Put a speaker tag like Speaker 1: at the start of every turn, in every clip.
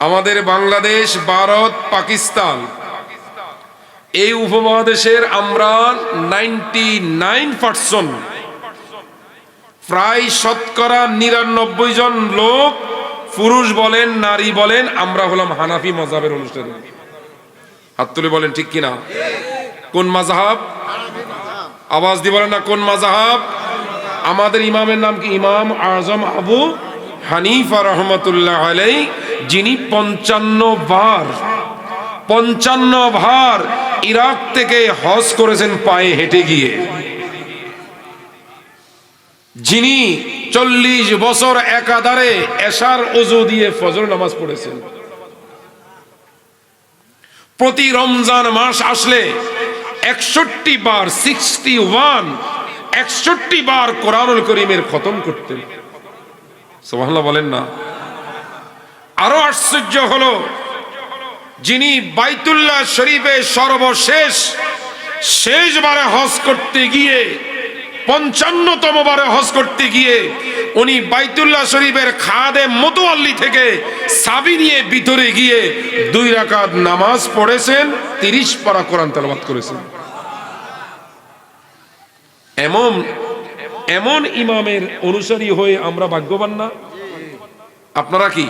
Speaker 1: আমাদের বাংলাদেশ, ভারত, পাকিস্তান এই উপমহাদেশের আমরা 99% প্রায় শতকরা 99 জন লোক, পুরুষ বলেন নারী বলেন, আমরা হলাম হানাফি মাযহাবের অনুসারী। হাত তুলে বলেন ঠিক কিনা? কোন মাযহাব? আওয়াজ দিয়ে বলেন না কোন মাযহাব? আমাদের ইমামের নাম কি? ইমাম আজম আবু হানিফা রহমতুল্লাহ আলাইহি, যিনি 55 বার ইরাক থেকে হজ করেছেন পায়ে হেঁটে গিয়ে, যিনি 40 বছর একাধারে এশার ওযু দিয়ে ফজর নামাজ পড়েছেন, প্রতি রমজান মাস আসলে 61 বার 61 বার কোরআনুল কারীমের খতম করতেন। সুবহানাল্লাহ বলেন না। আরো আশ্চর্য হলো, যিনি বাইতুল্লাহ শরীফে শেষবারে হজ করতে গিয়ে, 55তম বারে হজ করতে গিয়ে উনি বাইতুল্লাহ শরীফের খাদেম মুতাওয়াল্লি থেকে চাবি নিয়ে ভিতরে গিয়ে 2 রাকাত নামাজ পড়েছেন, 30 পারা কোরআন তেলাওয়াত করেছেন। এমন ইমামের অনুসারী হয়ে আমরা ভাগ্যবান না? আপনারা কি?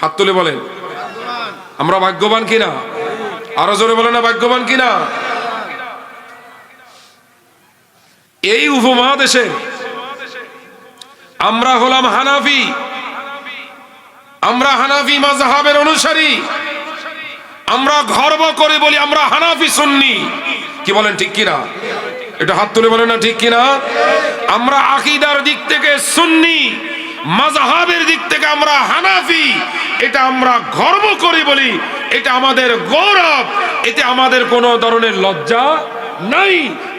Speaker 1: হাত তুলে বলেন আমরা ভাগ্যবান কিনা? আরো জোরে বলেন না ভাগ্যবান কিনা? এই উপমহাদেশে আমরা হলাম হানাফি, আমরা হানাফি মাযহাবের অনুসারী। আমরা গর্ব করে বলি আমরা হানাফি সুন্নি। কি বলেন ঠিক কিনা? এটা হাত তুলে বলেন না ঠিক কিনা? আমরা আকীদার দিক থেকে সুন্নি, মাযহাবের দিক থেকে আমরা হানাফি। এটা আমরা গর্ব করে বলি, এটা আমাদের গৌরব, এতে আমাদের কোনো ধরনের লজ্জা নাই।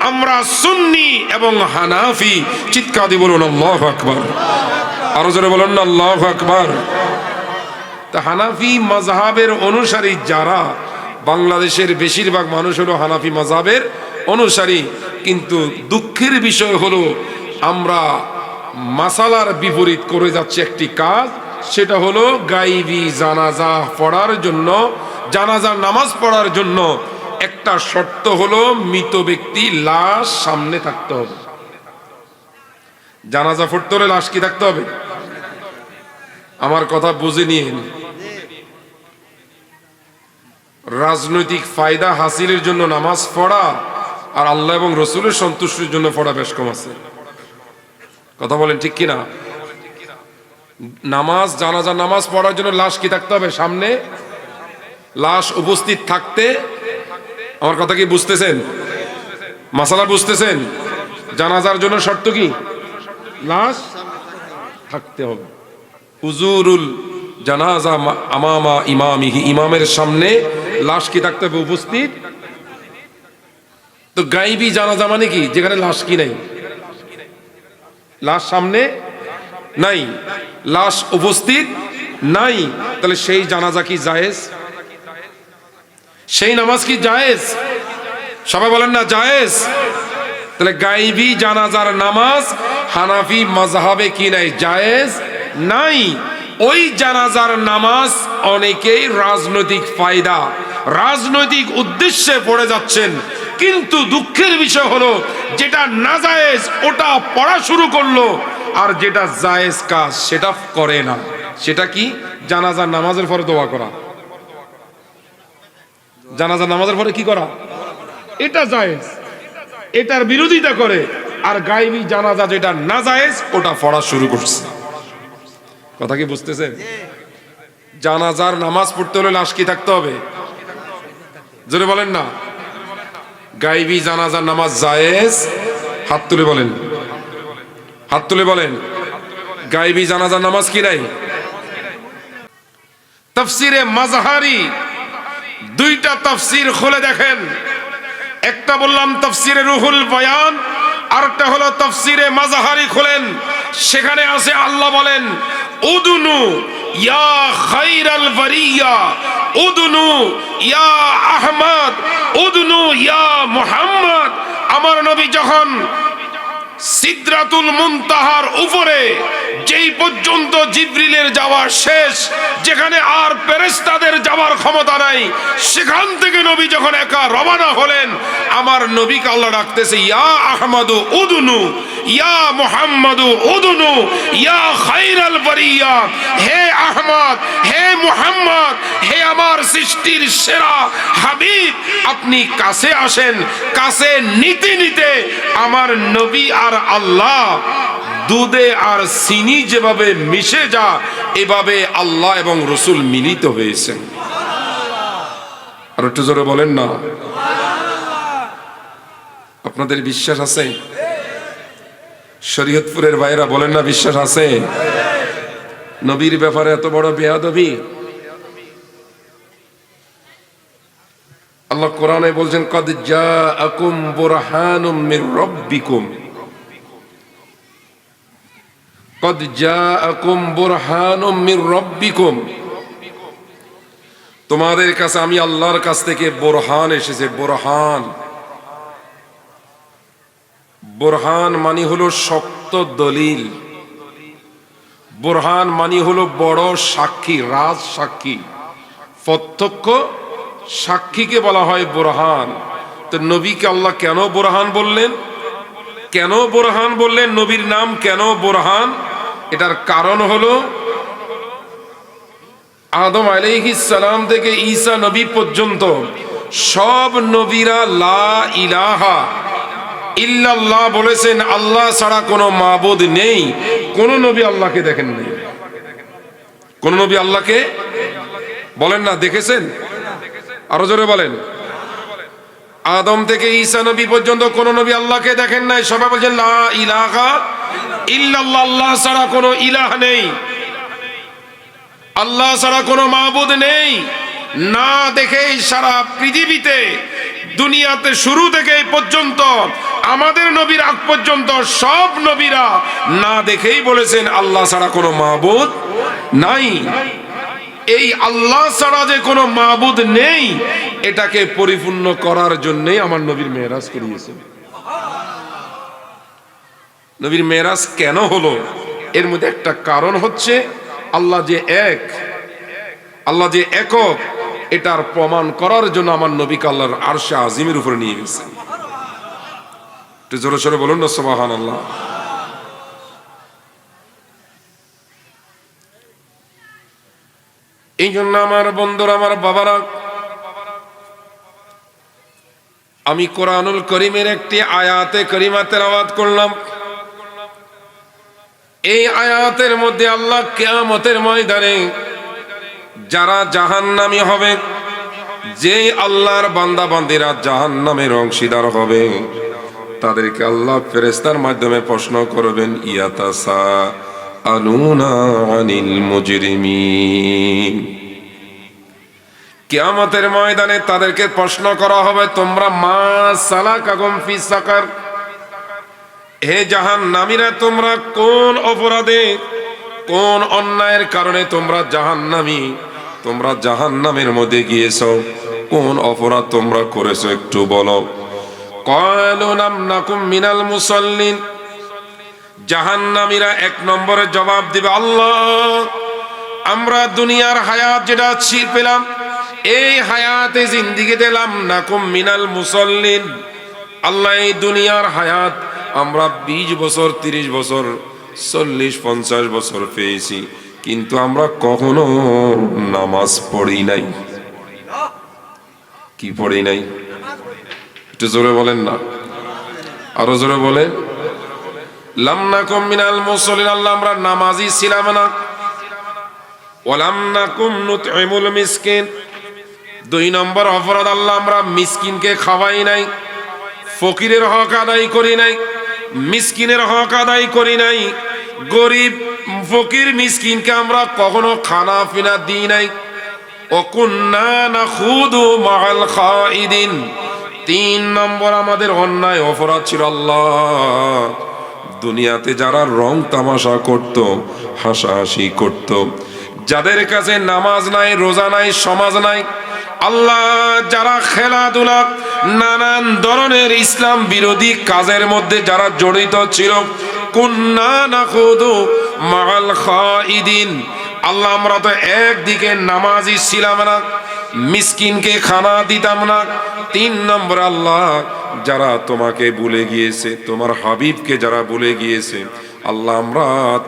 Speaker 1: আমরা সুন্নি এবং হানাফি। চিৎকার দিয়ে বলুন আল্লাহু আকবার। আরো জোরে বলুন না আল্লাহু আকবার। তা হানাফি মাযহাবের অনুসারী যারা, বাংলাদেশের বেশিরভাগ মানুষ হলো হানাফি মাযহাবের অনুসারী, কিন্তু দুঃখের বিষয় হলো আমরা মাসালার বিপরীত করে যাচ্ছে একটি কাজ। সেটা হলো গায়বী জানাজা পড়ার জন্য, জানাজার নামাজ পড়ার জন্য একটা শর্ত হলো মৃত ব্যক্তি লাশ সামনে থাকতে হবে। জানাজা পড়তে হলে লাশ কি থাকতে হবে? আমার কথা বুঝে নিন। রাজনৈতিক ফায়দা হাসিলের জন্য নামাজ পড়া আর আল্লাহ এবং রসুলের সন্তুষ্টির জন্য পড়া বেশ কম আছে। কথা বলেন ঠিক কিনা? নামাজ, জানাজার নামাজ পড়ার জন্য লাশ কি থাকতে হবে? সামনে লাশ উপস্থিত থাকতে। আমার কথা কি বুঝতেছেন? মাসালা বুঝতেছেন? জানাজার জন্য শর্ত কি? লাশ থাকতে হবে। হুজুরুল জানাজা আমামা ইমামিহি, ইমামের সামনে লাশ কি থাকতে হবে? উপস্থিত। তো গায়বী জানাজা মানে কি? যেখানে লাশ কি নাই, লাশ সামনে নাই, লাশ উপস্থিত নাই, তাহলে সেই জানাজা কি জায়েজ? সেই নামাজ কি জায়েজ? সবাই বলেন না জায়েজ। তাহলে গায়বী জানাজার নামাজ হানাফি মাযহাবে কি নাই? জায়েজ নাই। ওই জানাজার নামাজ অনেকেই রাজনৈতিক ফায়দা, রাজনৈতিক উদ্দেশ্যে পড়ে যাচ্ছেন। কিন্তু দুঃখের বিষয় হলো, যেটা নাজায়েজ ওটা পড়া শুরু করলো, আর যেটা জায়েজ কাজ সেটা করে না। সেটা কি? জানাজার নামাজের পরে দোয়া করা। জানাজার নামাজের পরে কি করা? এটা জায়েজ, এটার বিরোধিতা করে। আর গায়বী জানাজা যেটা নাজায়েজ ওটা পড়া শুরু করছে। কথা কি বুঝতেছেন? জানাজার নামাজ পড়তে হলে লাশ কি থাকতে হবে? জোরে বলেন না। গায়বী জানাজার নামাজ জায়েজ। হাত তুলে বলেন, হাত তুলে বলেন গায়বী জানাজার নামাজ কি নাই? তাফসিরে মাজহারি 2টা তাফসির খুলে দেখেন। একটা বললাম তাফসিরে রুহুল বয়ান, আরেকটা হলো তাফসিরে মাজহারি। খুলেন, সেখানে আছে আল্লাহ বলেন উদনু ইয়া খায়রাল বারিয়া, উদনু ইয়া আহমদ, উদনু ইয়া মুহাম্মদ। আমার নবী যখন সিদরাতুল মুনতাহার উপরে যেই পর্যন্ত জিবরিলের যাওয়া শেষ, যেখানে আর ফেরেশতাদের যাওয়ার ক্ষমতা নাই, সেখান থেকে নবী যখন একা রওনা হলেন, আমার নবীকে আল্লাহ ডাকতেছে, ইয়া আহমদু উদনু, ইয়া মুহাম্মাদু উদনু, ইয়া খায়রাল বারিয়া, হে আহমদ, হে মুহাম্মদ, হে আমার সৃষ্টির সেরা হাবিব, আপনি কাছে আসেন। কাছে নিতে নিতে আমার নবী আর আল্লাহ দুধে আর চিনি যেভাবে মিশে যা, এভাবে আল্লাহ এবং রসুল মিলিত হয়েছেন। আর একটু জোরে বলেন না। আপনাদের বিশ্বাস আছে? শরীয়তপুরের ভাইরা বলেন না, বিশ্বাস আছে? নবীর ব্যাপারে এত বড় বেয়াদবি। আল্লাহ কোরআনে বলছেন, কদ জাআকুম বুরহানুম মির রাব্বিকুম, কদ জাআকুম বুরহানুম মির রাব্বিকুম, তোমাদের কাছে আমি আল্লাহর কাছ থেকে বুরহান এসেছে। বুরহান, বুরহান মানে হলো শক্ত দলিল, বুরহান মানে হলো বড় সাক্ষী, রাজ সাক্ষী, প্রত্যক্ষ সাক্ষীকে বলা হয় বুরহান। তো নবীকে আল্লাহ কেন বুরহান বললেন? কেন বুরহান বললেন? নবীর নাম কেন বুরহান? এটার কারণ হলো আদম আলাইহিস সালাম থেকে ঈসা নবী পর্যন্ত সব নবীরা লা ইলাহা ইল্লাল্লাহ বলেছেন, আল্লাহ ছাড়া কোনো মাবুদ নেই। কোন নবী আল্লাহকে দেখেন নাই। কোন নবী আল্লাহকে বলেন না দেখেছেন? আরো জোরে বলেন। আদম থেকে ঈসা নবী পর্যন্ত কোন নবী আল্লাহকে দেখেন নাই। সবাই বলছেন লা ইলাহা ইল্লাল্লাহ, আল্লাহ ছাড়া কোনো ইলাহ নেই, আল্লাহ ছাড়া কোনো মাবুদ নেই। না দেখেই সারা পৃথিবীতে, দুনিয়াতে শুরু থেকে এই পর্যন্ত আমাদের নবীর আগ পর্যন্ত সব নবীরা না দেখেই বলেছেন আল্লাহ ছাড়া কোনো মাবুদ নাই। এই আল্লাহ ছাড়া যে কোনো মাবুদ নেই, এটাকে পরিপূর্ণ করার জন্যই আমার নবীর মেরাজ করিয়েছেন। নবীর মেরাজ কেন হলো? এর মধ্যে একটা কারণ হচ্ছে আল্লাহ যে এক, আল্লাহ যে একক, এটার প্রমাণ করার জন্য আমার নবীকে আল্লাহর আরশে আজিমের উপরে নিয়ে গেছেন। একটু জোরে সোরে বলুন না সুবহানাল্লাহ। এই জন্য আমার বন্ধুরা, আমার বাবারা, আমি কোরআনুল করিমের একটি আয়াতে করিমা তেলাওয়াত করলাম। এই আয়াতের মধ্যে আল্লাহ কিয়ামতের ময়দানে যারা জাহান্নামী হবে, যে আল্লাহর বান্দা বান্দিরা জাহান্নামের অংশীদার হবে, তাদেরকে আল্লাহ ফেরেশতার মাধ্যমে প্রশ্ন করবেন, ইয়াতাসাআলুনা আনিল মুজরিমিন। কিয়ামতের ময়দানে তাদেরকে প্রশ্ন করা হবে, তোমরা মা সালাকাকুম ফি সাকার, হে জাহান্নামীরা, তোমরা কোন অপরাধে, কোন অন্যায়ের কারণে তোমরা জাহান্নামী, তোমরা জাহান্নামের মধ্যে গিয়েছো, কোন অপরাধ তোমরা করেছো একটু বলো। ক্বালু লাম নাকুম মিনাল মুসাল্লিন, জাহান্নামীরা এক নম্বরে জবাব দিবে, আল্লাহ, আমরা দুনিয়ার হায়াত যেটা পেলাম, এই হায়াতে জিন্দেগিতে লাম নাকুম মিনাল মুসাল্লিন, আল্লাহ এই দুনিয়ার হায়াত আমরা 20 বছর 30 বছর 40-50 বছর পেয়েছি, কিন্তু আমরা কখনো নামাজ পড়ি নাই। কি পড়ি নাই? একটু জোরে বলেন না, আরো জোরে বলেন। লাম নাকুম মিনাল মুসাল্লিন, আল্লাহ আমরা নামাজি ছিলাম না। ওয়ালাম নাকুম নুতইমুল মিসকিন, 2 নম্বর অপরাধ, আল্লাহ আমরা মিসকিনকে খাওয়াই নাই, ফকিরের হক আদায় করি নাই, মিসকিনের হক আদায় করি নাই, গরিব ফকির মিসকিনকে আমরা কখনো খানা পিনা দিই নাই। ওয়াকুন্না নাখুদু মাআল খাইদিন, 3 নম্বর আমাদের অন্যায় অপরাধ ছিল, আল্লাহ দুনিয়াতে যারা রং তামাশা করত, হাসাহাসি করত, যাদের কাছে নামাজ নাই, রোজা নাই, সমাজ নাই, আল্লাহ যারা খেলাধুলা নানান ধরনের ইসলাম বিরোধী কাজের মধ্যে যারা জড়িত ছিল, কুন্না নাখুদু মাআল খাইদিন, আল্লাহ আমরা তো একদিকে নামাজি ছিলাম না, মিসকিনকে খানা দিতাম না। 3 নম্বর, আল্লাহ যারা তোমাকে ভুলে গিয়েছে, তোমার হাবিবকে যারা ভুলে গিয়েছে, আল্লাহ আমরা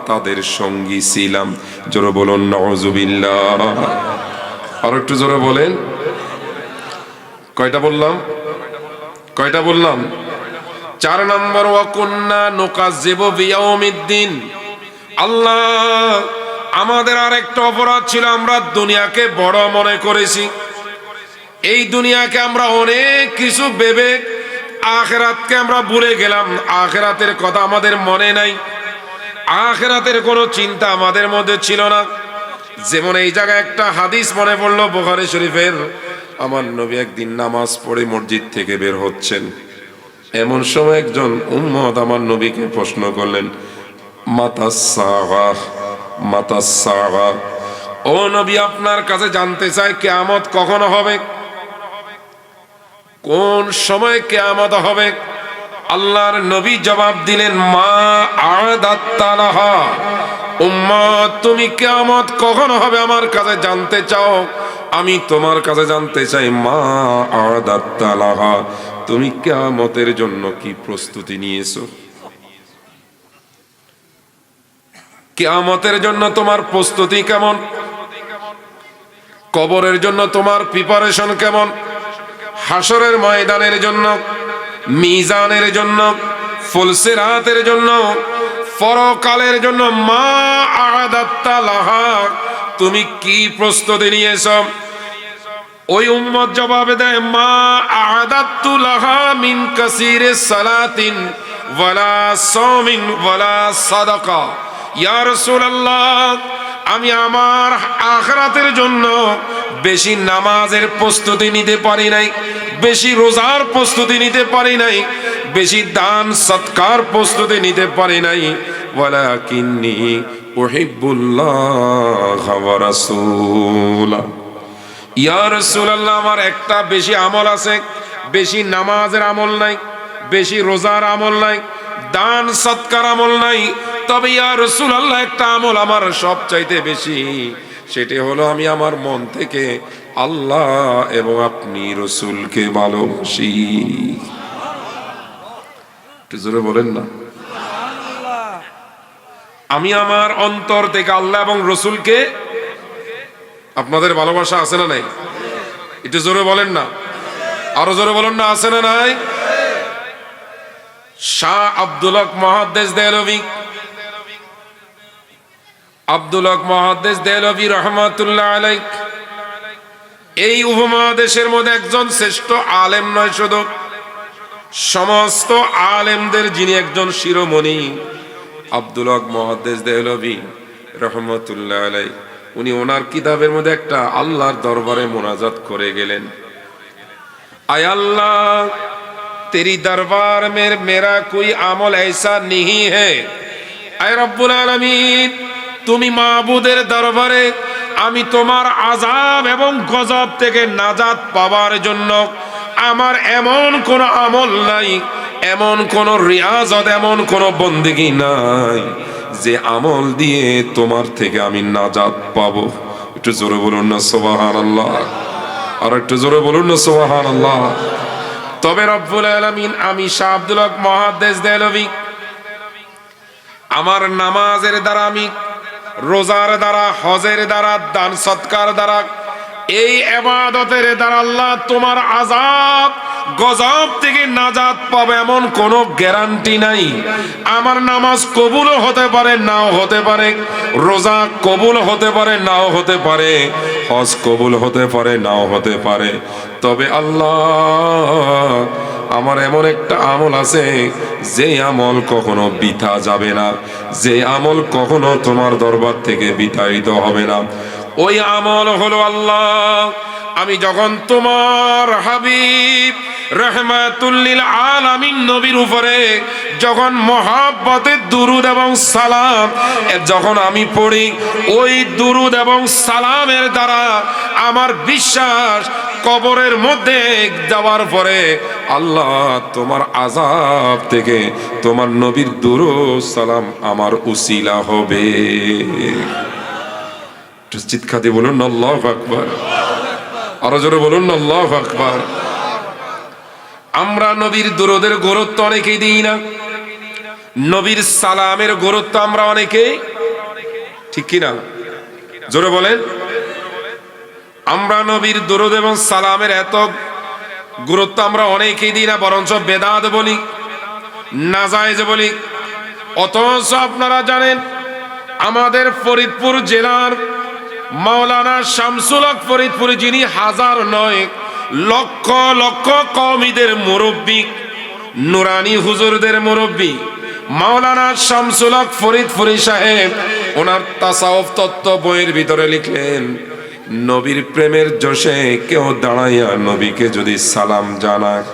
Speaker 1: তাদের সঙ্গী ছিলাম। জোরে বলুন নাউজুবিল্লাহ। আর একটু জোরে বলেন। কয়টা বললাম? 4 নম্বর, ওয়া কুন্না নুকাজ্জিবু বিয়াউমিদ্দিন। আল্লাহ আমাদের আরেকটা অপরাধ ছিল, আমরা দুনিয়াকে বড় মনে করেছি। এই দুনিয়াকে আমরা অনেক কিছু ভেবে আখিরাতকে আমরা ভুলে গেলাম। আখিরাতের কথা আমাদের মনে নাই, আখিরাতের কোনো চিন্তা আমাদের মধ্যে ছিল না। যেমন এই জায়গায় একটা হাদিস মনে পড়লো বুখারী শরীফের। আমার নবী একদিন নামাজ পড়ে মসজিদ থেকে বের হচ্ছেন, এমন সময় একজন উম্মত আমার নবীকে প্রশ্ন করলেন, মাতাস সাআহ, ও নবী আপনার কাছে জানতে চাই কিয়ামত কখন হবে, কোন সময় কিয়ামত হবে? আল্লাহর নবী জবাব দিলেন, মা আ'দাত্তা লাহা। উম্মত তুমি কিয়ামত কখন হবে আমার কাছে জানতে চাও, আমি তোমার কাছে জানতে চাই মা আ'দাত্তা লাহা, তুমি কিয়ামতের জন্য কি প্রস্তুতি নিয়েছো? কিয়ামতের জন্য তোমার প্রস্তুতি কেমন? কবরের জন্য তোমার প্রিপারেশন কেমন? হাসরের ময়দানের জন্য, মিজানের জন্য, ফুলসিরাতের জন্য, পরকালের জন্য মা আ'দাত্তা লাহা, তুমি কি প্রস্তুতি নিয়েছো? ওই উম্মত জবাব দেয়, মা আ'দাত্তু লাহা মিন কাসীরিস সালাতিন ওয়ালা সাওমিন ওয়ালা সাদাকা। ইয়া রাসূলুল্লাহ, আমি আমার আখিরাতের জন্য বেশি নামাজের প্রস্তুতি নিতে পারি নাই, বেশি রোজার প্রস্তুতি নিতে পারি নাই, বেশি দান সৎকার প্রস্তুতি নিতে পারি নাই। ওয়ালাকিন্নী উহিব্বুল্লাহ ওয়া রাসূলা। ইয়া রাসূলুল্লাহ, আমার একটা বেশি আমল আছে, বেশি নামাজের আমল নাই, বেশি রোজার আমল নাই, দান সৎকার আমল নাই, তবে ইয়া রাসূলুল্লাহ একটা আমল আমার সবচাইতে বেশি, সেটা হলো আমি আমার মন থেকে আল্লাহ এবং আপনি রসুলকে ভালোবাসি। একটু জোরে বলেন না। আমি আমার অন্তর থেকে আল্লাহ এবং রসুলকে, আপনাদের ভালোবাসা আছে না নাই? একটু জোরে বলেন না, আরো জোরে বলেন না, আছে না নাই? শাহ আব্দুল হক মুহাদ্দিস দেহলভী, আব্দুল হক মুহাদ্দিস দেহলভী রহমাতুল্লাহ আলাইহি, এই উপমহাদেশের মধ্যে একজন শ্রেষ্ঠ আলেম নয়, শুধু সমস্ত আলেমদের যিনি একজন শিরোমণি, আব্দুল হক মুহাদ্দিস দেহলভী রহমাতুল্লাহ আলাইহি, উনি ওনার কিতাবের মধ্যে একটা আল্লাহর দরবারে মোনাজাত করে গেলেন, আয় আল্লাহ तेरी दरबार में मेरा कोई अमल ऐसा नहीं है, আয় রব্বুল আলামিন তুমি মাবুদের দরবারে আমি তোমার আযাব এবং গজব থেকে নাজাত পাওয়ার জন্য আমার এমন কোন আমল নাই, এমন কোন রিয়াজত, এমন কোন বন্দেগী নাই যে আমল দিয়ে তোমার থেকে আমি নাজাত পাবো। একটু জোরে বলুন না সুবহানাল্লাহ, আর একটু জোরে বলুন না সুবহানাল্লাহ। তবে রব্বুল আলামিন, আমি শাহ আব্দুল হক মুহাদ্দিস দেহলভী আমার নামাজের দ্বারা, আমি রোজার দ্বারা, হজের দ্বারা, দান সৎকার দ্বারা, এই ইবাদতের দ্বারা আল্লাহ তোমার আযাব গজব থেকে নাজাত পাবে এমন কোনো গ্যারান্টি নাই। আমার নামাজ কবুল হতে পারে, নাও হতে পারে, রোজা কবুল হতে পারে, নাও হতে পারে, হজ কবুল হতে পারে, নাও হতে পারে, তবে আল্লাহ আমার এমন একটা আমল আছে যে আমল কখনো বৃথা যাবে না, যে আমল কখনো তোমার দরবার থেকে বিতাড়িত হবে না। ওই আমল হলো, আল্লাহ আমি যখন তোমার হাবিব রাহমাতুল লিল আলামিন নবীর উপরে যখন মহব্বতের দুরূদ এবং সালাম যখন আমি পড়ি, ওই দুরূদ এবং সালামের দ্বারা আমার বিশ্বাস কবরের মধ্যে যাওয়ার পরে আল্লাহ তোমার আযাব থেকে তোমার নবীর দুরূদ সালাম আমার উসিলা হবে। চিৎকার দিয়ে বলুন আল্লাহু আকবার, আরো জোরে বলুন আল্লাহু আকবার। আমরা নবীর দুরূদের গুরুত্ব অনেকেই দিই না, নবীর সালামের গুরুত্ব আমরা অনেকেই, ঠিক কিনা জোরে বলেন। আমরা নবীর দুরূদ এবং সালামের এত গুরুত্ব আমরা অনেকেই দিই না, বরঞ্চ বেদাত বলি, নাজায়েজ বলি। অথচ আপনারা জানেন আমাদের ফরিদপুর জেলার মাওলানা শামসুল হক ফরিদপুর, যিনি হাজার নয় লক্ষ লক্ষ কওমীদের মুরব্বী, নুরানি হুজুরদের মুরব্বী মাওলানা শামসুল হক ফরিদপুরি সাহেব ওনার তাসাউফ তত্ত্ব বইয়ের ভিতরে লিখলেন, নবীর প্রেমের জোশে কেউ দাঁড়াইয়া নবীকে যদি সালাম জানায়,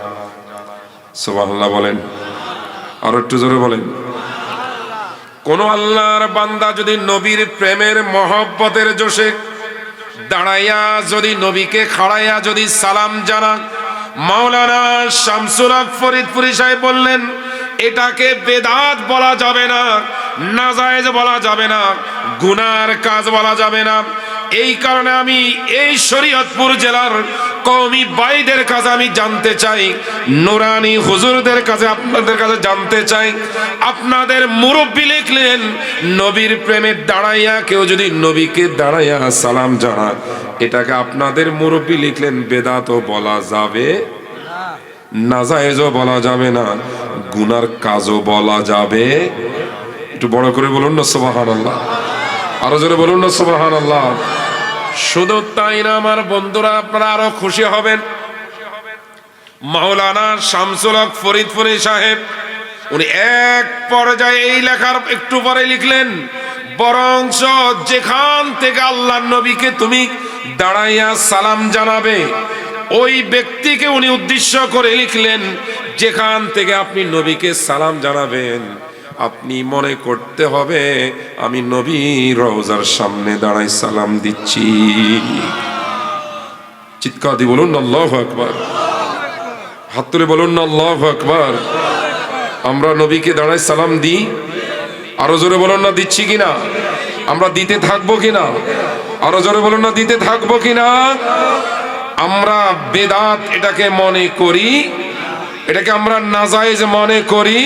Speaker 1: সুবহানাল্লাহ বলেন, আর একটু জোরে বলেন। কোন আল্লাহর বান্দা যদি নবীর প্রেমের মহব্বতের জোশে দাঁড়াইয়া যদি নবীকে খাড়াইয়া যদি সালাম জানা, মাওলানা শামসুল হক ফরিদপুরি সাহেব বললেন এটাকে বেদাত বলা যাবে না, নাজায়েজ বলা যাবে না, গুনার কাজ বলা যাবে না। এই কারণে আমি এই শরীয়তপুর জেলার কওমি ভাইদের কাছে আমি জানতে চাই, নুরানি হুজুরদের কাছে আপনাদের কাছে জানতে চাই, আপনাদের মুরব্বী লিখলেন নবীর প্রেমে দাঁড়াইয়া কেউ যদি নবীকে দাঁড়াইয়া সালাম জানায়, এটাকে আপনাদের মুরব্বী লিখলেন বেদাতও বলা যাবে, নাজায়েজও বলা যাবে না, গুনার কাজও বলা যাবে। একটু বড় করে বলুন না সুবহানাল্লাহ, আরো জোরে বলুন না সুবহানাল্লাহ। শুধু তাই না আমার বন্ধুরা, আপনারা আরো খুশি হবেন, মাওলানা শামসুল হক ফরিদপুরি সাহেব উনি এক পর্যায়ে এই লেখার একটু পরে লিখলেন, বরঞ্চ যেখান থেকে আল্লাহর নবীকে তুমি দাঁড়াইয়া সালাম জানাবে, ওই ব্যক্তিকে উনি উদ্দেশ্য করে লিখলেন, যেখান থেকে আপনি নবীকে সালাম জানাবেন আপনি মনে করতে হবে আমি নবী রওজার সামনে দাঁড়াই সালাম দিচ্ছি। চিৎকার দিয়ে বলুন আল্লাহু আকবার, হাত তুলে বলুন আল্লাহু আকবার। আমরা নবীকে দাঁড়াই সালাম দিই, আরো জোরে বলুন না দিচ্ছি কিনা, আমরা দিতে থাকবো কিনা, আরো জোরে বলুন না দিতে থাকবো কিনা। আমরা বেদাত এটাকে মনে করি, এটাকে আমরা নাজায়েজ মনে করি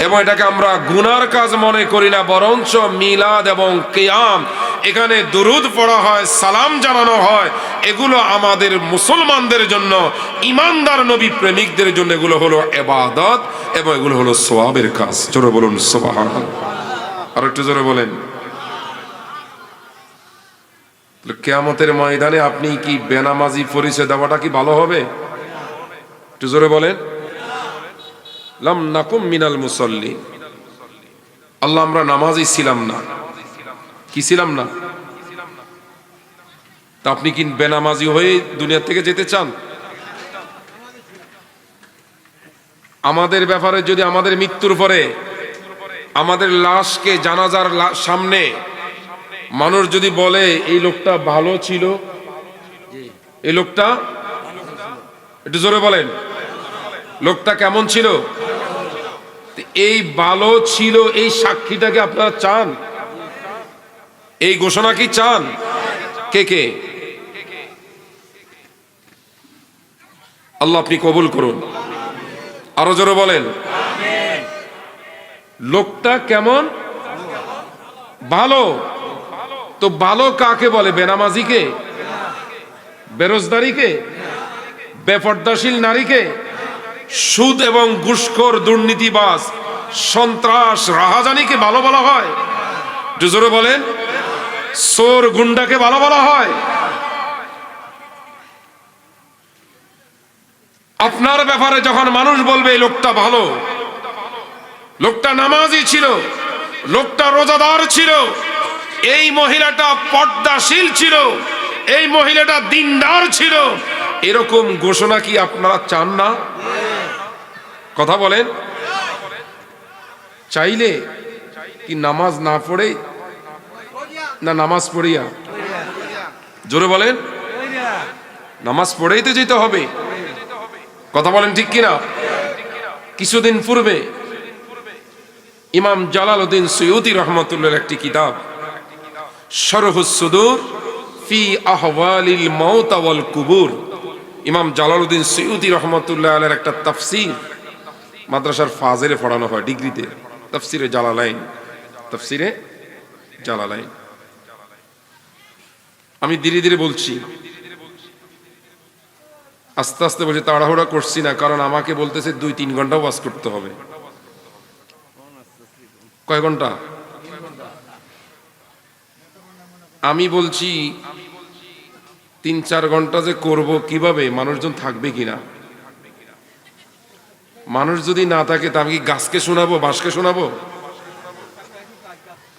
Speaker 1: এবং এটাকে আমরা গুনার কাজ মনে করি না, বরঞ্চ মিলাদ এবং কিয়াম এখানে দুরুদ পড়া হয়, সালাম জানানো হয়, এগুলো আমাদের মুসলমানদের জন্য, ইমানদার নবী প্রেমিকদের জন্য এগুলো হলো ইবাদত এবং এগুলো হলো সওয়াবের কাজ। জোরে বলুন সুবহানাল্লাহ, আর একটু জোরে বলেন। কিয়ামতের ময়দানে আপনি কি বেনামাজি পরিচয় দেওয়াটা কি ভালো হবে? একটু জোরে বলেন। লাম নাকুম মিনাল মুসাল্লি, আল্লাহ আমরা নামাজি ছিলাম না, কি ছিলাম না? তা আপনি কি বেনামাজি হয়ে দুনিয়া থেকে যেতে চান? আমাদের ব্যাপারে যদি আমাদের মৃত্যুর পরে আমাদের লাশকে জানাজার সামনে মানুষ যদি বলে এই লোকটা ভালো ছিল, এই লোকটা, একটু জোরে বলেন, লোকটা কেমন ছিল? এই ভালো ছিল এই সাক্ষীটাকে আপনারা চান? এই ঘোষণা কি চান? কে কে? আল্লাহ আপনি কবুল করুন, আরো জোরে বলেন। লোকটা কেমন? ভালো। তো ভালো কাকে বলে? বেনামাজিকে, বেরোজগারিকে, বেপর্দাশীল নারীকে, সুদ এবং ঘুষখোর দুর্নীতিবাজ সন্ত্রাস রাহাজানিকে ভালো বলা হয়? জোরে বলেন। চোর গুন্ডাকে ভালো বলা হয়? আপনার ব্যাপারে যখন মানুষ বলবে এই লোকটা ভালো, লোকটা নামাজি ছিল, লোকটা রোজাদার ছিল, এই মহিলাটা পর্দাশীল ছিল, এই মহিলাটা দিনদার ছিল, এরকম ঘোষণা কি আপনারা চান না? কথা বলেন। চাইলে কি নামাজ না পড়ে, না নামাজ পড়িয়া? জোরে বলেন। নামাজ পড়েই তো যেতে হবে। কথা বলেন ঠিক কিনা? কিছুদিন পূর্বে ইমাম জালালউদ্দিন সুয়ুতি রহমতুল্লাহ একটি কিতাব শরহুস সুদূর ফি আহওয়ালিল মাউত ওয়াল কুবুর, ইমাম জালালউদ্দিন সুয়ুতি রহমতুল্লাহ আলাইহির একটা তাফসীর মাদ্রাসার ফাজিলে পড়ানো হয় ডিগ্রিতে, তাফসিরে জালালাইন, তাফসিরে জালালাইন। আমি ধীরে ধীরে বলছি, আস্তে আস্তে বলছি, তাড়াহুড়া করছি না, কারণ আমাকে বলতেছে 2-3 ঘন্টা ওয়াজ করতে হবে। কয় ঘন্টা? আমি বলছি 3-4 ঘন্টা যে করব, কিভাবে মানুষজন থাকবে কিনা? মানুষ যদি না থাকে তা আমি কি গাছকে শোনাবো, বাঁশকে শোনাবো?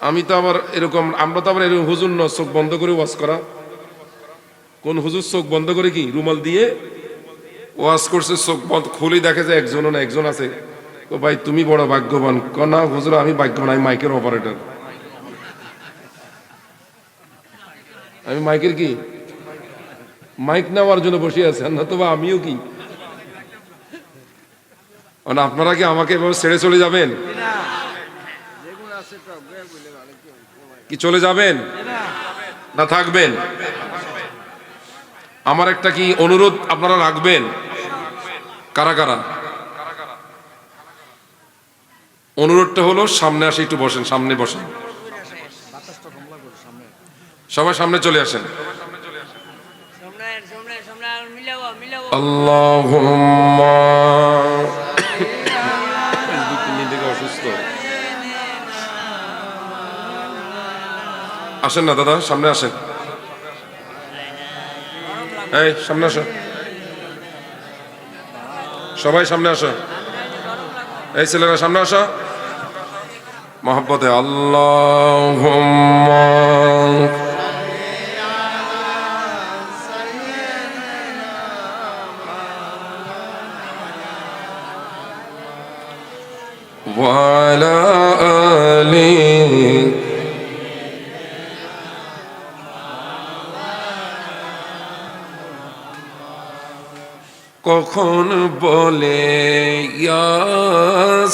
Speaker 1: আমি তো আবার এরকম, আমরা তো আবার এরকম হুজুর ন চোখ বন্ধ করে ওয়াজ করা। কোন হুজুর চোখ বন্ধ করে কি রুমাল দিয়ে ওয়াজ করছে, চোখ বন্ধ খুলে দেখে যে একজনও না, একজন আছে। তো ভাই তুমি বড় ভাগ্যবান। না হুজুর আমি ভাগ্যবান, আমি মাইকের অপারেটর। আমি মাইকের কি মাইক নেওয়ার জন্য বসে আছেন, না তো বা আমিও কি? আপনারা কি আমাকে এভাবে ছেড়ে চলে যাবেন? কি চলে যাবেন না থাকবেন? আমার একটা কি অনুরোধ আপনারা রাখবেন? কারা কারা? অনুরোধটা হলো সামনে আসে, একটু বসেন, সামনে বসেন, সবাই সামনে চলে আসেন। আল্লাহুম্মা অসুস্থ, আসেন না দাদা, সামনে আসেন। এই সামনে আসো, সবাই সামনে আসো। এই ছেলেরা সামনে আসো মহব্বতে। আল্লাহুম্মা ওয়া আলা আলিহি কখন বলে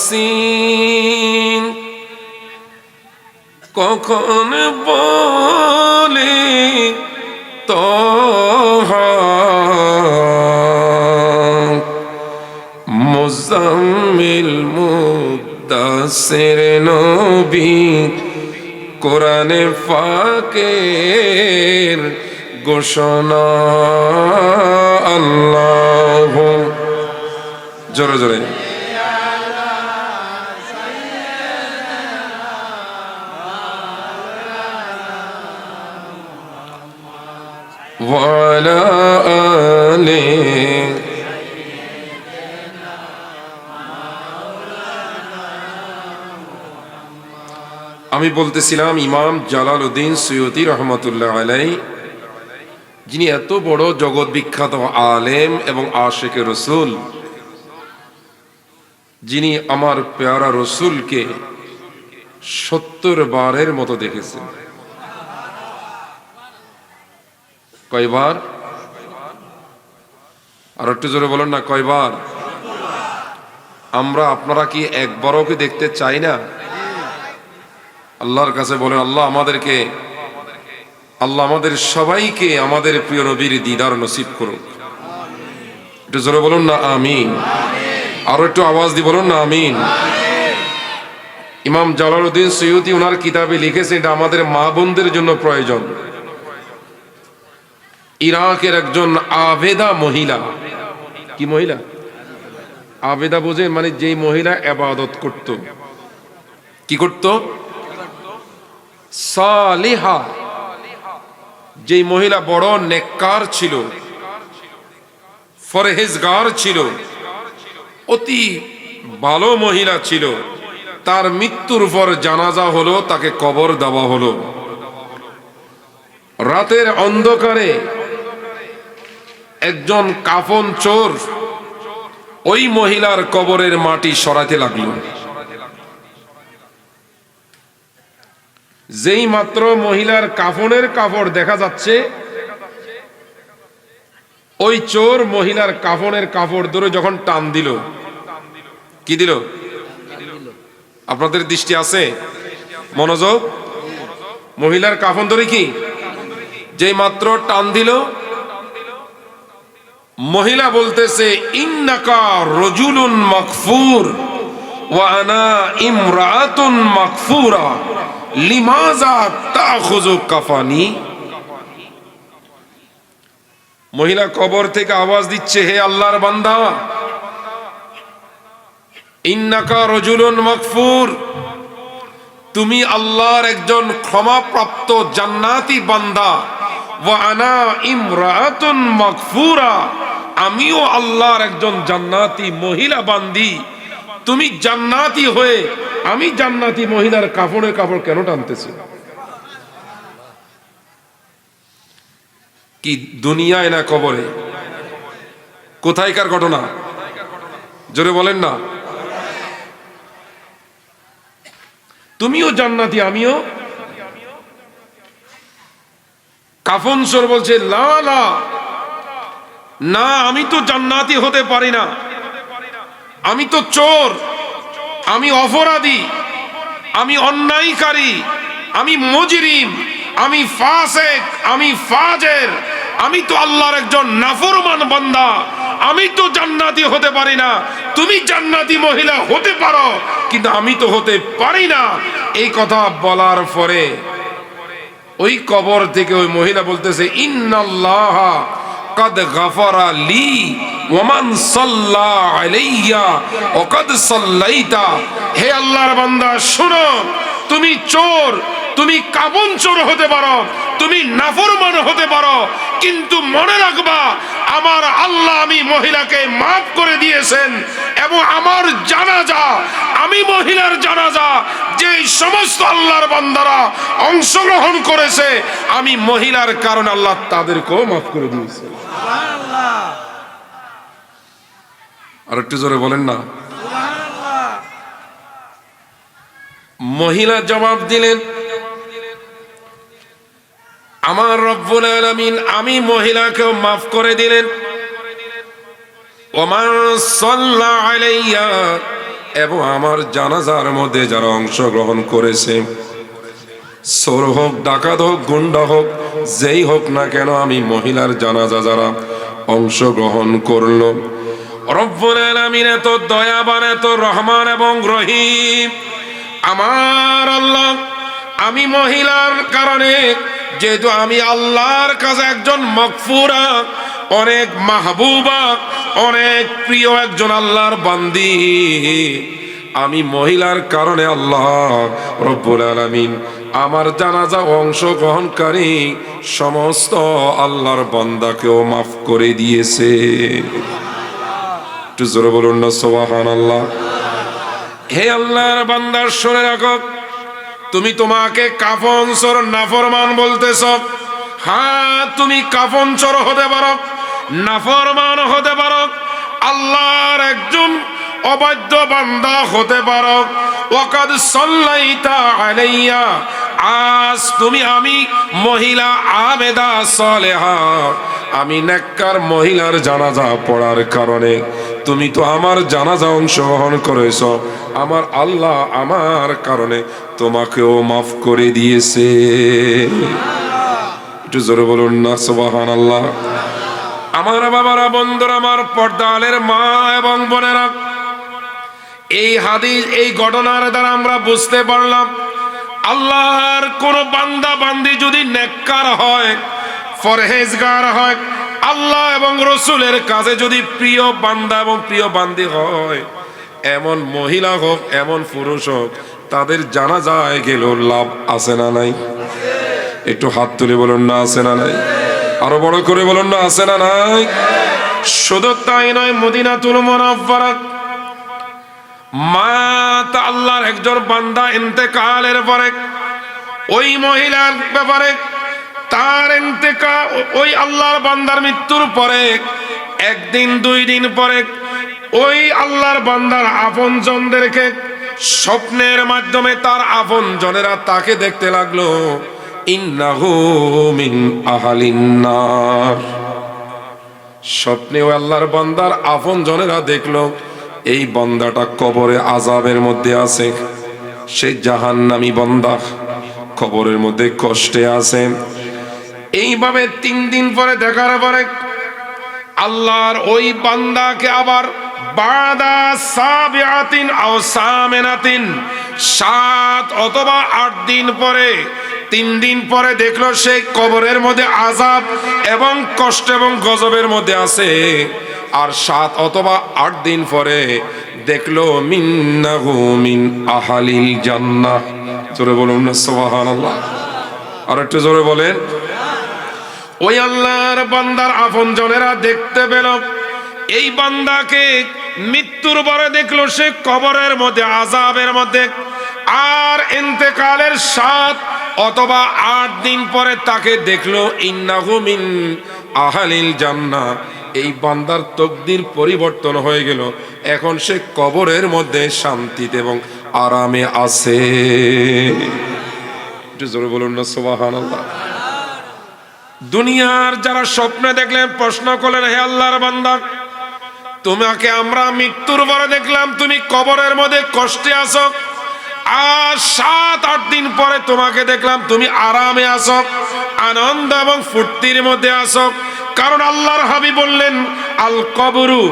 Speaker 1: ইয়াসিন, কখন বলে তাহা, মুজাম্মিল মুদাসসির নবী কোরআনে পাকের ঘোষণা। আল্লাহ জোরে জোরে। ওয়ালা আলে আমি বলতেছিলাম ইমাম জালালউদ্দিন সুয়ুতি রহমতুল্লাহ আলাইহি, যিনি এত বড় জগৎ বিখ্যাত আলেম এবং আশিকে রসুল, যিনি আমার পেয়ারা রসুলকে 70 বারের মতো দেখেছেন। কয়বার? আর একটু জোরে বলেন না, কয়বার? আমরা আপনারা কি একবারও কি দেখতে চাই না? আল্লাহর কাছে বলেন, আল্লাহ আমাদেরকে, আল্লাহ আমাদের সবাইকে আমাদের প্রিয় নবীর দিদার নসিব করুন। একটু জোরে বলুন না আমিন। আরো একটু আওয়াজ দিয়ে বলুন না আমিন। ইমাম জালালউদ্দিন সুয়ুতি ওনার কিতাবে লিখেছেন, এটা আমাদের মা বোনদের জন্য প্রয়োজন। ইরাকের একজন আবেদা মহিলা, কি মহিলা? আবেদা বোঝেন মানে যেই মহিলা ইবাদত করত। কি করত? সালিহা। যেই মহিলা বড় নেককার ছিল, ফরহেজগার ছিল, অতি ভালো মহিলা ছিল, তার মৃত্যুর পর জানাজা হলো, তাকে কবর দেওয়া হলো। রাতের অন্ধকারে একজন কাফন চোর ওই মহিলার কবরের মাটি সরাতে লাগলো। যেই মাত্র মহিলার কাফনের কাপড় দেখা যাচ্ছে, ওই চোর মহিলার কাফনের কাপড় ধরে যখন টান দিল, কি দিল? আপনাদের দৃষ্টি আছে, মনোযোগ। মহিলার কাফন ধরে কি যেই মাত্র টান দিল, মহিলা বলতেছে ইন্নাকা রজুলুন মাগফুর ওয়া আনা ইমরাতুন মাগফুরা লিমাযা তাখুযু কাফানি। মহিলা কবর থেকে আওয়াজ দিচ্ছে, হে আল্লাহর বান্দা, ইন্নাকা রজুলুন মাগফুর, তুমি আল্লাহর একজন ক্ষমাপ্রাপ্ত জান্নাতি বান্দা, ওয়া আনা ইমরাতুন মাগফুরা, আমিও আল্লাহর একজন জান্নাতি মহিলা বান্দি। তুমি জান্নাতি হয়ে আমি জান্নাতি মহিলার কাপড়ে কাপড় কেন টানতেছি? কি দুনিয়ায় না কবরে? কোথায়কার ঘটনা? জোরে বলেন না। তুমিও জান্নাতি আমিও। কাফন চোর বলছে লা লা, না আমি তো জান্নাতি হতে পারি না, আমি তো চোর, আমি অপরাধী, আমি অন্যায়কারী, আমি মুজরিম, আমি ফাসিক, আমি ফাজের, আমি তো আল্লাহর একজন নাফরমান বান্দা, আমি তো জান্নাতি হতে পারি না। তুমি জান্নাতি মহিলা হতে পারো, কিন্তু আমি তো হতে পারি না। এই কথা বলার পরে ওই কবর থেকে ওই মহিলা বলতেছে ইন্নাল্লাহ কাদ গাফারা লি ওয়া মান সাল্লা আলাইয়া ওয়া কাদ সাল্লাইতা। হে আল্লাহর বান্দা শোনো, তুমি চোর, তুমি কাফন চোর হতে পারো, তুমি নাফরমান হতে পারো, কিন্তু মনে রাখবা আমার আল্লাহ আমি মহিলাকে মাফ করে দিয়েছেন, এবং আমার জানাজা, আমি মহিলার জানাজা যে সমস্ত আল্লাহর বান্দারা অংশগ্রহণ করেছে, আমি মহিলার কারণে আল্লাহ তাদেরকেও মাফ করে দিয়েছে। আর একটু জোরে বলেন না। মহিলা জবাব দিলেন, আমার রব্বুল আলামিন আমি মহিলাকেও মাফ করে দিলেন, ওমান সাল্লা আলাইয়া, এবং আমার জানাজার মধ্যে যারা অংশগ্রহণ করেছে, চোর হোক, ডাকাত হোক, গুন্ডা হোক, যেই হোক না কেন, আমি মহিলার জানাজা যারা অংশগ্রহণ করলো, রব্বুল আলামিন এত দয়াবান, এত রহমান এবং রহিম আমার আল্লাহ, আমি মহিলার কারণে, যেহেতু আমি আল্লাহর কাছে একজন মাগফুরা, অনেক মাহবুবা, অনেক প্রিয় একজন আল্লাহর বান্দি, আমি মহিলার কারণে আল্লাহ রব্বুল আলামিন আমার জানাজা অংশগ্রহণকারী সমস্ত আল্লাহর বান্দাকেও মাফ করে দিয়েছে। একটু জোরে বলুন না সুবহানাল্লাহ। হে আল্লাহর বান্দা শুনে রাখো, তুমি তোমাকে কাফন চোর নাফরমান বলতেছ। হ্যাঁ, তুমি কাফন চোর হতে পারো, নাফরমান হতে পারো, আল্লাহর একজন অবাধ্য বান্দা হতে পারো। ওয়াকাদ সাল্লাইতা আলাইয়া, আজ তুমি আমি মহিলা আবেদা সালেহা, আমি নেককার মহিলার জানাজা পড়ার কারণে তুমি তো আমার জানাজা অংশগ্রহণ করেছ, আমার আল্লাহ আমার কারণে তোমাকেও মাফ করে দিয়েছে। একটু জোরে বলুন না সুবহানাল্লাহ। আমার বাবারা, বন্ধুরা, আমার পর্দালের মা এবং বোনেরা, এই হাদিস, এই ঘটনার দ্বারা আমরা বুঝতে পারলাম, আল্লাহর কোন বান্দা বান্দি যদি নেককার হয়, পরহেজগার হয়, আল্লাহ এবং রসুলের কাছে যদি প্রিয় বান্দা এবং প্রিয় বান্দি হয়, এমন মহিলা হোক, এমন পুরুষ হোক, তাদের জানাজায় গেল লাভ আছে না নাই? একটু হাত তুলে বলুন না আছে না নাই? আরো বড় করে বলুন না আছে না নাই? শুধু তাই নয়, মদিনাতুল মুনাওয়ারা মা তা আল্লাহর একজন বান্দা ইন্তেকালের পরে ওই মহিলার ব্যাপারে তার ইন্তেকাল, ওই আল্লাহর বান্দার মৃত্যুর পরে একদিন দুই দিন পরে ওই আল্লাহর বান্দার আপনজনদেরকে স্বপ্নের মাধ্যমে তার আপনজনেরা তাকে দেখতে লাগলো, ইন্নাহু মিন আহলিন নার। স্বপ্নে ওই আল্লাহর বান্দার আপনজনেরা দেখলো এই বান্দাটা কবরে আযাবের মধ্যে আছে, সে জাহান্নামী বান্দা, কবরের মধ্যে কষ্টে আছে। এইভাবে 3 দিন পরে দেখার পরে আল্লাহর ওই বান্দাকে আবার বাদা সাবিআতিন আও সামিনাতিন 7 অথবা 8 দিন পরে, 3 দিন পরে দেখলো সে কবরের মধ্যে আযাব এবং কষ্ট এবং গজবের মধ্যে আছে। আর 7 অথবা 8 দিন পরে দেখলো মিন্নাহু মিন আহলিল জান্নাহ। জোরে বলুন না সুবহানাল্লাহ। আর একটু জোরে বলেন। ওই আল্লাহর বান্দার আপনজনেরা দেখতে পেল এই বান্দাকে মৃত্যুর পরে দেখলো সে কবরের মধ্যে আযাবের মধ্যে, আর ইন্তেকালের 7 অথবা 8 দিন পরে তাকে দেখলো ইন্নাহু মিন আহলিল জান্নাহ। এই বান্দার তকদির পরিবর্তন হয়ে গেল, এখন সে কবরের মধ্যে শান্তিতে এবং আরামে আছে। একটু জোরে বলুন না সুবহানাল্লাহ। দুনিয়ার যারা স্বপ্নে দেখলেন প্রশ্ন করলেন, হে আল্লাহর বান্দা, তোমাকে আমরা মৃত্যুর পরে দেখলাম তুমি কবরের মধ্যে কষ্টে আছো, আর 7-8 দিন পরে তোমাকে দেখলাম তুমি আরামে আছো, আনন্দ এবং ফুর্তির মধ্যে আছো। কারণ আল্লাহর হাবিব বললেন, আল কবরু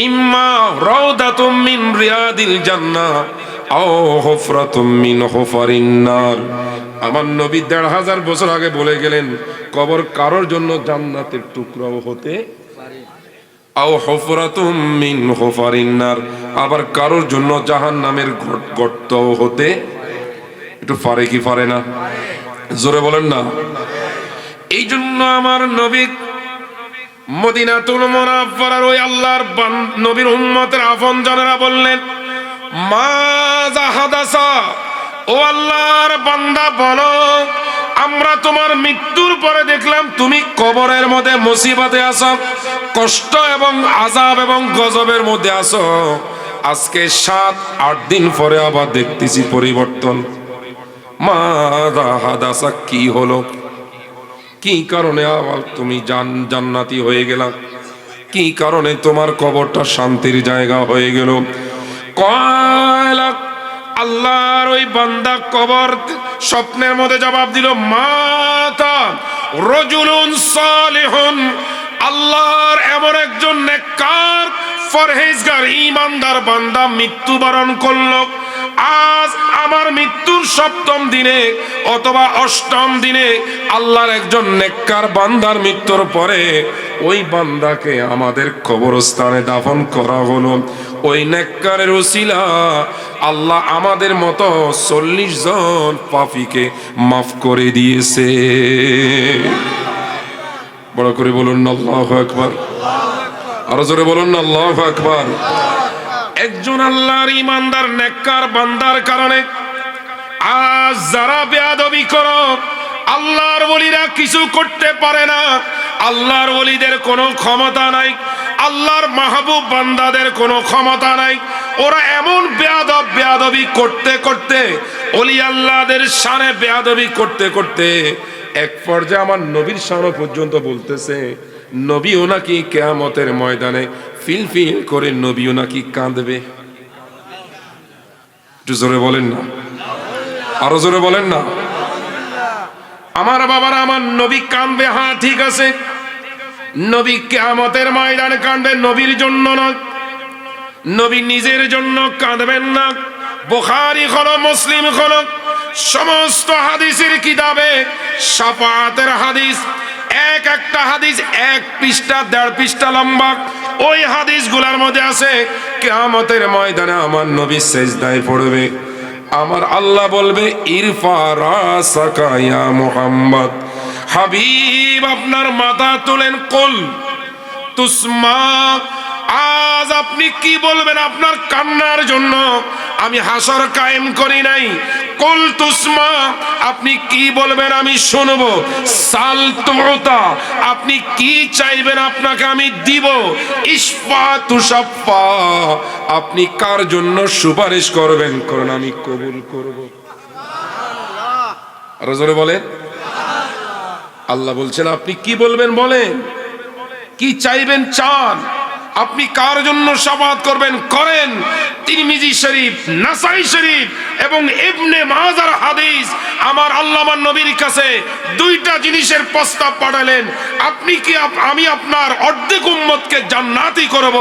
Speaker 1: ইম্মা রাউদাতুম মিন রিয়াদিল জান্নাহ আও হুফরাতুম মিন হুফারিন নার। আমার নবী ১৫০০ বছর আগে বলে গেলেন, কবর কারোর জন্য জান্নাতের টুকরাও হতে পারে, আও হুফরাতুম মিন হুফারিন নার, আবার কারোর জন্য জাহান্নামের গর্তও হতে একটু পারে কি পারে না? জোরে বলেন না। এই জন্য আমার নবী মদিনাতুল মুনাওয়ারার ওই আল্লাহর নবীর উম্মতের আপনজনেরা বললেন, মাজা হাদাসা, ও আল্লাহর বান্দা বলো, আমরা তোমার মৃত্যুর পরে দেখলাম তুমি কবরের মধ্যে মুসিবতে আছো, কষ্ট এবং আযাব এবং গজবের মধ্যে আছো, আজকে 7-8 দিন পরে আবার দেখতেছি পরিবর্তন। মাজা হাদাসা, কি হলো, কি কারণে আবার তুমি জান্নাতি হয়ে গেলা, কি কারণে তোমার কবরটা শান্তির জায়গা হয়ে গেল? কয়লা আল্লাহর ওই বান্দা কবর স্বপ্নের মধ্যে জবাব দিল, মাতা রাজুলুন সালিহুন, আল্লাহর এমন একজন নেককার পরহেজগার ঈমানদার বান্দা মৃত্যুবরণ করলো। আজ আমার মৃত্যুর 7ম দিনে অথবা 8ম দিনে আল্লাহর একজন নেককার বান্দার মৃত্যুর পরে ওই বান্দাকে আমাদের কবরস্থানে দাফন করা হলো। ওই নেককারের উসিলা আল্লাহ আমাদের মতো 40 জন পাপীকে মাফ করে দিয়েছে। বড় করে বলুন না আল্লাহু আকবার। আরো জোরে বলুন না আল্লাহু আকবার। একজন আল্লাহর ঈমানদার নেককার বান্দার কারণে আজ যারা বেয়াদবি করো, আল্লাহর ওলিরা কিছু করতে পারে না, আল্লাহর ওলিদের কোনো ক্ষমতা নাই, আল্লাহর মাহবুব বান্দাদের কোনো ক্ষমতা নাই। ওরা এমন বেয়াদবি করতে করতে, ওলি আল্লাহদের শানে বেয়াদবি করতে করতে এক পর্যায়ে আমার নবীর শান পর্যন্ত বলতেছে, নবীও নাকি কিয়ামতের ময়দানে ফিল করে নবীও নাকি কাঁদবে। একটু জোরে বলেন না, আরো জোরে বলেন না। আমার বাবারা, আমার নবী কাঁদবে, হ্যাঁ ঠিক আছে, নবী কিয়ামতের ময়দানে কাঁদবে, নবীর জন্য না, নবী নিজের জন্য কাঁদবেন না। বুখারী হলো, মুসলিম হলো, সমস্ত হাদিসের কিতাবে শাফাআতের হাদিস, একটা হাদিস 1 পৃষ্ঠা 1.5 পৃষ্ঠা লম্বা। ওই হাদিসগুলোর মধ্যে আছে কিয়ামতের ময়দানে আমার নবী সিজদায় পড়বে, আমার আল্লাহ বলবে, ইরফা রাসাকা ইয়া মুহাম্মদ, হাবিব আপনার মাথা তুলেন, কুল তুসমা, আজ আপনি কি বলবেন? আপনার কান্নার জন্য আমি হাসর কায়েম করি নাই, কুল তুসমা, আপনি কি বলবেন আমি শুনবো। সাল তুতা, আপনি কি চাইবেন আপনাকে আমি দিব। ইশফা তুশাফা, আপনি কার জন্য সুপারিশ করবেন করুন আমি কবুল করব। আরো জোরে বলেন। আল্লাহ বলছেন আপনি কি বলবেন বলেন, কি চাইবেন চান, আপনি কার জন্য শাফাআত করবেন করেন। তিরমিজি শরীফ, নাসাই শরীফ এবং ইবনে মাজার হাদিস। আমার আল্লাহ আমার নবীর কাছে দুইটা জিনিসের প্রস্তাব পাঠালেন। আপনি কি আমি আপনার অর্ধেক উম্মতকে জান্নাতি করব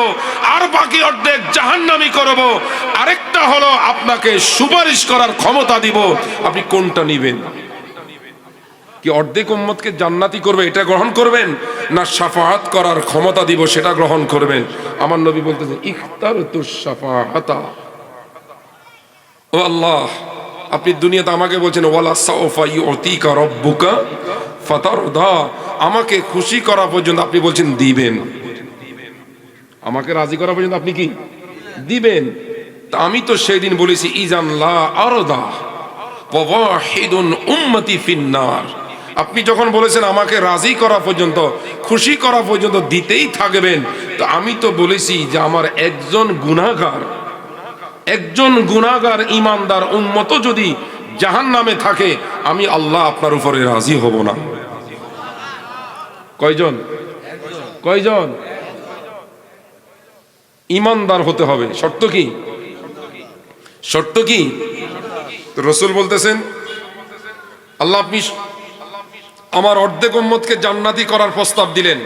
Speaker 1: আর বাকি অর্ধেক জাহান্নামী করব, আরেকটা হলো আপনাকে সুপারিশ করার ক্ষমতা দিব, আপনি কোনটা নেবেন? কি অর্ধেক উম্মতকে জান্নাতি করবে এটা গ্রহণ করবেন, না শাফাআত করার ক্ষমতা দিব সেটা গ্রহণ করবেন? আমার নবী বলতেছেন ইখতারতুশ শাফাআতা। ও আল্লাহ, আপনি দুনিয়াতে আমাকে বলছেন ওয়ালা সাউফা ইউতিকা রাব্বুকা ফাতারদা, আমাকে খুশি করা পর্যন্ত আপনি বলছেন দিবেন, আমাকে রাজি করা পর্যন্ত আপনি কি দিবেন। তা আমি তো সেদিন বলেছি ইজান লা আরদা ওয়াহিদুন উম্মতি ফিন্নার। আপনি যখন বলেছেন আমাকে রাজি করা পর্যন্ত, খুশি করা পর্যন্ত দিতেই থাকবেন, তো আমি তো বলেছি যে আমার একজন গুনাহগার ইমানদার উম্মত যদি জাহান্নামে থাকে, আমি আল্লাহ আপনার উপরে রাজি হব না। কয়জন ইমানদার হতে হবে? শর্ত কি? তো রাসূল বলতেছেন আল্লাহ আপনি আমার অর্ধেক উম্মতকে জান্নাতি করার প্রস্তাব দিলেন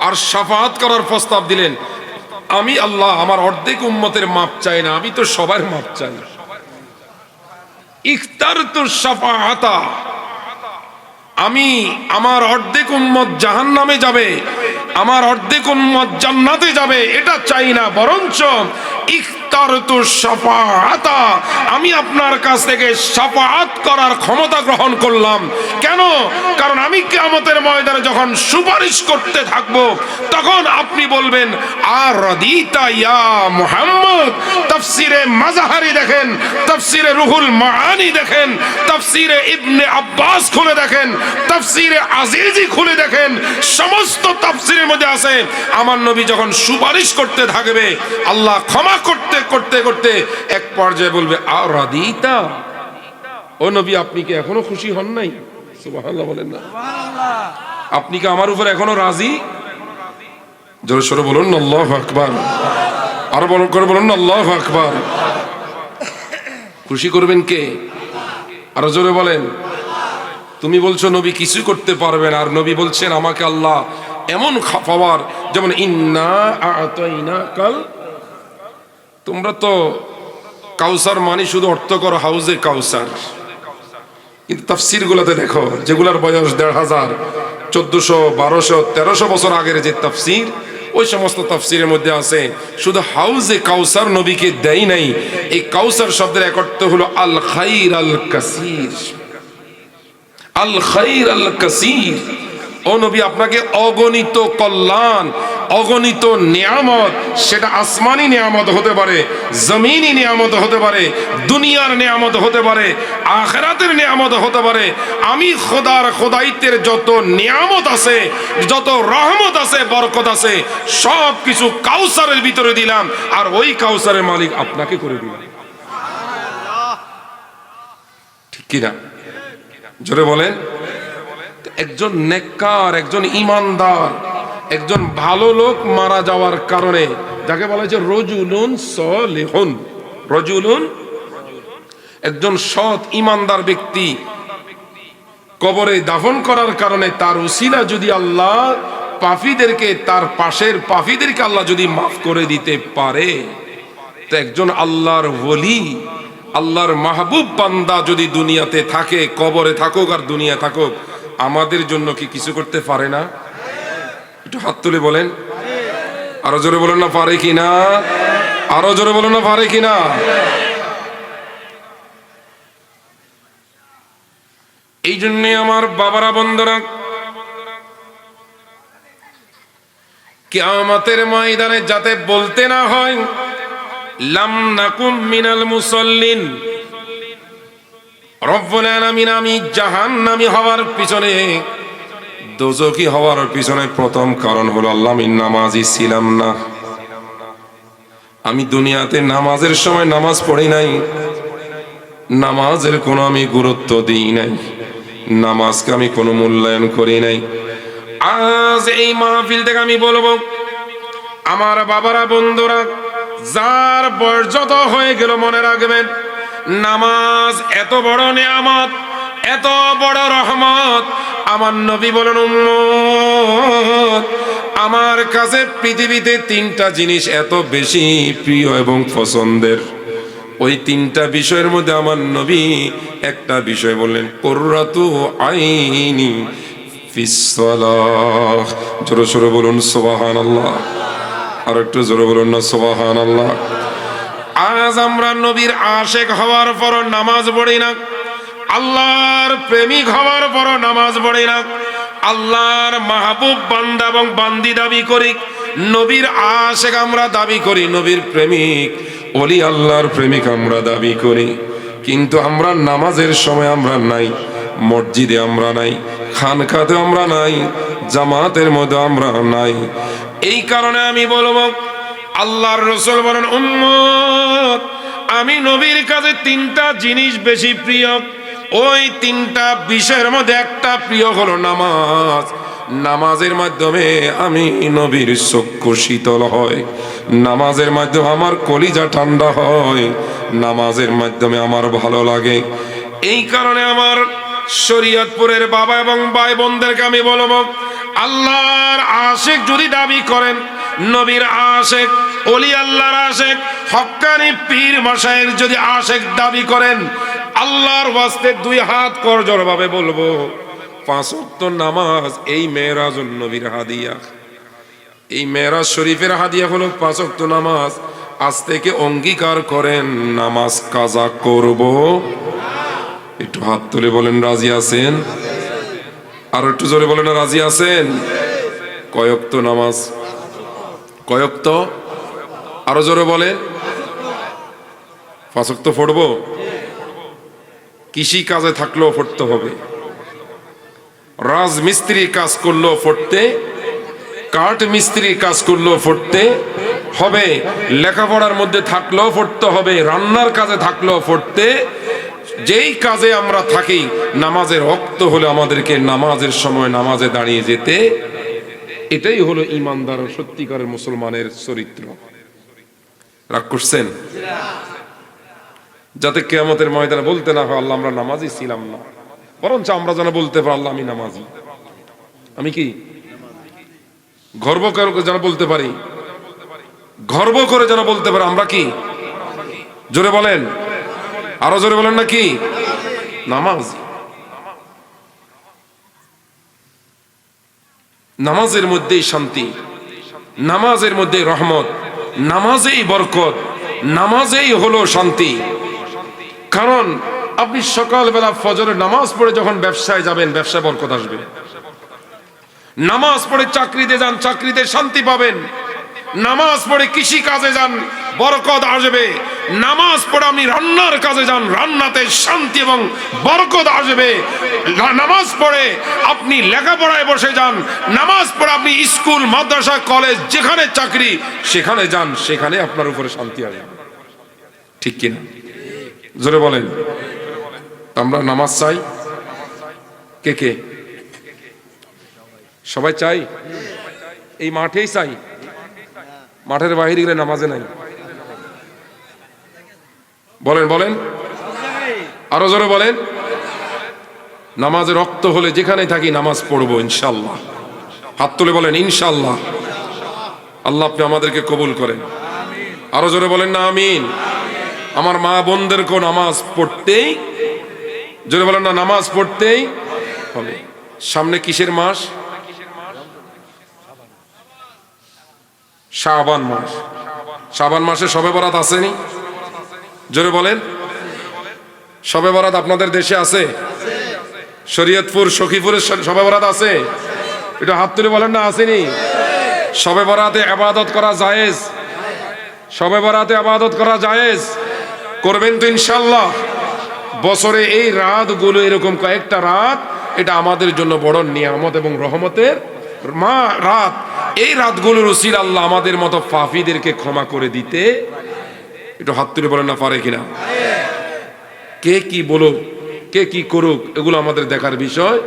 Speaker 1: আর শাফাআত করার প্রস্তাব দিলেন। আমি আল্লাহ আমার অর্ধেক উম্মতের মাপ চাই না, আমি তো সবার মাপ চাই। ইখতারতুশ শাফাআতা, আমি আমার অর্ধেক উম্মত জাহান্নামে যাবে, আমার অর্ধেক উম্মত জান্নাতে যাবে এটা চাই না, বরঞ্চ ইখতারতুশ শাফাআতা, আমি আপনার কাছ থেকে শাফাআত করার ক্ষমতা গ্রহণ করলাম। কেন? কারণ আমি কিয়ামতের ময়দানে যখন সুপারিশ করতে থাকব, তখন আপনি বলবেন আর রাদিতা ইয়া মুহাম্মদ। তাফসিরে মাজাহারি দেখেন, তাফসিরে রুহুল মাআনি দেখেন, তাফসিরে ইবনে আব্বাস খুলে দেখেন, তাফসিরে আজিজি খুলে দেখেন, সমস্ত তাফসিরের মধ্যে আছে আমার নবী যখন সুপারিশ করতে থাকবে, আল্লাহ ক্ষমা করতে করতে করতে এক পর্যায়ে বলবে আর রাদিতা, ও নবী আপনি কি এখনো খুশি হন নাই? সুবহানাল্লাহ বলেন না। আপনি কি আমার উপর এখনো রাজি? জোরে সোরে বলুন আল্লাহু আকবার। আরো বড় করে বলুন আল্লাহু আকবার। খুশি করবেন কে? আরো জোরে বলেন। তুমি বলছো নবী কিছু করতে পারবেন, আর নবী বলছেন আমাকে আল্লাহ এমন পাওয়ার, যেমন ইন্না আ'তাইনাকাল। তোমরা তো কাউসার মানে শুধু অর্থ করো হাউজে কাউসার, কিন্তু তাফসির গুলাতে দেখো যেগুলার বয়স ১৫০০, ১৪০০, ১২০০, ১৩০০ বছর আগের যে তাফসির, ওই সমস্ত তাফসিরের মধ্যে আছে শুধু হাউজে কাউসার নবীকে দেয় নাই। এই কাউসার শব্দের এক অর্থ হলো আল খাইর আল কাসির। আল খাইর আল কাসির, ও নবী আপনাকে অগণিত কল্যাণ, অগণিত নিয়ামত, সেটা আসমানি নিয়ামত হতে পারে, জমিনি নিয়ামত হতে পারে, দুনিয়ার নিয়ামত হতে পারে, আখিরাতের নিয়ামত হতে পারে। আমি খোদার খোদাইত্বের যত নিয়ামত আছে, যত রহমত আছে, বরকত আছে, সব কিছু কাউসারের ভিতরে দিলাম, আর ওই কাউসারের মালিক আপনাকে করে দিলাম। ঠিক কিনা? জোরে বলেন। একজন নেককার, একজন ইমানদার, একজন ভালো লোক মারা যাওয়ার কারণে, যাকে বলা হয়েছে রজুলুন সলিহুন, রজুলুন, একজন সৎ ইমানদার ব্যক্তি কবরে দাফন করার কারণে তার উসিলা যদি আল্লাহ পাপীদেরকে, তার পাশের পাপীদেরকে আল্লাহ যদি মাফ করে দিতে পারে, তো একজন আল্লাহর ওলি, আল্লাহর মাহবুব বান্দা যদি দুনিয়াতে থাকে, কবরে থাকুক আর দুনিয়া থাকুক, আমাদের জন্য কি কিছু করতে পারে না? একটু হাত তুলে বলেন, আরো জোরে বলেন না পারে কিনা, আরো জোরে বলেন না পারে কিনা। এই জন্য আমার বাবারা বন্ধুরা, কিয়ামতের ময়দানে যাতে বলতে না হয় লাম নাকুম মিনাল মুসাল্লিন, রব্বুল আলামিন আমি জাহান্নামী হওয়ার পিছনে, দোজখী হওয়ার পিছনে প্রথম কারণ হলো আল্লাহ আমি নামাজি ছিলাম না। আমি দুনিয়াতে নামাজের সময় নামাজ পড়ি নাই, নামাজের কোনো আমি গুরুত্ব দিই নাই, নামাজকে আমি কোনো মূল্যায়ন করি নাই। আজ এই মাহফিল থেকে আমি বলবো, আমার বাবারা, বন্ধুরা, যার বয়স যত হয়ে গেল মনে রাখবেন, নামাজ এত বড় নিয়ামত, এত বড় রহমত। আমার নবী বলেন, উম্মত, আমার কাছে পৃথিবীতে তিনটা জিনিস এত বেশি প্রিয় এবং পছন্দের। ওই তিনটা বিষয়ের মধ্যে আমার নবী একটা বিষয় বললেন, কুররাতু আইনি ফিস সালাহ। জোরে জোরে বলুন সুবহানাল্লাহ। আর একটু জোরে বলুন না সুবহানাল্লাহ। আজ আমরা নবীর আশেক হওয়ার পর নামাজ পড়ি না, আল্লাহর প্রেমিক হওয়ার পর নামাজ পড়ি না, আল্লাহর মাহবুব বান্দা এবং বান্দি দাবি করি, নবীর আশেক আমরা দাবি করি, নবীর প্রেমিক ওলি আল্লাহর প্রেমিক আমরা দাবি করি, কিন্তু আমরা নামাজের সময় আমরা নাই, মসজিদে আমরা নাই, খানকাতে আমরা নাই, জামাতের মধ্যে আমরা নাই। এই কারণে আমি বলবো, আল্লাহর রাসূল বলেন, উম্মত, আমি নবীর কাছে তিনটা জিনিস বেশি প্রিয়। ওই তিনটা বিষয়ের মধ্যে একটা প্রিয় হলো নামাজ। নামাজের মাধ্যমে আমি নবীর চক্ষু শীতল হয়, নামাজের মাধ্যমে আমার কলিজা ঠান্ডা হয়, নামাজের মাধ্যমে আমার ভালো লাগে। এই কারণে আমার শরীয়তপুরের বাবা এবং ভাই বোনদেরকে আমি বলবো, আল্লাহর আশিক যদি দাবি করেন, নবীর আশিক, ওলি আল্লাহর আশিক, হক্কানি পীর মাশায়েখ যদি আশিক দাবি করেন, আল্লাহর ওয়াস্তে দুই হাত করজোড় ভাবে বলবো, 5 ওয়াক্ত নামাজ এই মেরাজুন নবীর হাদিয়া। এই মেরাজ শরীফের হাদিয়া হলো 5 ওয়াক্ত নামাজ। আজ থেকে অঙ্গীকার করেন, নামাজ কাজা করব। একটু হাত তুলে বলেন রাজি আছেন? আর একটু জোরে বলেন রাজি আছেন? কয় ওয়াক্ত নামাজ? কয় ওয়াক্ত? আরো জোরে বলেন। 5 ওয়াক্ত পড়বো। কৃষি কাজে থাকলেও পড়তে হবে, রাজমিস্ত্রি কাজ করলেও পড়তে, কাঠ মিস্ত্রি কাজ করলেও পড়তে হবে, লেখাপড়ার মধ্যে থাকলেও পড়তে হবে, রান্নার কাজে থাকলেও পড়তে। যেই কাজে আমরা থাকি, নামাজের ওয়াক্ত হলে আমাদেরকে নামাজের সময় নামাজে দাঁড়িয়ে যেতে। এটাই হলো ইমানদার সত্যিকারের মুসলমানের চরিত্র। রাগ করছেন? যাতে কিয়ামতের ময়দানে বলতে না হয়, আল্লাহ আমরা নামাজি ছিলাম না, বরঞ্চ আমরা যেন বলতে পারি, আল্লাহ আমি নামাজি। আমি কি গর্ব করে যেন বলতে পারি, গর্ব করে যেন বলতে পারি আমরা কি? জোরে বলেন, আরো জোরে বলেন না কি? নামাজি। নামাজের মধ্যেই শান্তি, নামাজের মধ্যেই রহমত, নামাজেই বরকত, নামাজেই হলো শান্তি। কারণ আপনি সকালবেলা ফজরের নামাজ পড়ে যখন ব্যবসায় যাবেন, ব্যবসায় বরকত আসবে। নামাজ পড়ে চাকরিতে যান, চাকরিতে শান্তি পাবেন। নামাজ পড়ে কৃষি কাজে যান, বরকত আসবে। নামাজ পড়ে আপনি রান্নার কাজে যান, রান্নাতে শান্তি এবং বরকত আসবে। নামাজ পড়ে আপনি লেখাপড়ায় বসে যান, নামাজ পড়ে আপনি স্কুল, মাদ্রাসা, কলেজ, যেখানে চাকরি সেখানে যান, সেখানে আপনার উপরে শান্তি আসবে। ঠিক কিনা? জোরে বলেন। আমরা নামাজ চাই, কে কে? সবাই চাই? এই মাঠেই চাই, মাঠের বাইরে গেলে নামাজে নাই। বলেন বলেন, আরো জোরে বলেন। নামাজের রক্ত হলে যেখানে থাকি নামাজ পড়বো ইনশাল্লাহ। হাত তুলে বলেন ইনশাল্লাহ। আল্লাহ আপনি আমাদেরকে কবুল করেন। আরো জোরে বলেন না আমিন। আমার মা বোনদেরকেও নামাজ পড়তেই, জোরে বলেন না, নামাজ পড়তেই হবে। সামনে কিসের মাস? শাবান মাস। শাবান মাসে শবে বরাত আসেনি? জোরে বলেন। শবে বরাত আপনাদের দেশে আছে? শরীয়তপুর, সখীপুরের শবে বরাত আছে? এটা হাত তুলে বলেন না আসেনি? শবে বরাতে ইবাদত করা জায়েজ, শবে বরাতে ইবাদত করা জায়েজ। করবেন তো ইনশাআল্লাহ? বছরে এই রাতগুলো, এরকম কয়েকটা রাত, এটা আমাদের জন্য বড় নিয়ামত এবং রহমতের রাত। এই রাতগুলোর উসিল আল্লাহ আমাদের মতো পাপীদেরকে ক্ষমা করে দিতে, একটু হাত তুলে বলেন না পারে কিনা? কে কি বলুক, কে কি করুক, এগুলো আমাদের দেখার বিষয়।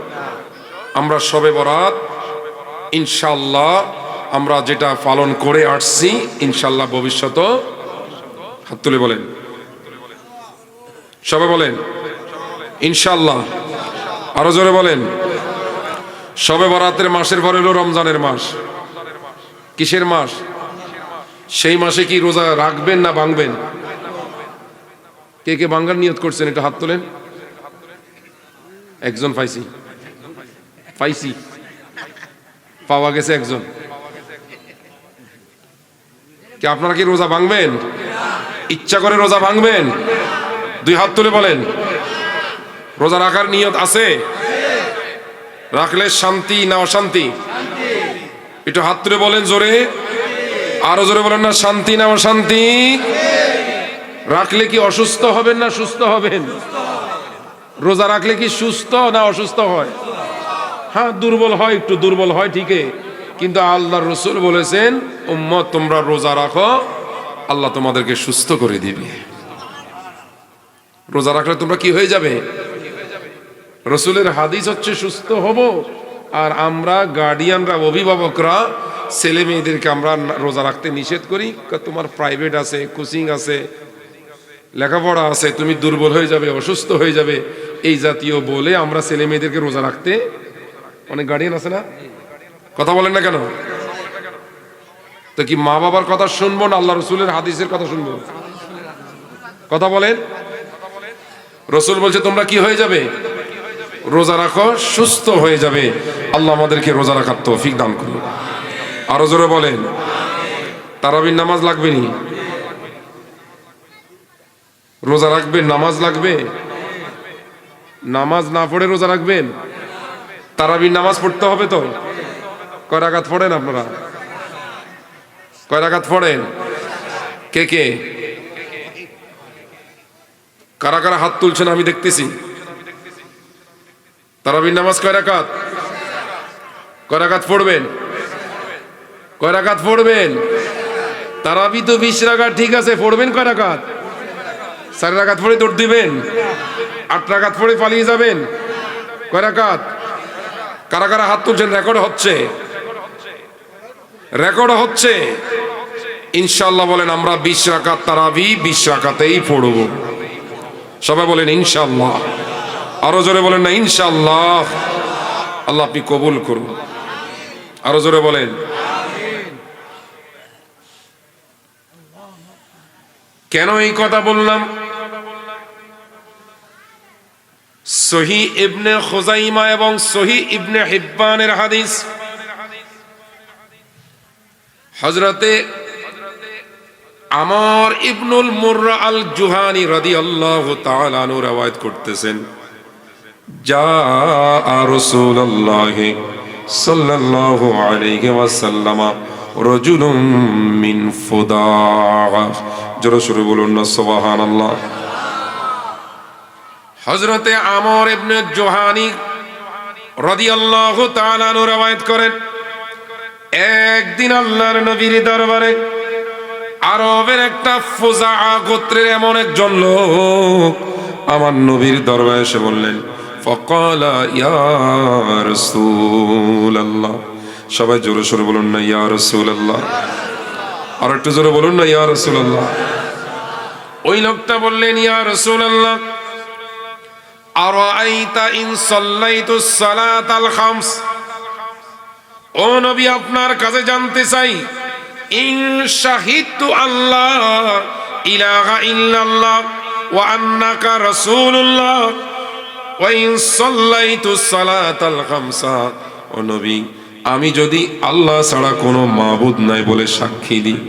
Speaker 1: আমরা শবে বরাত ইনশাআল্লাহ আমরা যেটা পালন করে আসছি, ইনশাআল্লাহ ভবিষ্যতে, হাত তুলে বলেন, সবাই বলেন ইনশাআল্লাহ, আরো জোরে বলেন। শবে বরাতের মাসের পর হলো রমজানের মাস। কিসের মাস? সেই মাসে কি রোজা রাখবেন না ভাঙবেন? কে কে ভাঙার নিয়ত করছেন একটু হাত তোলেন। একজন পাইছি, পাওয়া গেছে একজন। কি আপনারা কি রোজা ভাঙবেন? ইচ্ছা করে রোজা ভাঙবেন? দুই হাত তুলে বলেন। রোজা রাখার নিয়ত আছে? রাখলে শান্তি না অশান্তি? একটু হাত তুলে বলেন জোরে, আরো জোরে বলেন না, শান্তি না অশান্তি? রাখলে কি অসুস্থ হবেন না সুস্থ হবেন? রোজা রাখলে কি সুস্থ না অসুস্থ হয়? হ্যাঁ, দুর্বল হয়, একটু দুর্বল হয় ঠিকই, কিন্তু আল্লাহর রাসূল বলেছেন, উম্মত তোমরা রোজা রাখো, আল্লাহ তোমাদেরকে সুস্থ করে দিবে। রোজা রাখলে তোমরা কি হয়ে যাবে? রাসূলের হাদিস হচ্ছে সুস্থ হব। আর আমরা গার্ডিয়ানরা, অভিভাবকরা ছেলে মেয়েদেরকে আমরা রোজা রাখতে নিষেধ করি। তোমার প্রাইভেট আছে, কোচিং আছে, লেখাপড়া আছে, তুমি দুর্বল হয়ে যাবে, অসুস্থ হয়ে যাবে, এই জাতীয় বলে আমরা ছেলে মেয়েদেরকে রোজা রাখতে, অনেক গার্ডিয়ান আছে না, কথা বলেন না কেন? তো কি মা বাবার কথা শুনবো না আল্লাহ রসুলের হাদিসের কথা শুনবো? কথা বলেন। রসুল বলছে তোমরা কি হয়ে যাবে? রোজা রাখো, সুস্থ হয়ে যাবে। আল্লাহ আমাদেরকে রোজা রাখার তৌফিক দান করুন। আরো জোরে বলেন। তারাবির নামাজ লাগবে নি? রোজা রাখবেন, নামাজ লাগবে। নামাজ না পড়ে রোজা রাখবেন? তারাবির নামাজ পড়তে হবে তো। কয় রাকাত পড়েন আপনারা? কয় রাকাত পড়েন? কে কে কারা কারা হাত তুলছেন আমি দেখতেছি। তারাবির নামাজ কয় রাকাত? কয় রাকাত পড়বেন? কয় রাকাত পড়বেন? তারাবি তো 20 রাকাত, ঠিক আছে, পড়বেন কয় রাকাত? 4 রাকাত পড়ে দৌড় দিবেন? 8 রাকাত পড়ে পালিয়ে যাবেন? কয় রাকাত? কারা কারা হাত তুলছেন? রেকর্ড হচ্ছে, রেকর্ড হচ্ছে। ইনশাআল্লাহ বলেন আমরা 20 রাকাত তারাবি 20 রাকাতেই পড়ব। সবাই বলেন ইনশাআল্লাহ। আরো জোরে বলেন না ইনশাআল্লাহ। আল্লাহ আপনি কবুল করুন। আরো জোরে বলেন। কেন এই কথা বললাম? সহিহ ইবনে খুজাইমা এবং সহিহ ইবনে হিব্বানের হাদিস, হযরতে আমর ইবনুল মুররা আল জুহানি রাদিয়াল্লাহু তাআলা আনহু রওয়ায়াত করতেছেন, যা রাসূলুল্লাহ সাল্লাল্লাহু আলাইহি ওয়াসাল্লাম রাজুলুম মিন ফুদা। জোরে সুরে বলুন না সুবহানাল্লাহ। হযরতে আমর ইবনে জুহানি রাদিয়াল্লাহু তাআলা আনহু রওয়ায়াত করেন, একদিন আল্লাহর নবীর দরবারে আরবের একটা ফুজা গোত্রের এমন একজন লোক আমার নবীর দরবারে এসে বললেন, ফাকালা ইয়া রাসূলুল্লাহ। সবাই জোরে সোরে বলুন না ইয়া রাসূলুল্লাহ। আর একটু জোরে বলুন না ইয়া রাসূলুল্লাহ। ওই লোকটা বললেন, ইয়া রাসূলুল্লাহ, আরাআইতা ইন সাল্লাইতুস সালাতাল খামস। ও নবী, আপনার কাছে জানতে চাই, ইন শাহিদতু আল্লাহ ইলাহা ইল্লাল্লাহ ওয়া আন্নাকা রাসূলুল্লাহ ওয়া ইন সাল্লাইতুস সালাতাল খামসা। ও নবী, আমি যদি আল্লাহ ছাড়া কোনো মাবুদ নাই বলে সাক্ষী দিই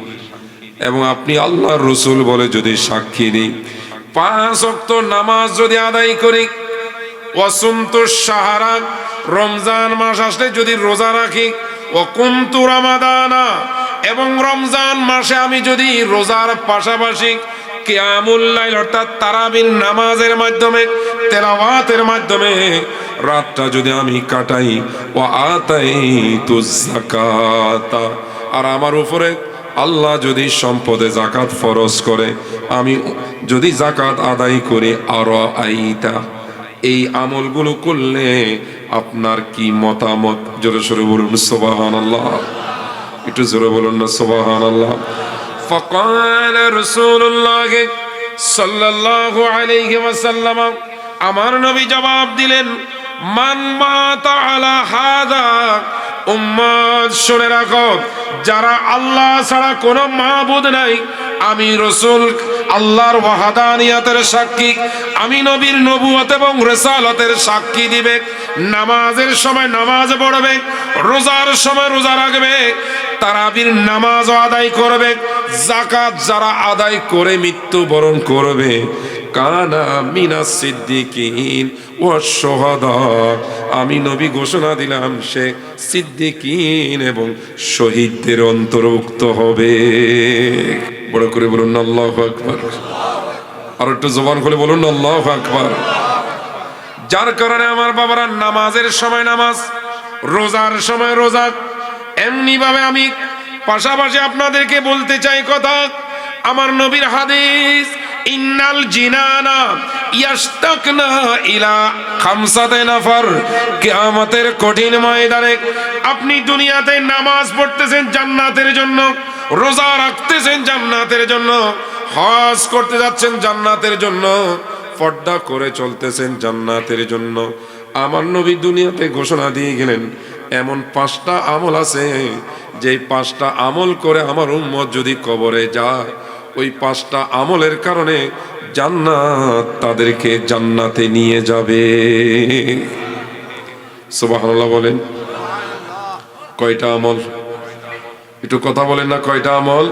Speaker 1: এবং আপনি আল্লাহর রাসূল বলে যদি সাক্ষী দিই, 5 ওয়াক্ত নামাজ যদি আদায় করি, ওয়াসুমতু শাহরা, রমজান মাস আসলে যদি রোজা রাখি, ওয়া কুনতু রামাদানা, এবং রমজান মাসে আমি যদি রোজার পাশাপাশি কিয়ামুল লাইল অর্থাৎ তারাবির নামাজের মাধ্যমে, তেলাওয়াতের মাধ্যমে রাতটা যদি আমি কাটাই, ওয়া আতাইতুজ যাকাতা, আর আমার উপরে আল্লাহ যদি সম্পদে জাকাত ফরজ করে, আমি যদি জাকাত আদায় করি, আর আইতা, এই আমলগুলো করলে আপনার কি মতামত? জোরে সোরে বলুন সুবহানাল্লাহ, একটু জোরে বলুন না সুবহানাল্লাহ। فقال رسول الله صلى الله عليه وسلم, আমার নবী জবাব দিলেন, মান মাতা আলা হাদা, উম্মত শুনে রাখো, যারা আল্লাহ ছাড়া কোনো মাবুদ নাই, আমি রাসূল আল্লাহর ওয়াহদানিয়তের সাক্ষী, আমি নবীর নবুয়ত এবং রিসালাতের সাক্ষী দিবে, নামাজের সময় নামাজ পড়বে, রোজার সময় রোজা রাখবে, তারাবির নামাজ আদায় করবে, যাকাত যারা আদায় করে মৃত্যুবরণ করবে, কানা মিনাস সিদ্দিকিন ওয়াস শুহাদা, আমি নবী ঘোষণা দিলাম সে সিদ্দিকিন এবং শহীদদের অন্তর্ভুক্ত হবে। বড় করে বলুন আল্লাহু আকবার, আর একটু জবান খুলে বলুন আল্লাহু আকবার। যার কারণে আমার বাবারা, নামাজের সময় নামাজ, রোজার সময় রোজা, এমনি ভাবে আমি পাশাপাশি আপনাদেরকে বলতে চাই কথা, আমার নবীর হাদিস, ইন্নাল জিনানা ইয়াশতাকনা ইলা খামসাতে নাফার, কিয়ামতের কঠিন ময়দানে আপনি দুনিয়াতে নামাজ পড়তেছেন জান্নাতের জন্য, রোজা রাখতেছেন জান্নাতের জন্য, হজ করতে যাচ্ছেন জান্নাতের জন্য, পর্দা করে চলতেছেন জান্নাতের জন্য। আমার নবী দুনিয়াতে ঘোষণা দিয়ে গেলেন, এমন 5টা আমল আছে, যে 5টা আমল করে আমার উম্মত যদি কবরে যায়, ওই 5টা আমলের কারণে জান্নাত তাদেরকে জান্নাতে নিয়ে যাবে। সুবহানাল্লাহ বলেন। কয়টা আমল? একটু কথা বলেন না, কয়টা আমল?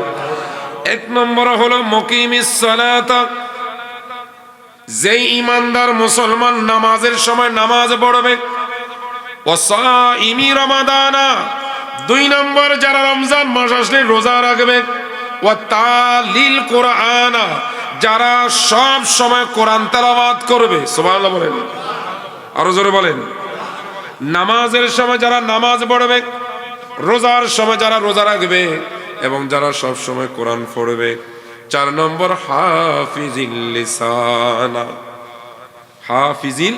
Speaker 1: 1 নম্বর হলো মুকিমিস সালাত, যেই ইমানদার মুসলমান নামাজের সময় নামাজ পড়বে, ওয়াসাইমি রমাদানা, 2 নম্বর যারা রমজান মাস আসলে রোজা রাখবে, ওয়াতালিল কোরআনা, যারা সব সময় কোরআন তেলাওয়াত করবে। সুবহানাল্লাহ বলেন, আরো জোরে বলেন। নামাজের সময় যারা নামাজ পড়বে, রোজার সময় যারা রোজা রাখবে, এবং যারা সব সময় কোরআন পড়বে। 4 নম্বর হাফিজিল লিসানা, হাফিজিল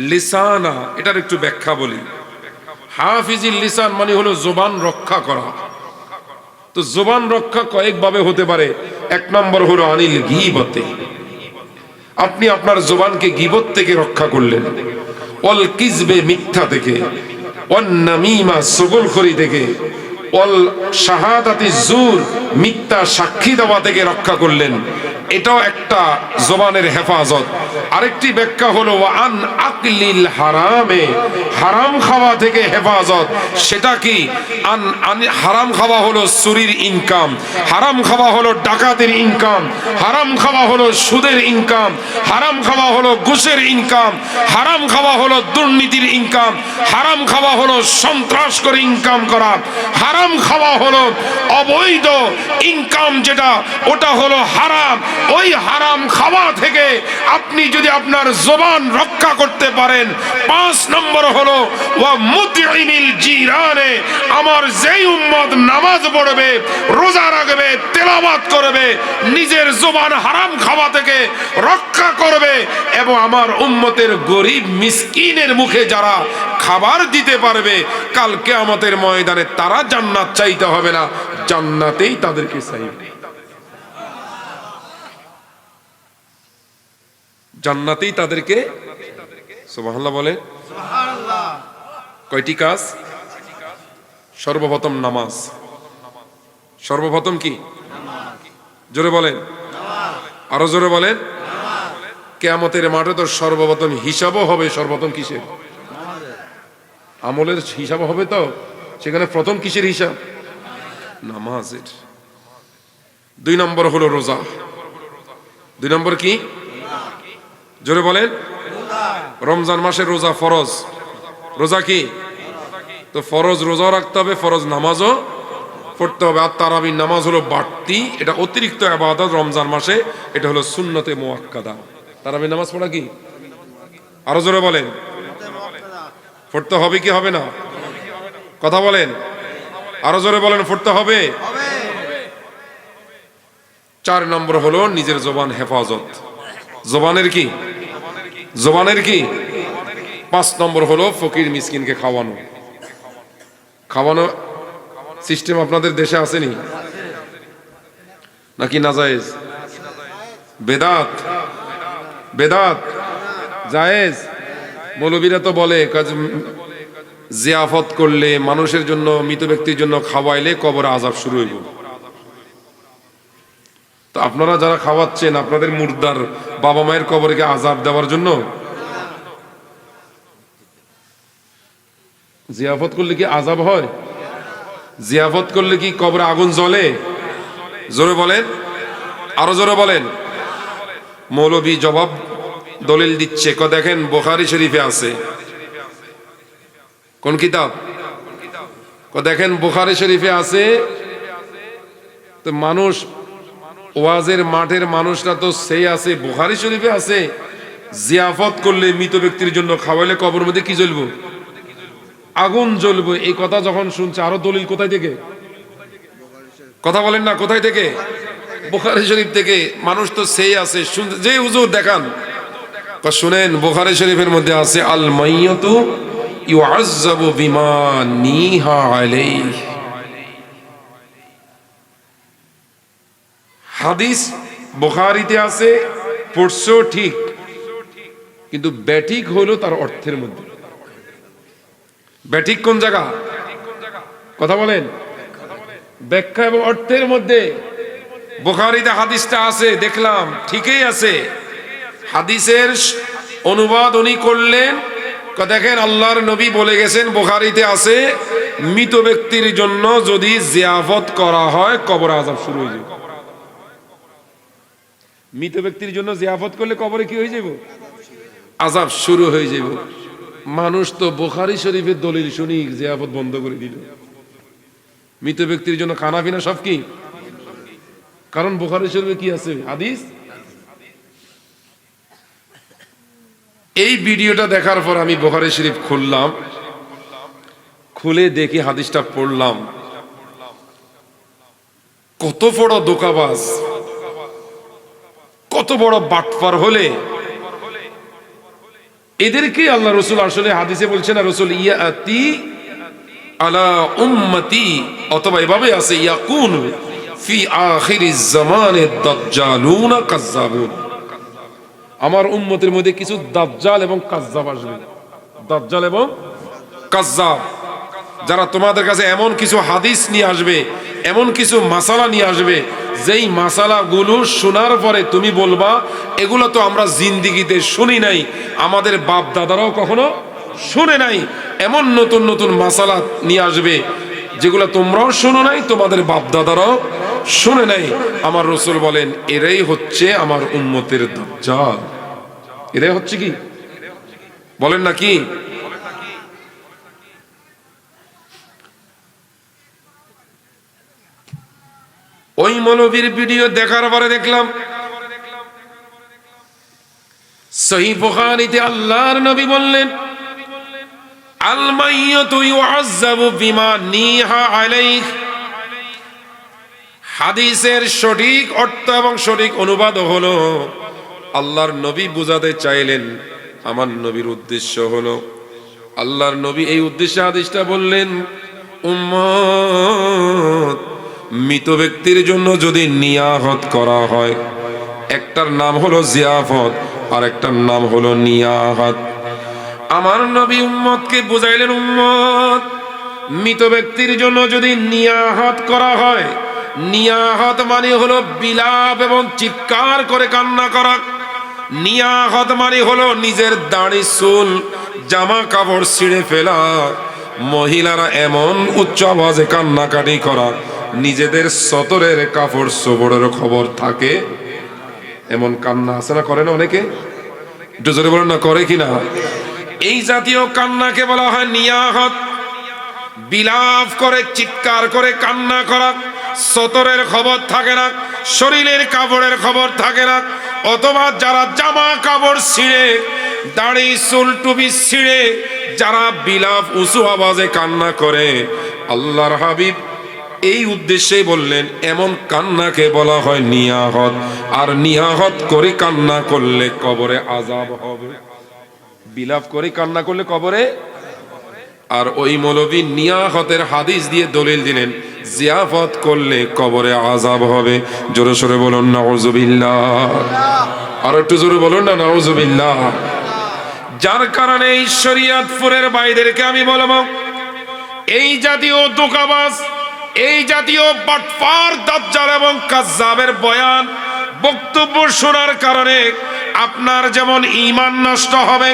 Speaker 1: লিসানা, এটার একটু ব্যাখ্যা বলি। হাফিজিল লিসান মানে হলো জবান রক্ষা করা। তো জবান রক্ষা কয়েক ভাবে হতে পারে। 1 নম্বর হলো আনিল গীবতে, আপনি আপনার জবানকে গীবত থেকে রক্ষা করলেন, ওয়াল কিজবে, মিথ্যা থেকে, ওয়ান নামিমা, চগলখড়ি থেকে, ওয়াল শাহাদাতি জুর, মিথ্যা সাক্ষী দেওয়া থেকে রক্ষা করলেন, এটাও একটা জবানের হেফাজত। আরেকটি ব্যাখ্যা হলো আন আকলিল হারামে, হারাম খাওয়া থেকে হেফাজত। সেটা কি? হারাম খাওয়া হলো চুরির ইনকাম, হারাম খাওয়া হলো ডাকাতের ইনকাম, হারাম খাওয়া হলো সুদের ইনকাম, হারাম খাওয়া হলো ঘুষের ইনকাম, হারাম খাওয়া হলো দুর্নীতির ইনকাম, হারাম খাওয়া হলো সন্ত্রাস করে ইনকাম করা, হারাম খাওয়া হলো অবৈধ ইনকাম, যেটা ওটা হলো হারাম। ওই হারাম খাওয়া থেকে আপনি যদি আপনার জবান রক্ষা করতে পারেন। 5 নম্বর হলো ওয়া মুতঈমিল জিরানে, আমার যেই উম্মত নামাজ পড়বে, রোজা রাখবে, তেলাওয়াত করবে, নিজের জবান হারাম খাওয়া থেকে রক্ষা করবে, এবং আমার উম্মতের গরিব মিসকিনের মুখে যারা খাবার দিতে পারবে, কাল কিয়ামতের ময়দানে তারা জান্নাত চাইতে হবে না, জান্নাতেই তাদেরকে চাইবে, জান্নাতেই তাদেরকে। সুবহানাল্লাহ বলে। কয়টি কাজ? সর্বপ্রথম নামাজ। সর্বপ্রথম কি? জোরে বলেন, আরো জোরে বলেন। কিয়ামতের মাঠে তো সর্বপ্রথম হিসাবও হবে। সর্বপ্রথম কিসের? আমলের হিসাব হবে। তো সেখানে প্রথম কিসের হিসাব? নামাজের। 2 নম্বর হলো রোজা। 2 নম্বর কি? জোরে বলেন। রমজান মাসের রোজা ফরজ। রোজা কি? তো ফরজ রোজাও রাখতে হবে, ফরজ নামাজও পড়তে হবে। আর তারাবির নামাজ হলো বাড়তি, এটা অতিরিক্ত ইবাদত রমজান মাসে, এটা হলো সুন্নতে মুআক্কাদা। তারাবির নামাজ পড়া কি? আরো জোরে বলেন। পড়তে হবে কি হবে না? কথা বলেন, আরো জোরে বলেন। পড়তে হবে। 4 নম্বর হলো নিজের জবান হেফাজত। জবানের কি? জবানের কি? 5 নম্বর হলো ফকির মিসকিনকে খাওয়ানো। খাওয়ানো সিস্টেম আপনাদের দেশে আসেনি নাকি নাজায়েজ? বেদাত? বেদাত জায়েজ? মৌলবীরা তো বলে জিয়াফত করলে, মানুষের জন্য, মৃত ব্যক্তির জন্য খাওয়াইলে কবরে আযাব শুরু হইব। তো আপনারা যারা খাওয়াচ্ছেন, আপনাদের মুর্দার বাবা মায়ের কবরে কি আযাব দেওয়ার জন্য? জিয়াফত করলে কি আযাব হয়? জিয়াফত করলে কি কবরে আগুন জ্বলে? জোরে বলেন, আরো জোরে বলেন। মৌলবী জবাব দলিল দিচ্ছে, দেখেন বুখারী শরীফে আছে। কোন কিতাব? দেখেন বুখারী শরীফে আছে। তো মানুষ, ওয়াজের মাঠের মানুষরা তো সেই আছে, বুখারী শরীফে আছে জিয়াফত করলে, মৃত ব্যক্তির জন্য খাওয়াইলে কবরের মধ্যে কি জ্বলবো? আগুন জ্বলবে। এই কথা যখন শুনছে, আরো দলিল কোথায় থেকে? কথা বলেন না, কোথায় থেকে? বুখারী শরীফ থেকে। মানুষ তো সেই আছে, যে হুজুর দেখান। শুনেন, বুখারী শরীফের মধ্যে আছে আল মাইয়াতু ইউআযযাবু বিমা নিহা আলাইহি। হাদিস বুখারীতে আছে, পড়ছো ঠিক, কিন্তু ব্যাঠিক হলো তার অর্থের মধ্যে। ব্যাঠিক কোন জায়গা? কথা বলেন। ব্যাখ্যা এবং অর্থের মধ্যে। বুখারীতে হাদিসটা আছে, দেখলাম ঠিকই আছে। হাদিসের অনুবাদ উনি করলেন, দেখেন আল্লাহর নবী বলে গেছেন, বুখারীতে আছে, মৃত ব্যক্তির জন্য যদি জিয়াফত করা হয় কবরে আযাব শুরু হয়ে যাবে। মৃত ব্যক্তির জন্য জিয়াফত করলে কবরে কি হয়ে যাবে? আযাব শুরু হয়ে যাবে। মানুষ তো বুখারী শরীফের দলিল শুনি জিয়াফত বন্ধ করে দিল। মৃত ব্যক্তির জন্য খানা পিনা সব কি? কারণ বুখারী শরীফে কি আছে? হাদিস। এই ভিডিওটা দেখার পর আমি বুখারী শরীফ খুললাম, খুলে দেখি হাদিসটা পড়লাম। কত বড় ধোঁকাবাজ, কত বড় বাটপার হলে এদেরকে আল্লাহ রাসূল আসলে হাদিসে বলছেন, রাসূল ইয়াতি আলা উম্মতি, অথবা এভাবে আছে ইয়াকুনু ফি আখিরিজ জামানে দাজ্জালুনা কাজ্জাবুন। আমার উম্মতের মধ্যে কিছু দাজ্জাল এবং কাজ্জাব আসবে। দাজ্জাল এবং কাজ্জাব, যারা তোমাদের কাছে এমন কিছু হাদিস নিয়ে আসবে, এমন কিছু মাসালা নিয়ে আসবে, যেই মাসালাগুলো শোনার পরে তুমি বলবা এগুলো তো আমরা জিন্দিগিতে শুনি নাই, আমাদের বাপ দাদারাও কখনো শুনে নাই। এমন নতুন নতুন মাসালা নিয়ে আসবে যেগুলো তোমরাও শোনো নাই, তোমাদের বাপ দাদারাও শুনে নাই। আমার রাসূল বলেন, এরাই হচ্ছে আমার উম্মতের দাজ্জাল। এরাই হচ্ছে কি? বলেন না কি? ওই মৌলবীর ভিডিও দেখার পরে দেখলাম সহিহ বুখারীতে আল্লাহর নবী বললেন, আল মাইয়াতু ইউআযযাবু বিমা নিহা আলাইহি। হাদিসের সঠিক অর্থ এবং সঠিক অনুবাদ হলো, আল্লাহর নবী বুঝাতে চাইলেন, আমার নবীর উদ্দেশ্য হলো, আল্লাহর নবী এই উদ্দেশ্যে হাদিসটা বললেন, উম্মত, মৃত ব্যক্তির জন্য যদি নিয়াহত করা হয়, একটার নাম হলো জিয়াফত আর একটার নাম হলো নিয়াহত। আমার নবী উম্মতকে বুঝাইলেন, উম্মত, মৃত ব্যক্তির জন্য যদি নিয়াহত করা হয়, নিয়াহত মানে হলো বিলাপ এবং চিৎকার করে কান্না করা। নিয়াহত মানে হলো নিজের দাড়ি চুল জামা কাপড় ছিঁড়ে ফেলা, মহিলারা এমন উচ্চ আওয়াজে কান্নাকাটি করা, নিজেদের সতরের কাপড় চোপড়ের খবর থাকে, এমন কান্না আছে না, করে না অনেকে? একটু জোরে বলেন না, করে কিনা? এই জাতীয় কান্নাকে বলা হয় নিয়াহত। বিলাপ করে চিৎকার করে কান্না করা, সতরের খবর থাকে না, শরীরের কাপড়ের খবর থাকে না, অথবা যারা জামা কাপড় ছিঁড়ে, দাড়ি চুল টুপি ছিঁড়ে যারা বিলাপ উঁচু আওয়াজে কান্না করে, আল্লাহর হাবিব এই উদ্দেশ্যে বললেন এমন কান্নাকে বলা হয় নিয়াহত। আর নিয়াহত করে কান্না করলে কবরে আযাব হবে। বিলাপ করে কান্না করলে কবরে। আর ওই মৌলবী নিয়াহতের হাদিস দিয়ে দলিল দিলেন জিয়াফত করলে কবরে আযাব হবে। জোরে সোরে বলুন নাউযুবিল্লাহ। আর একটু জোরে বলুন না নাউযুবিল্লাহ। যার কারণে এই শরীয়তপুরের ভাইদেরকে আমি বলবো, এই জাতীয় ধোঁকাবাজ, এই জাতীয় বাটপার, দাজ্জাল এবং কাজ্জাবের বয়ান বক্তব্য শোনার কারণে আপনার যেমন ঈমান নষ্ট হবে,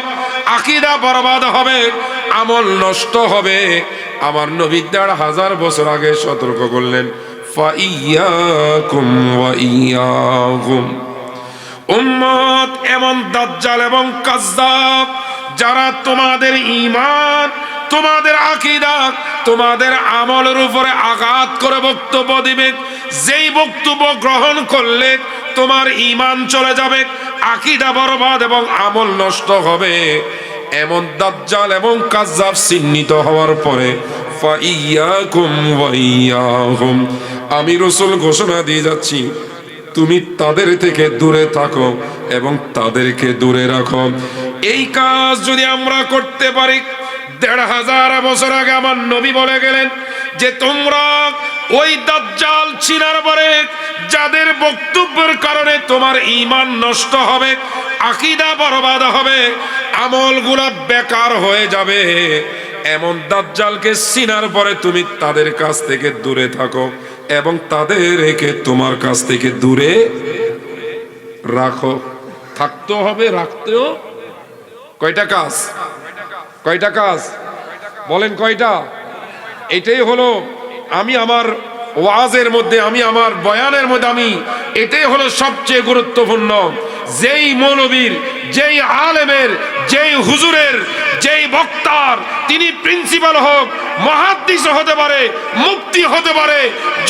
Speaker 1: আকীদা বরবাদ হবে, আমল নষ্ট হবে। আমার নবী ১৫০০ বছর আগে সতর্ক করলেন, ফাইয়াকুম ওয়া ইয়াহুম। উম্মত, এমন দাজ্জাল এবং কাজ্জাব যারা তোমাদের ঈমান, তোমাদের আকীদা, তোমাদের আমলের উপরে আঘাত করে বক্তব্য দিবে, যেই বক্তব্য গ্রহণ করলে তোমার ঈমান চলে যাবে, আকীদা বরবাদ এবং আমল নষ্ট হবে, এমন দাজ্জাল এবং কাজ্জাব চিহ্নিত হওয়ার পরে ফাইয়াকুম ওয়া ইয়াহুম, আমি রাসূল ঘোষণা দিয়ে যাচ্ছি, তুমি তাদের থেকে দূরে থাকো এবং তাদেরকে দূরে রাখো। এই কাজ যদি আমরা করতে পারি, ১৫০০ বছর আগে আমার নবী বলে গেলেন যে তোমরা ওই দাজ্জাল চিনার পরে যাদের বক্তব্যের কারণে তোমার ঈমান নষ্ট হবে, আকীদা বরবাদ হবে, আমলগুলো বেকার হয়ে যাবে, এমন দাজ্জালকে চিনার পরে তুমি তাদের কাছ থেকে দূরে থাকো এবং তাদেরকে তোমার কাছ থেকে দূরে রাখো। থাকতে হবে, রাখতেও কয়টা কাজ? কয়টা কাজ বলেন? কয়টা? এটাই হলো আমি আমার ওয়াজের মধ্যে, আমি আমার বয়ানের মধ্যে, আমি এটাই হলো সবচেয়ে গুরুত্বপূর্ণ। যেই মৌলবীর, যেই আলেমের, যেই হুজুরের, যেই বক্তার, তিনি প্রিন্সিপাল হোক, মুহাদ্দিস হতে পারে, মুফতি হতে পারে,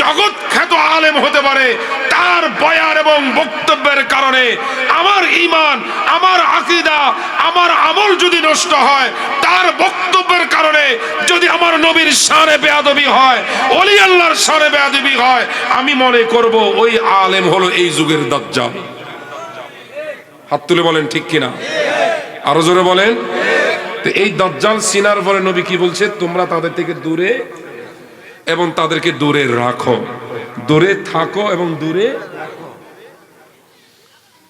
Speaker 1: জগৎ খ্যাত আলেম হতে পারে, তার বয়ান এবং বক্তব্যের কারণে আমার ঈমান, আমার আকীদা, আমার আমল যদি নষ্ট হয়, তার বক্তব্যের কারণে যদি আমার নবীর শানে বেয়াদবি হয়, ওলি আল্লাহর শানে বেয়াদবি হয়, আমি মনে করব ওই আলেম হলো এই যুগের দাজ্জাল। হাত তুলে বলেন ঠিক কিনা? আরো জোরে বলেন। তো এই দাজ্জাল চিনার পরে নবী কি বলছে? তোমরা তাদের থেকে দূরে এবং তাদেরকে দূরে রাখো, দূরে থাকো এবং দূরে।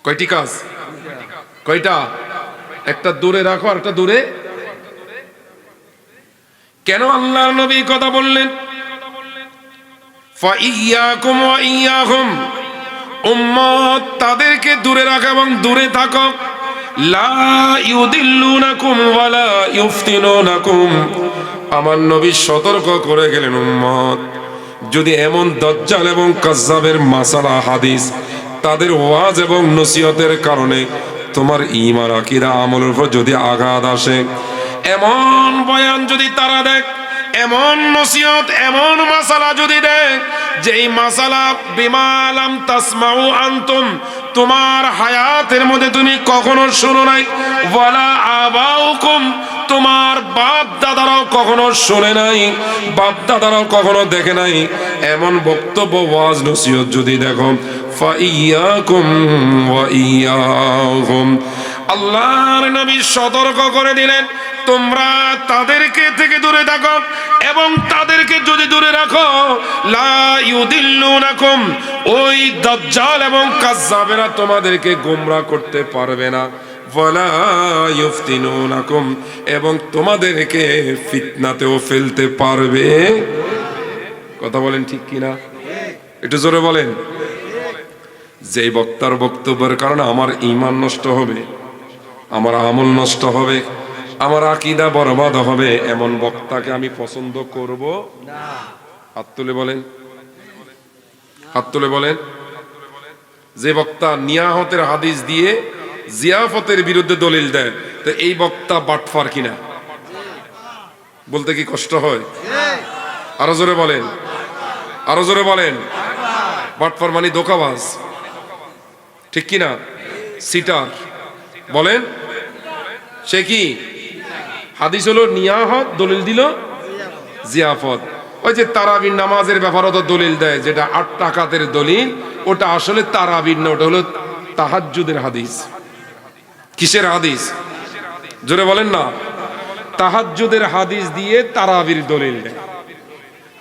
Speaker 1: কয়টি কাজ? কয়টা? একটা দূরে রাখো আর একটা দূরে। কেন আল্লাহর নবী কথা বললেন? ফাইয়াকুম ওয়া ইয়াহুম, উম্মত তাদেরকে দূরে রাখো এবং দূরে থাকো। লা ইউদিল্লুনাকুম ওয়ালা ইফতিনুনাকুম, আমার নবী সতর্ক করে গেলেন, উম্মত যদি এমন দাজ্জাল এবং কাজ্জাবের মাসালা হাদিস, তাদের ওয়াজ এবং নসিহতের কারণে তোমার ঈমান, আকীদা, আমলের উপর যদি আঘাত আসে, এমন বয়ান যদি তারা দেখ, এমন নসিহত, এমন মাসালা যদি দেখ, যেই মাসালা বিমা লাম তাসমাউ আনতুম, তোমার হায়াতের মধ্যে তুমি কখনো শুনো নাই, ওয়ালা আবাউকুম, তোমার বাপ দাদারাও কখনো শুনে নাই, বাপ দাদারাও কখনো দেখে নাই, এমন বক্তব্য, ওয়াজ, নসিহত যদি দেখো, ফাইয়াকুম ওয়া ইয়াহুম, আল্লাহর নবী সতর্ক করে দিলেন, তোমরা তাদেরকে থেকে দূরে থাকো এবং তাদেরকে যদি দূরে রাখো, লা ইউদিল্লুনাকুম, ওই দাজ্জাল এবং কাজ্জাবেরা তোমাদেরকে গোমরাহ করতে পারবে না, ওয়ালা ইফতিনুনাকুম, এবং তোমাদেরকে ফিতনাতেও ফেলতে পারবে। কথা বলেন ঠিক কিনা? একটু জোরে বলেন। যেই বক্তার বক্তব্যের কারণে আমার ঈমান নষ্ট হবে, আমার আমল নষ্ট হবে, আমার আকীদা বরবাদ হবে, এমন বক্তাকে আমি পছন্দ করব না। হাত তুলে বলেন, হাত তুলে বলেন। যে বক্তা নিয়াহতের হাদিস দিয়ে জিয়াফতের বিরুদ্ধে দলিল দেয়, তো এই বক্তা বাটফার কিনা? বলতে কি কষ্ট হয়? আরো জোরে বলেন, আরো জোরে বলেন। বাটপার মানে ধোঁকাবাজ, ঠিক কি না? সিটার বলেন। সে কি? হাদিস হলো নিয়াহত, দলিল দিল জিয়াফত। ওই যে তারাবির নামাজের ব্যাপারে তো দলিল দেয়, যেটা 8 টাকাতের দলিল, ওটা আসলে তারাবির না, ওটা হলো তাহাজ্জুদের হাদিস। কিসের হাদিস? জোরে বলেন না। তাহাজ্জুদের হাদিস দিয়ে তারাবির দলিল দেয়।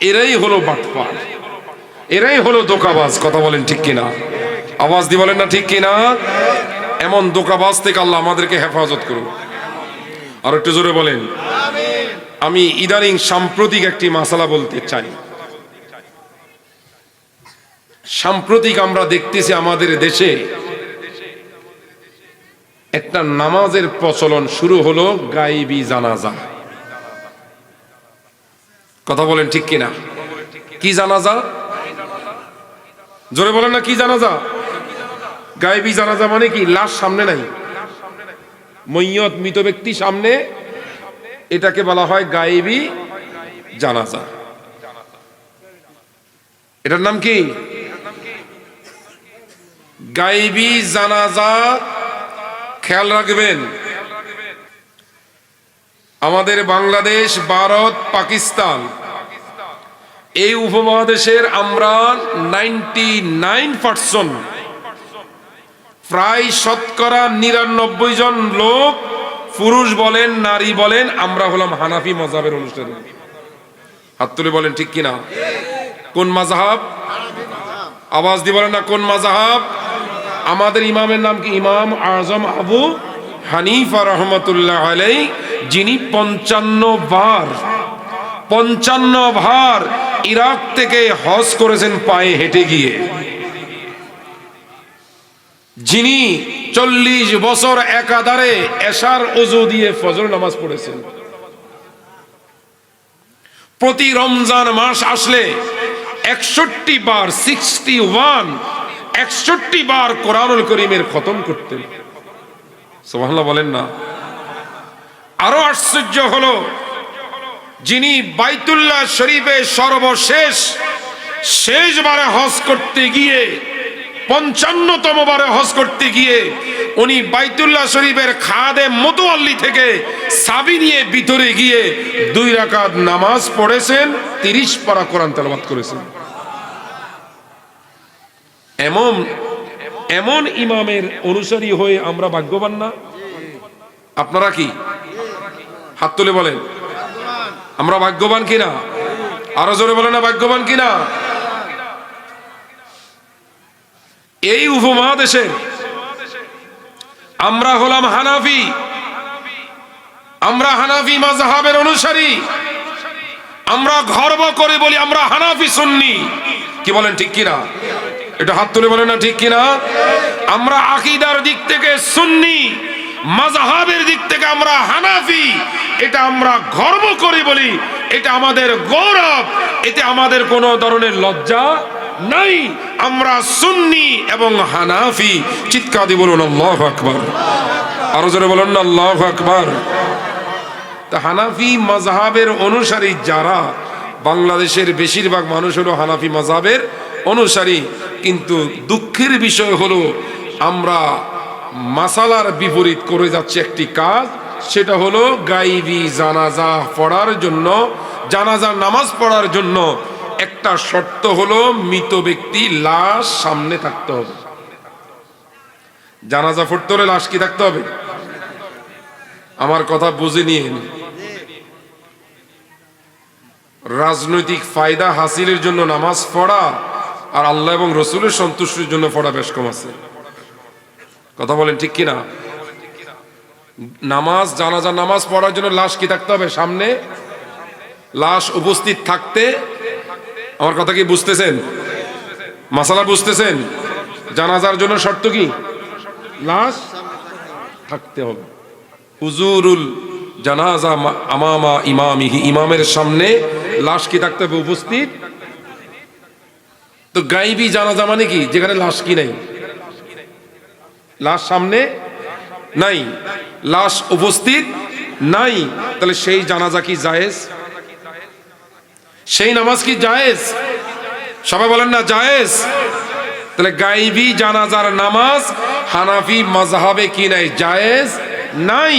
Speaker 1: এরাই হলো বাটপার, এরাই হলো ধোঁকাবাজ। কথা বলেন ঠিক কিনা? আওয়াজ দিয়ে বলেন না ঠিক কিনা? এমন ধোঁকাবাজ থেকে আল্লাহ আমাদেরকে হেফাজত করুন। আর একটু জোরে বলেন। আমি ইদানিং সাম্প্রতিক একটি মাসালা বলতে চাই। সাম্প্রতিক আমরা দেখতেছি আমাদের দেশে একটা নামাজের প্রচলন শুরু হলো, গায়েবী জানাজা। কথা বলেন ঠিক কিনা? কি জানাজা? জোরে বলেন না, কি জানাজা? গায়েবী জানাজা মানে কি? লাশ সামনে নাই, মইয়ত মৃত ব্যক্তি সামনে, এটাকে বলা হয় গায়েবী জানাজা। এটার নাম কি? গায়েবী জানাজা। খেয়াল রাখবেন, আমাদের বাংলাদেশ, ভারত, পাকিস্তান, এই উপমহাদেশের আমরা 99% প্রায় শতকরা 99 জন লোক, পুরুষ বলেন নারী বলেন, আমরা হলাম হানাফি মাযহাবের অনুসারী। হাত তুলে বলেন ঠিক কিনা? কোন মাযহাব? আওয়াজ দিয়ে বলেন না, কোন মাযহাব? আমাদের ইমামের নাম কি? ইমাম আজম আবু হানিফা রহমতুল্লাহ আলাইহি, যিনি 55 বার ইরাক থেকে হজ করেছেন পায়ে হেঁটে গিয়ে, যিনি 40 বছর একাধারে এশার ওযু দিয়ে ফজর নামাজ পড়েছেন, প্রতি রমজান মাস আসলে 61 বার 61 বার কোরআনুল কারীমের খতম করতেন। সুবহানাল্লাহ বলেন না। আরো আশ্চর্য হলো, যিনি বাইতুল্লাহ শরীফে শেষবারে হজ করতে গিয়ে, 55তম বারে হজ করতে গিয়ে, উনি বাইতুল্লাহ শরীফের খাদেম মুতাওয়াল্লি থেকে চাবি নিয়ে ভিতরে গিয়ে 2 রাকাত নামাজ পড়েছেন, 30 পারা কোরআন তেলাওয়াত করেছেন। এমন ইমামের অনুসারী হয়ে আমরা ভাগ্যবান না? আপনারা কি? হাত তুলে বলেন, আমরা ভাগ্যবান কিনা? আরো জোরে বলেন না, ভাগ্যবান কিনা? এই উপমহাদেশে আমরা হলাম হানাফি, আমরা হানাফি মাযহাবের অনুসারী। আমরা গর্ব করে বলি আমরা হানাফি সুন্নি। কি বলেন ঠিক কিনা? এটা হাত তুলে বলেন না ঠিক কিনা? আমরা আকীদার দিক থেকে সুন্নি, মাযহাবের দিক থেকে আমরা হানাফি। এটা আমরা গর্ব করে বলি, এটা আমাদের গৌরব, এতে আমাদের কোনো ধরনের লজ্জা নাই। আমরা সুন্নি এবং হানাফি। চিৎকার দিয়ে বলুন আল্লাহু আকবার। আরো জোরে বলুন না আল্লাহু আকবার। তা হানাফি মাযহাবের অনুসারী যারা, বাংলাদেশের বেশিরভাগ মানুষ হলো হানাফি মাযহাবের অনুসারী, কিন্তু দুঃখের বিষয় হলো আমরা মাসালার বিপরীত করে যাচ্ছে একটি কাজ। সেটা হলো গায়েবী জানাজা পড়ার জন্য, জানাজার নামাজ পড়ার জন্য একটা শর্ত হলো মৃত ব্যক্তি লাশ সামনে থাকতে হবে। জানাজা পড়তে হলে লাশ কি থাকতে হবে? আমার কথা বুঝে নিন। রাজনৈতিক ফায়দা হাসিলের জন্য নামাজ পড়া আর আল্লাহ এবং রসুলের সন্তুষ্টির জন্য পড়া বেশ কম আছে। কথা বলেন ঠিক কিনা? নামাজ, জানাজা নামাজ পড়ার জন্য লাশ কি থাকতে হবে? সামনে লাশ উপস্থিত থাকতে। আমার কথা কি বুঝতেছেন? মাসালা বুঝতেছেন? জানাজার জন্য শর্ত কি? লাশ থাকতে হবে। হুজুরুল জানাজা আমামা ইমামিহি, ইমামের সামনে লাশ কি থাকতে হবে? উপস্থিত। তো গায়েবী জানাজা মানে কি? যেখানে লাশ কি নাই, লাশ সামনে নাই, লাশ উপস্থিত নাই, তাহলে সেই জানাজা কি জায়েজ? সেই নামাজ কি জায়েজ? সবাই বলেন না জায়েজ। তাহলে গাইবি জানাজার নামাজ হানাফি মাযহাবে কি নাই? জায়েজ নাই।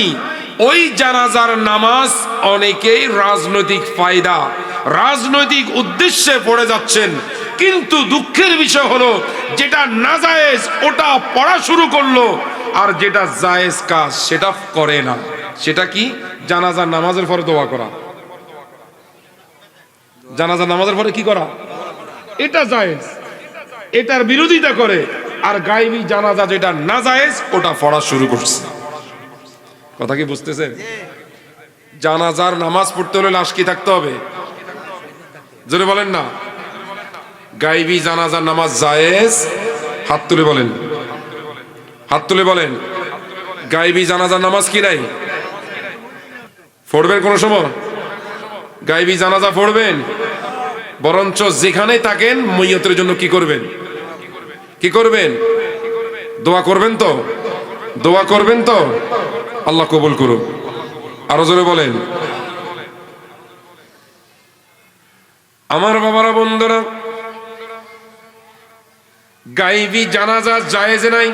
Speaker 1: ওই জানাজার নামাজ অনেকেই রাজনৈতিক ফায়দা, রাজনৈতিক উদ্দেশ্যে পড়ে যাচ্ছেন, কিন্তু দুঃখের বিষয় হলো যেটা নাজায়েজ ওটা পড়া শুরু করলো, আর যেটা জায়েজ কাজ সেটা করে না। সেটা কি? জানাজার নামাজের পরে দোয়া করা। জানাজার নামাজের পরে কি করা? এটা জায়েজ, এটার বিরোধিতা করে। আর গায়বী জানাজা যেটা নাজায়েজ ওটা পড়া শুরু করছে। কথা কি বুঝতেছেন? জানাজার নামাজ পড়তে হলে লাশ কি থাকতে হবে? জোরে বলেন না। গায়বী জানাজার নামাজ জায়েজ। হাত তুলে বলেন, হাত তুলে বলেন। গায়বী জানাজার নামাজ কি নাই? পড়বেন কোন সময়? গায়বী জানাজা পড়বেন? বরঞ্চ যেখানে থাকেন মইয়তের জন্য কি করবেন? কি করবেন? দোয়া করবেন তো? দোয়া করবেন তো? আল্লাহ কবুল করুক। আরো জোরে বলেন। আমার বাবারা, বন্ধুরা, গায়বী জানাজা জায়েজ নাই।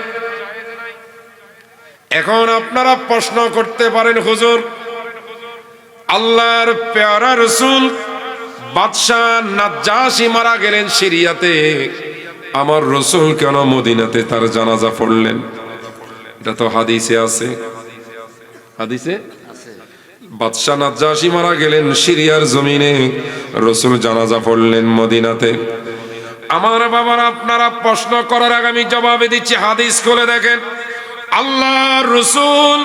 Speaker 1: এখন আপনারা প্রশ্ন করতে পারেন, হুজুর আল্লাহর পেয়ারা রাসূল বাদশাহ নাজ্জাশী মারা গেলেন সিরিয়াতে, আমার রাসূল কেন মদিনাতে তার জানাজা পড়লেন? এটা তো হাদিসে আছে। হাদিসে বাদশাহ নাজ্জাশী মারা গেলেন সিরিয়ার জমিনে, রাসূল জানাজা পড়লেন মদিনাতে। আমার বাবারা, আপনারা প্রশ্ন করার আগে আমি জবাবে দিচ্ছি। হাদিস খুলে দেখেন, আল্লাহর রাসূল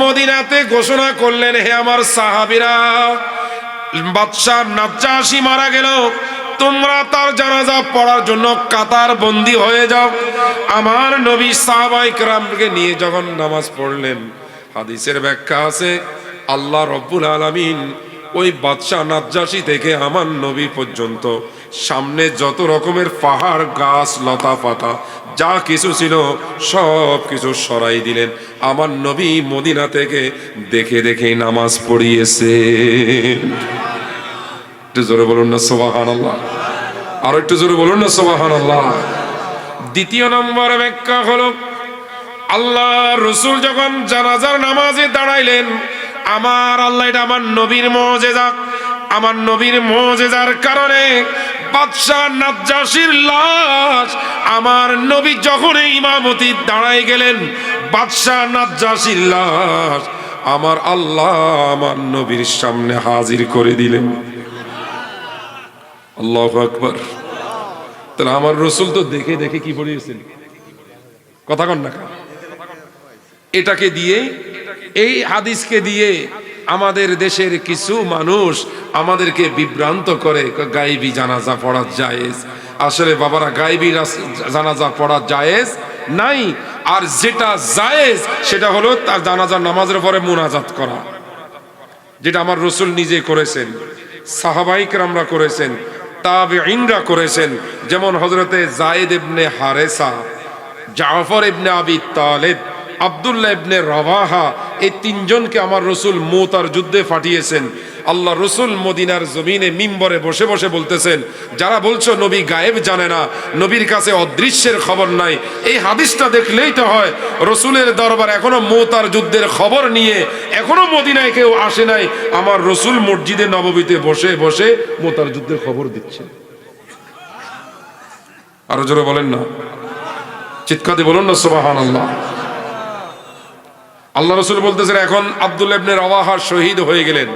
Speaker 1: মদিনাতে ঘোষণা করলেন, হে আমার সাহাবীরা, বাদশাহ নাজ্জাশী মারা গেল, তোমরা তার জানাজা পড়ার জন্য কাতার বন্দী হয়ে যাও। আমার নবী সাহাবায়ে কেরামকে নিয়ে যখন নামাজ পড়লেন, হাদিসের ব্যাখ্যা আছে আল্লাহ রব্বুল আলামিন ওই বাদশাহ নাজ্জাশী থেকে আমার নবী পর্যন্ত সামনে যত রকমের পাহাড়, গাছ, লতা পাতা যা কিছু ছিল সব কিছু সরাই দিলেন। আমার নবী মদিনা থেকে দেখে দেখে নামাজ পড়িয়েছে। একটু জোরে বলুন না সুবহানাল্লাহ। আর একটু জোরে বলুন না সুবহানাল্লাহ। দ্বিতীয় নম্বর ব্যাখ্যা হলো, আল্লাহ রাসূল যখন জানাজার নামাজে দাঁড়াইলেন, আমার আল্লাহ, এটা আমার নবীর মুজিজা। আমার নবীর মুজিজার কারণে বাদশাহ নাজ্জাশীর লাশ আমার নবী যখন ইমামতি দাঁড়ায় গেলেন, বাদশাহ নাজ্জাশীর লাশ আমার আল্লাহ আমার নবীর সামনে হাজির করে দিলেন। আল্লাহু আকবার। তাহলে আমার রাসূল তো দেখে দেখে কি পড়িয়েছেন? কথা কন না। এটাকে দিয়ে, এই হাদিসকে দিয়ে আমাদের দেশের কিছু মানুষ আমাদেরকে বিভ্রান্ত করে, গায়বী জানাজা পড়া জায়েজ। আসলে বাবারা, গায়বী জানাজা পড়া জায়েজ নাই। আর যেটা জায়েজ সেটা হলো তার জানাজার নামাজের পরে মুনাজাত করা, যেটা আমার রাসূল নিজে করেছেন, সাহাবায়ে কেরামরা করেছেন, তাবেঈনরা করেছেন। যেমন হযরতে যায়েদ ইবনে হারেসা, জাফর ইবনে আবি তালেব, আব্দুল্লাহ ইবনে রাওয়াহা, এই তিনজনকে আমার রাসূল মুতার যুদ্ধে পাঠিয়েছেন। আল্লাহ রাসূল মদিনার জমিনে মিম্বরে বসে বসে বলতেছেন, যারা বলছো নবী গায়েব জানে না, নবীর কাছে অদৃশ্যের খবর নাই, এই হাদিসটা দেখলেই তো হয় রাসূলের দরবার এখনো মুতার যুদ্ধের খবর নিয়ে এখনো মদিনায় কেউ আসে নাই। আমার রাসূল মসজিদে নববীতে বসে বসে মুতার যুদ্ধের খবর দিচ্ছেন। আরো জোরে বলেন না, চিৎকার দিয়ে বলুন না সুবহানাল্লাহ। আল্লাহ রাসূল বলতেছেন, এখন আব্দুল্লাহ ইবনে রাওয়াহা শহীদ হয়ে গেলেন।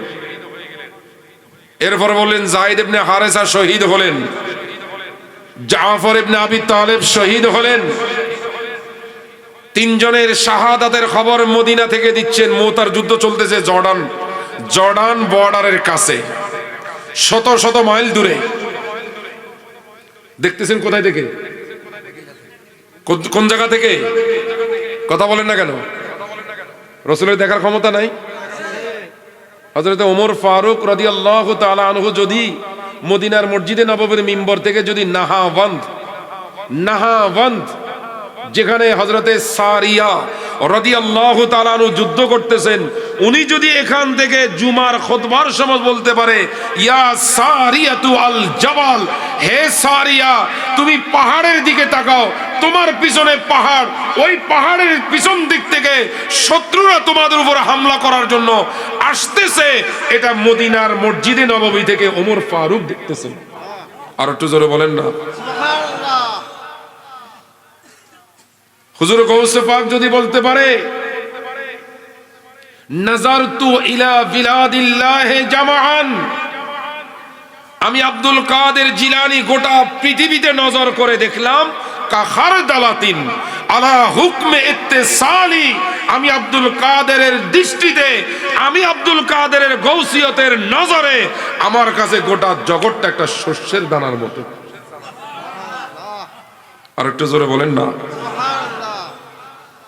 Speaker 1: এরপর বললেন যায়েদ ইবনে হারেসা শহীদ হলেন, জাফর ইবনে আবি তালেব শহীদ হলেন। তিনজনের শাহাদাতের খবর মদিনা থেকে দিচ্ছেন। মুতার যুদ্ধ চলতেছে জর্ডান বর্ডারের কাছে, শত শত মাইল দূরে। দেখতেছেন কোথায় থেকে? কোন জায়গা থেকে? কথা বলেন না কেন? রাসূলের দেখার ক্ষমতা নাই? হযরত ওমর ফারুক রাদিয়াল্লাহু তাআলা আনহু যদি মদিনার মসজিদে নববীর মিম্বর থেকে যদি নাহাওয়ান্দ, যেখানে হযরতে সারিয়া রাদিয়াল্লাহু তাআলা আনহু যুদ্ধ করতেছেন, উনি যদি এখান থেকে জুমার খুতবার সময় বলতে পারে, ইয়া সারিয়াতু আল জাবাল, হে সারিয়া তুমি পাহাড়ের দিকে তাকাও, তোমার পিছনে পাহাড়, ওই পাহাড়ের পিছন দিক থেকে শত্রুরা তোমাদের উপর হামলা করার জন্য আসতেছে, এটা মদিনার মসজিদে নববী থেকে ওমর ফারুক দেখতেছেন। আর একটু জোরে বলেন না সুবহানাল্লাহ। হুজুর গৌসে পাক যদি বলতে পারে, নাজারতু ইলা বিলাদিল্লাহি জামাআন, আমি আব্দুল কাদের জিলানী গোটা পৃথিবীতে নজর করে দেখলাম, কাখারদালাতিন আলা হুকমে ইত্তিসালি, আমি আব্দুল কাদেরের দৃষ্টিতে, আমি আব্দুল কাদেরের গৌসিয়তের নজরে আমার কাছে গোটা জগৎটা একটা শস্যের দানার মতো। আর একটু জোরে বলেন না সুবহানাল্লাহ।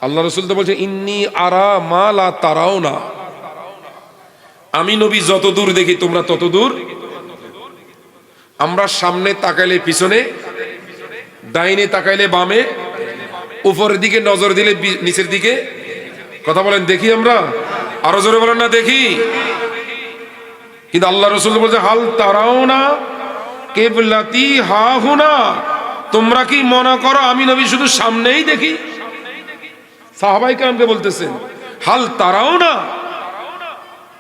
Speaker 1: আল্লাহ রাসূল তো বলছে, ইন্নী আরা মা লা তারাউনা, আমি নবী যত দূর দেখি তোমরা তত দূর। আমরা সামনে তাকাইলে পিছনে, ডাইনে তাকাইলে বামে, উপরের দিকে নজর দিলে নিচের দিকে, কথা বলেন দেখি আমরা, আরো জোরে বলেন না দেখি। কিন্তু আল্লাহ রাসূল বলছে, হাল তারাউনা কিবলাতি হা হুনা, তোমরা কি মনে করো আমি নবী শুধু সামনেই দেখি? সাহাবায়ে কেরামকে বলতেছেন, হাল তারাউনা,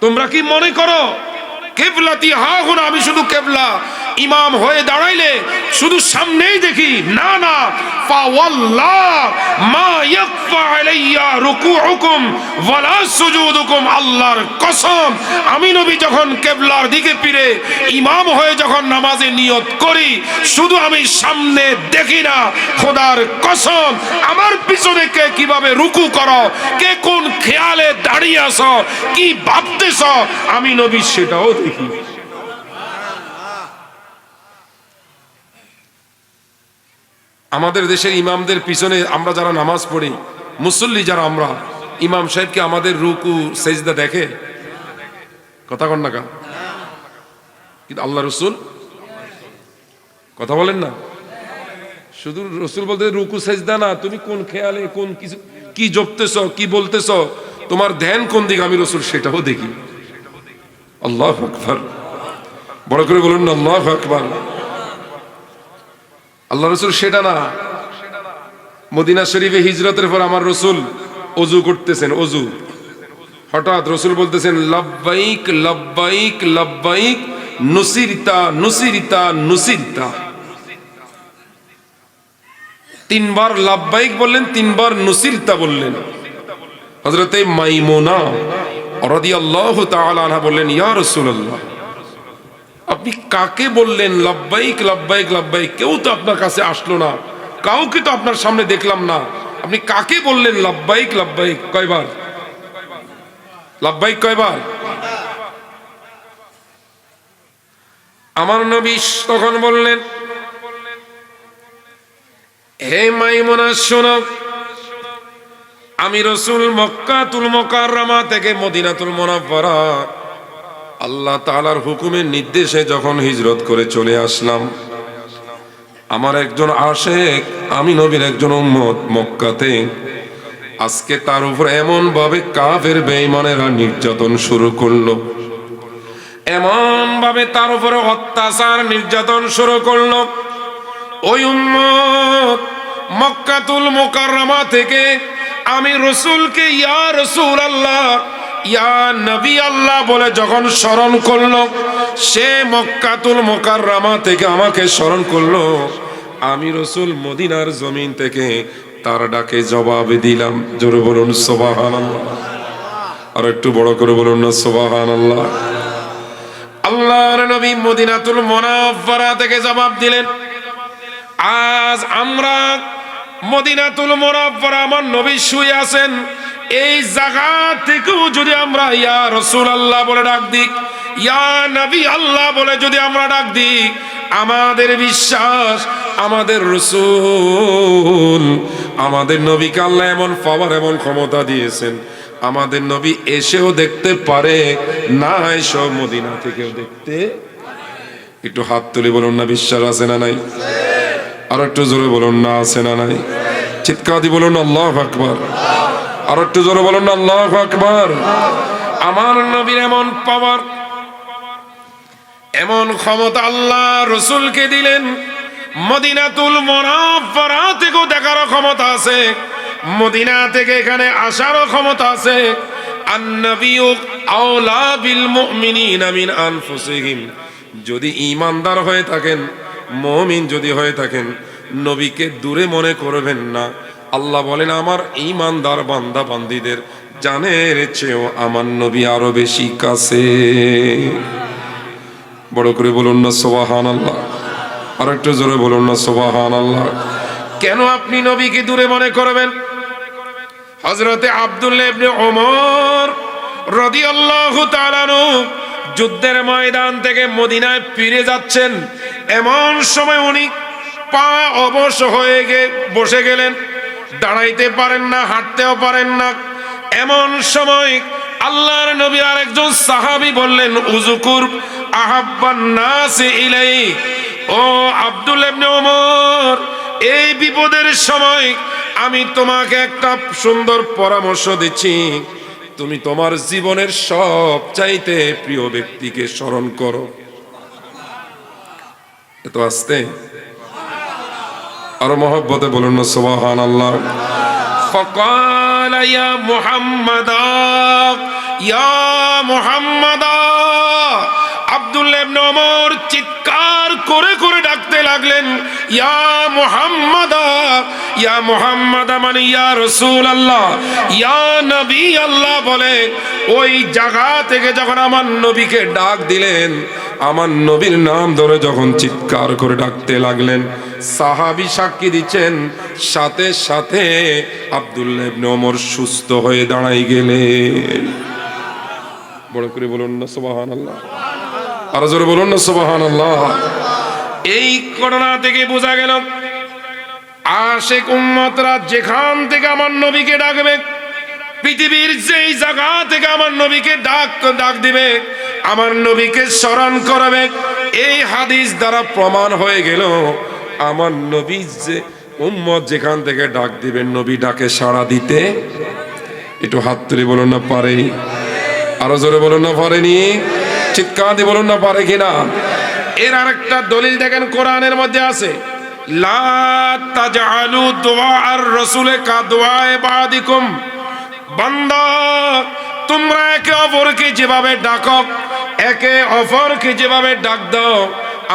Speaker 1: তোমরা কি মনে করো কিবলাতি হা হুনা, আমি শুধু কিবলা ইমাম হয়ে দাঁড়াইলে শুধু সামনেই দেখি? না না, ফাওয়াল্লাহ মা ইয়াকফা আলাইয়া রুকুউকুম ওয়ালা সুজুদুকুম, আল্লাহর কসম আমি নবী যখন কিবলার দিকে ফিরে ইমাম হয়ে যখন নামাজে নিয়ত করি, শুধু আমি সামনে দেখি না, খোদার কসম আমার পিছনে কে কিভাবে রুকু করো, কে কোন খেয়ালে দাঁড়িয়ে আছো, কি ভাবতেছ, আমি নবী সেটাও দেখি। আমাদের দেশের ইমামদের পিছনে আমরা যারা নামাজ পড়ি, মুসল্লি যারা আমরা, ইমাম সাহেবকে আমাদের রুকু সেজদা দেখে? কথা কন না কা? কিন্তু আল্লাহ রসুল, কথা বলেন না, শুধু রসুল বলতে রুকু সেজদা না, তুমি কোন খেয়ালে কোন কিছু কি জপতেছ, কি বলতেছ, তোমার ধ্যান কোন দিকে, আমি রসুল সেটাও দেখি। আল্লাহু আকবার, বড় করে বলুন না আল্লাহু আকবার। আল্লাহ রসুল সেটা না, মদিনা শরীফে হিজরতের পর আমার রসুল অজু করতেছেন, অজু, হঠাৎ রসুল বলতেছেন, লাব্বাইক লাব্বাইক লাব্বাইক নুসিরতা নুসিরতা নুসিরতা, তিনবার লাব্বাইক বললেন, তিনবার নুসিরতা বললেন। হযরতে মাইমুনা রাদিয়াল্লাহু তাআলা আনহা বললেন, ইয়া রাসূলুল্লাহ, আপনি কাকে বললেন লাব্বাইক লাব্বাইক লাব্বাইক? কেউ তো আপনার কাছে আসলো না, কাউকে তো আপনার সামনে দেখলাম না, আপনি কাকে বললেন লাব্বাইক লাব্বাইক? কয়বার লাব্বাইক, কয়বার? আমার নবী তখন বললেন, হে মাইমুনা শোনো, আমি রাসূল মক্কাতুল মুকাররমা থেকে মদিনাতুল মুনাওয়ারা আল্লাহ তাআলার হুকুমের নির্দেশে যখন হিজরত করে চলে আসলাম, আমার একজন আশেক, আমি নবীর একজন উম্মত মক্কাতে, আজকে তার উপর এমন ভাবে কাফের বেঈমানেরা নির্যাতন শুরু করলো, এমন ভাবে তার উপরে অত্যাচার নির্যাতন শুরু করলো, ওই উম্মত মক্কাতুল মুকাররমা থেকে আমি রাসূলকে ইয়া রাসূলুল্লাহ, ইয়া নবী আল্লাহ বলে যখন স্মরণ করলো, সে মক্কাতুল মুকাররমা থেকে আমাকে স্মরণ করলো, আমি রাসূল মদিনার জমিন থেকে তার ডাকে জবাব দিলাম। জোরে বলুন সুবহানাল্লাহ, আর একটু বড় করে বলুন না সুবহানাল্লাহ। আল্লাহর নবী মদিনাতুল মুনাওয়ারা থেকে জবাব দিলেন। আজ আমরা মদিনাতুল মুনাওয়ারা, আমার নবী শুয়ে আছেন, এই জায়গা থেকেও যদি আমরা ইয়া রাসূলুল্লাহ বলে ডাক দিই, ইয়া নবী আল্লাহ বলে যদি আমরা ডাক দিই, আমাদের বিশ্বাস আমাদের রাসূল, আমাদের নবীকে আল্লাহ এমন পাওয়ার, এমন ক্ষমতা দিয়েছেন, আমাদের নবী এসেও দেখতে পারে, না এসেও মদিনা থেকেও দেখতে। একটু হাত তুলে বলুন না বিশ্বাস আছে না নাই? আর একটু জোরে বলুন না আছে না নাই? চিৎকার দিয়ে বলুন আল্লাহু আকবার। আর একটু জোরে বলুন না আল্লাহু আকবার। আমার নবীর এমন পাওয়ার, এমন ক্ষমতা আল্লাহ রসুলকে দিলেন, মদিনাতুল মুনাওয়ারা থেকেও দেখারও ক্ষমতা আছে, মদিনা থেকে এখানে আসারও ক্ষমতা আছে। আন-নাবিয়্যু আওলা বিল মুমিনিনা মিন আনফুসিহিম। যদি ঈমানদার হয়ে থাকেন, মুমিন যদি হয়ে থাকেন, নবীকে দূরে মনে করবেন না। আল্লাহ বলেন আমার ঈমানদার বান্দা বান্দীদের জানের চেয়েও আমার নবী আরো বেশি কাছে। বড় করে বলুন না সুবহানাল্লাহ। আর একটু জোরে বলুন না সুবহানাল্লাহ। কেন আপনি নবীকে দূরে মনে করবেন? হযরতে আব্দুল্লাহ ইবনে ওমর রাদিয়াল্লাহু তাআলা আনহু যুদ্ধের ময়দান থেকে মদিনায় ফিরে যাচ্ছেন, এমন সময় উনি পা অবশ হয়ে বসে গেলেন, দাঁড়াইতে পারেন না, হাঁটতেও পারেন না। এমন সময় আল্লাহর নবী আর একজন সাহাবী বললেন, উযকুর আহাব্বান নাস ইলাইক। ও আব্দুল্লাহ ইবনে ওমর, এই বিপদের সময় আমি তোমাকে একটা সুন্দর পরামর্শ দিচ্ছি, তুমি তোমার জীবনের সবচাইতে প্রিয় ব্যক্তিকে স্মরণ করো। এত আস্তে, আরো মহব্বতে বলুন না সুবহানাল্লাহ। ফাকালা ইয়া মুহাম্মাদা, ইয়া মুহাম্মাদা। আব্দুল্লাহ ইবনে ওমর চিৎকার করে করে ডাকতে লাগলেন, ইয়া মুহাম্মাদা, ইয়া মুহাম্মাদা মানে ইয়া রাসূলুল্লাহ, ইয়া নবী আল্লাহ বলে। ওই জায়গা থেকে যখন আমার নবীকে ডাক দিলেন, আমার নবীর নাম ধরে যখন চিৎকার করে ডাকতে লাগলেন, সাহাবী সাক্ষী দিচ্ছেন, সাথে সাথে আব্দুল্লাহ ইবনে ওমর সুস্থ হয়ে দাঁড়াই গেলেন। বড় করে বলুন না সুবহানাল্লাহ। আর জোরে বলুন না সুবহানাল্লাহ। এই ঘটনা থেকে বোঝা গেল আশিক উম্মতরা যেখান থেকে আমার নবীকে ডাকবে, পৃথিবীর যেই জায়গা থেকে আমার নবীকে ডাক দিবে, আমার নবীকে স্মরণ করবে, এই হাদিস দ্বারা প্রমাণ হয়ে গেল আমার নবী যে উম্মত যেখান থেকে ডাক দিবেন, নবী ডাকে সাড়া দিতে, একটু হাত তুলে বলুন না পারেনি। আরো জোরে বলুন না পারেনি। চিৎকার দিয়ে বলুন না পারে কিনা। এর আরেকটা দলিল দেখেন কোরআনের মধ্যে আছে, লা তাজআলু দুআআর রাসূলে কা দুআয়ে বাদিকুম। বান্দা, তোমরা একে অপরকে যেভাবে ডাকো, একে অপরকে যেভাবে ডাক দাও,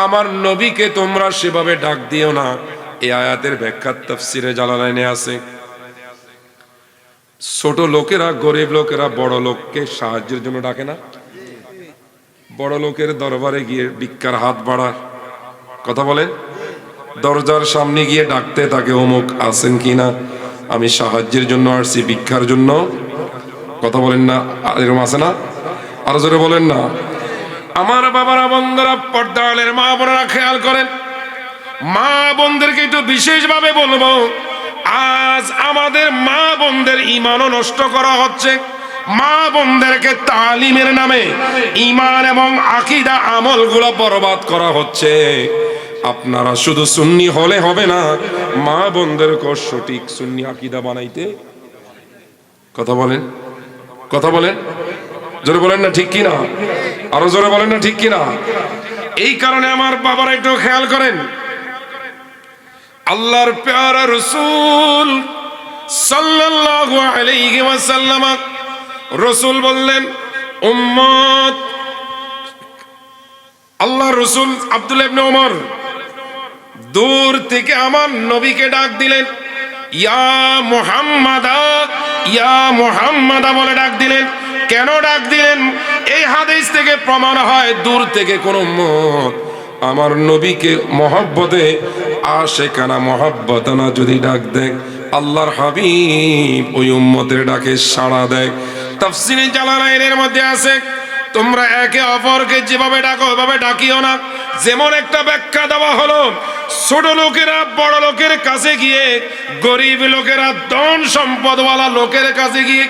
Speaker 1: আমার নবীকে তোমরা সেভাবে ডাক দিও না। এই আয়াতের ব্যাখ্যা তাফসীরে জালালাইনে আছে। ছোট লোকেরা, গরিব লোকেরা বড় লোককে সাহায্যের জন্য ডাকে না? বড় লোকের দরবারে গিয়ে ভিক্ষার হাত বাড়ায়, কথা বলেন, দরজার সামনে গিয়ে ডাকতে তাকে, অমুক আছেন কিনা, আমি সাহায্যের জন্য আসছি, ভিক্ষার জন্য, কথা বলেন না? এরকম আছে না? আরো জোরে বলেন না। আমার বাবারা, বন্ধুরা, পর্দালের মা বোনেরা খেয়াল করেন, মা বোনদেরকে একটু বিশেষভাবে বলবো, আজ আমাদের মা বোনদের ঈমানও নষ্ট করা হচ্ছে। মা বোনদেরকে তালিমের নামে ঈমান এবং আকীদা আমলগুলো বরবাদ করা হচ্ছে। আপনারা শুধু সুন্নি হলে হবে না, মা বোনদেরকে সঠিক সুন্নি আকীদা বানাইতে, কথা বলেন, কথা বলেন, জোরে বলেন না ঠিক কিনা। আরো জোরে বলেন না ঠিক কিনা। এই কারণে আমার বাবারা একটু খেয়াল করেন, আল্লাহর প্যারা রাসূল সাল্লাল্লাহু আলাইহি ওয়াসাল্লাম, রাসূল বললেন, উম্মত, আল্লাহর রাসূল আব্দুল্লাহ ইবনে ওমর দূর থেকে আমার নবীকে ডাক দিলেন, ইয়া মুহাম্মাদা, ইয়া মুহাম্মাদা বলে ডাক দিলেন। কেন ডাক দিলেন? এই হাদিস থেকে প্রমাণ হয়, দূর থেকে কোন উম্মত আমার নবীকে মহব্বতে, আশিকানা মহব্বতানা যদি ডাক দেয়, আল্লাহর হাবিব ওই উম্মতের ডাকে সাড়া দেয়। তাফসীরে জালালাইনের মধ্যে আছে, তোমরা একে অপরকে যেভাবে ডাকো ওইভাবে ডাকিও না। যেমন একটা ব্যাখ্যা দেওয়া হলো, ছোট লোকেরা বড় লোকের কাছে গিয়ে, গরিব লোকেরা ধন সম্পদওয়ালা লোকের কাছে গিয়ে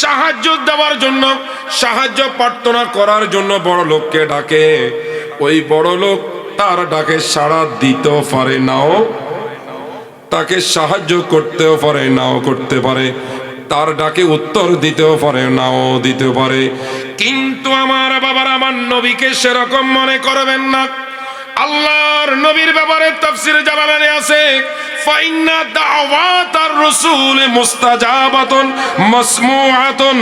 Speaker 1: সাহায্য দেওয়ার জন্য, সাহায্য প্রার্থনা করার জন্য বড় লোককে ডাকে। ওই বড় লোক তার ডাকে সাড়া দিতেও পারে, নাও, তাকে সাহায্য করতেও পারে, নাও করতে পারে। তার ডাকে উত্তর দিতেও পারে, নাও দিতে পারে। কিন্তু আমার বাবার, আমার নবীকে সেরকম মনে করবেন না। আল্লাহর নবীর ব্যাপারে তাফসীরে জালালাইনে আছে, ফাইন্না দাওয়াতার রাসূল মুস্তাজাবাতুন মাসমুআতুন।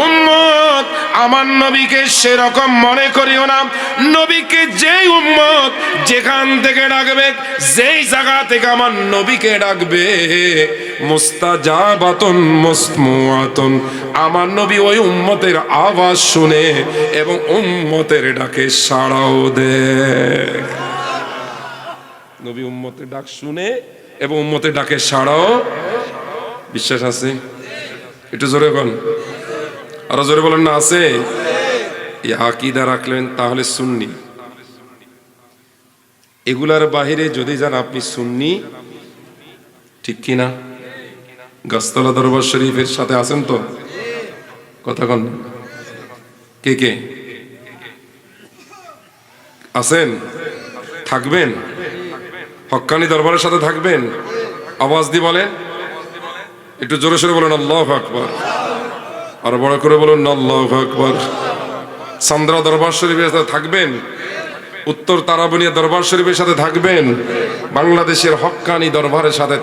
Speaker 1: উম্মত, আমার নবীকে সেরকম মনে করিও না। নবীকে যেই উম্মত যেখান থেকে ডাকবে, যেই জায়গা থেকে আমার নবীকে ডাকবে, মুস্তাজাবাতুন মাসমুআতুন, আমার নবী ওই উম্মতের আওয়াজ শুনে এবং উম্মতের ডাকে সাড়াও দেয়। নবী উম্মতের ডাক শুনে এবং উম্মতের ডাকে সাড়াও। বিশ্বাস আছে? একটু জোরে বলেন, আরো জোরে বলেন না আছে? এই আকীদা রাখলেন তাহলে সুন্নি। এগুলার বাহিরে যদি যান আপনি সুন্নি, ঠিক কিনা? গাছতলা দরবার শরীফের সাথে আছেন তো? কথা কন, কে কে আছেন? থাকবেন? হক্কানি দরবারের সাথে থাকবেন? আওয়াজ দিয়ে বলেন, একটু জোরে সোরে বলেন আল্লাহু আকবার, আর বড় করে বলুন আল্লাহু আকবার। সান্দ্রা দরবার শরীফের সাথে থাকবেন? উত্তর তারাবনিয়া দরবার শরীফের সাথে থাকবেন? বাংলাদেশের হক্কানি দরবারের সাথে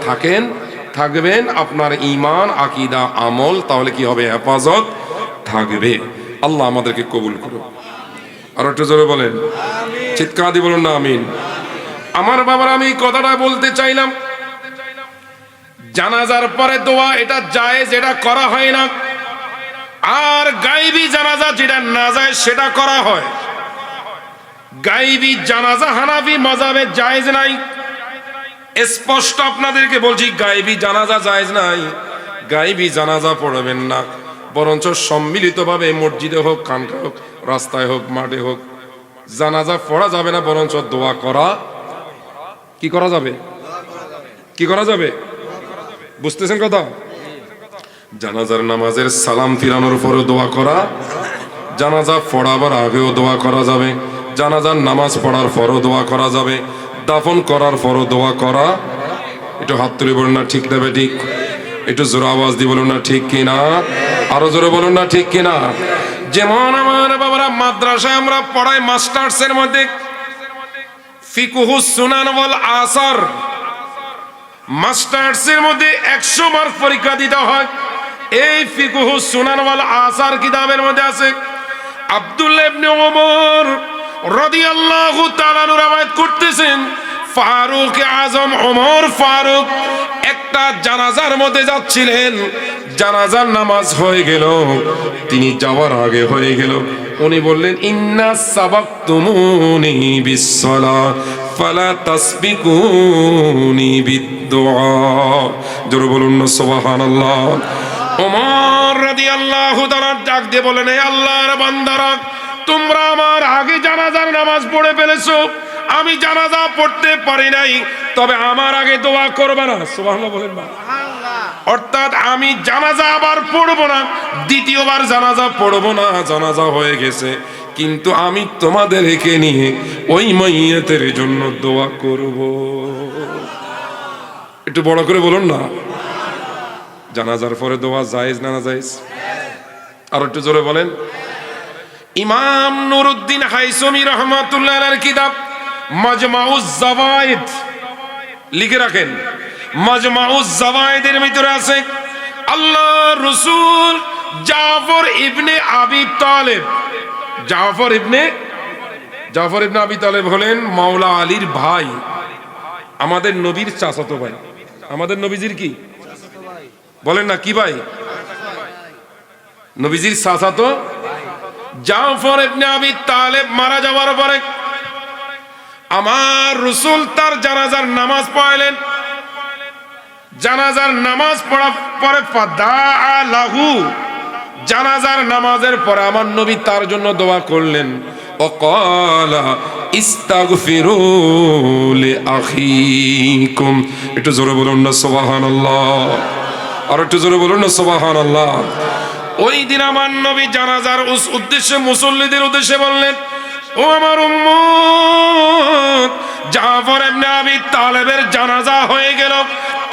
Speaker 1: থাকবেন। আপনার ঈমান, আকীদা, আমল তাহলে কি হবে? হেফাজত থাকবে। আল্লাহ আমাদেরকে কবুল করুন। আর একটু জোরে বলেন, চিৎকার দিয়ে বলুন না আমিন। আমার বাবার, আমি কথাটা বলতে চাইলাম, জানাজার পরে দোয়া এটা জায়েজ, এটা করা হয় না। আর গায়বী জানাজা যেটা না যায় সেটা করা হয়। গায়বী জানাজা হানাফি মাযহাবে জায়েজ নাই, স্পষ্ট আপনাদেরকে বলছি, গায়বী জানাজা জায়েজ নাই। গায়বী জানাজা পড়বেন না, বরঞ্চ সম্মিলিতভাবে মসজিদে হোক, খানকা হোক, রাস্তায় হোক, মাঠে হোক, জানাজা পড়া যাবে না, বরঞ্চ দোয়া করা। কি করা যাবে? কি করা যাবে? বুঝতেছেন কথা? জানাজার নামাজের সালাম ফিরানোর পরে দোয়া করা, জানাজা পড়াবার আগেও দোয়া করা যাবে, জানাজার নামাজ পড়ার পরও দোয়া করা যাবে, দাফন করার পরও দোয়া করা। একটু হাত তুলে বলুন না ঠিক দেবে ঠিক? একটু জোরে আওয়াজ দিয়ে বলুন না ঠিক কিনা? আরো জোরে বলুন না ঠিক কিনা? যেমন আমার বাবারা মাদ্রাসায় আমরা পড়াই, মাস্টার্সের মধ্যে ফিকহুস সুনান ওয়াল আসার, মাস্টার্সের মধ্যে 100 মার্ক পরীক্ষা দিতে হয়। এই ফিকহুস সুনান ওয়াল আসার কিতাবের মধ্যে আছে, আব্দুল্লাহ ইবনে ওমর রাদিয়াল্লাহু তাআলা আনহু রওয়ায়াত করতেছেন, ফারুক আজম ওমর ফারুক একটা জানাজার মধ্যে যাচ্ছিলেন, জানাজার নামাজ হয়ে গেল, তিনি যাওয়ার আগে হয়ে গেল, উনি বললেন, ইন্না সাবাকতুমুনি বিসসালাহ ফালা তাসবিকুনি বিদ্দুআ। জোরে বলুন না সুবহানাল্লাহ। ওমর রাদিয়াল্লাহু তাআলা ডাক দিয়ে বলেন, হে আল্লাহর বান্দারা, তোমরা আমার আগে জানাজার নামাজ পড়ে ফেলেছো, আমি জানাজা পড়তে পারি নাই, তবে আমার আগে দোয়া করবে না। সুবহানাল্লাহ বলেন না? অর্থাৎ আমি জানাজা আবার পড়বো না, দ্বিতীয়বার জানাজা পড়বো না, জানাজা হয়ে গেছে, কিন্তু আমি তোমাদেরকে নিয়ে ওই মাইয়াতের জন্য দোয়া করব। একটু বড় করে বলুন না। জানাজার পরে দোয়া জায়েজ না জায়েজ? আর একটু জোরে বলেন। ইমাম নুরউদ্দিন হাইসমি রাহমাতুল্লাহ আলাইহির কিতাব মাজমাউজ জাওয়ায়েদ, লিখে রাখেন, মাজমাউজ জাওয়ায়েদের ভিতরে আছে, আল্লাহর রাসূল জাফর ইবনে আবি তালেব, জাফর ইবনে আবি তালেব হলেন মাওলা আলীর ভাই, আমাদের নবীর চাচাতো ভাই। আমাদের নবীজির কি বলেন না, কি ভাই? নবীজির চাচাতো। জাফর ইবনে আবি তালেব মারা যাওয়ার পরে আমার রাসূল তার জানাজার নামাজ পড়ালেন। জানাজার নামাজ পড়ার পরে ফাদাআ লাহু, জানাজার নামাজের পরে আমার নবী তার জন্য দোয়া করলেন, ওয়াকালা ইস্তাগফিরু লিআখিকুম। একটু জোরে বলুন না সুবহানাল্লাহ, আর একটু জোরে বলুন না সুবহানাল্লাহ। ওই দিন আমার নবী জানাজার উদ্দেশ্যে, মুসল্লিদের উদ্দেশ্যে বললেন, ও আমার উম্মত, জাফর ইবনে আবি তালেবের জানাজা হয়ে গেল,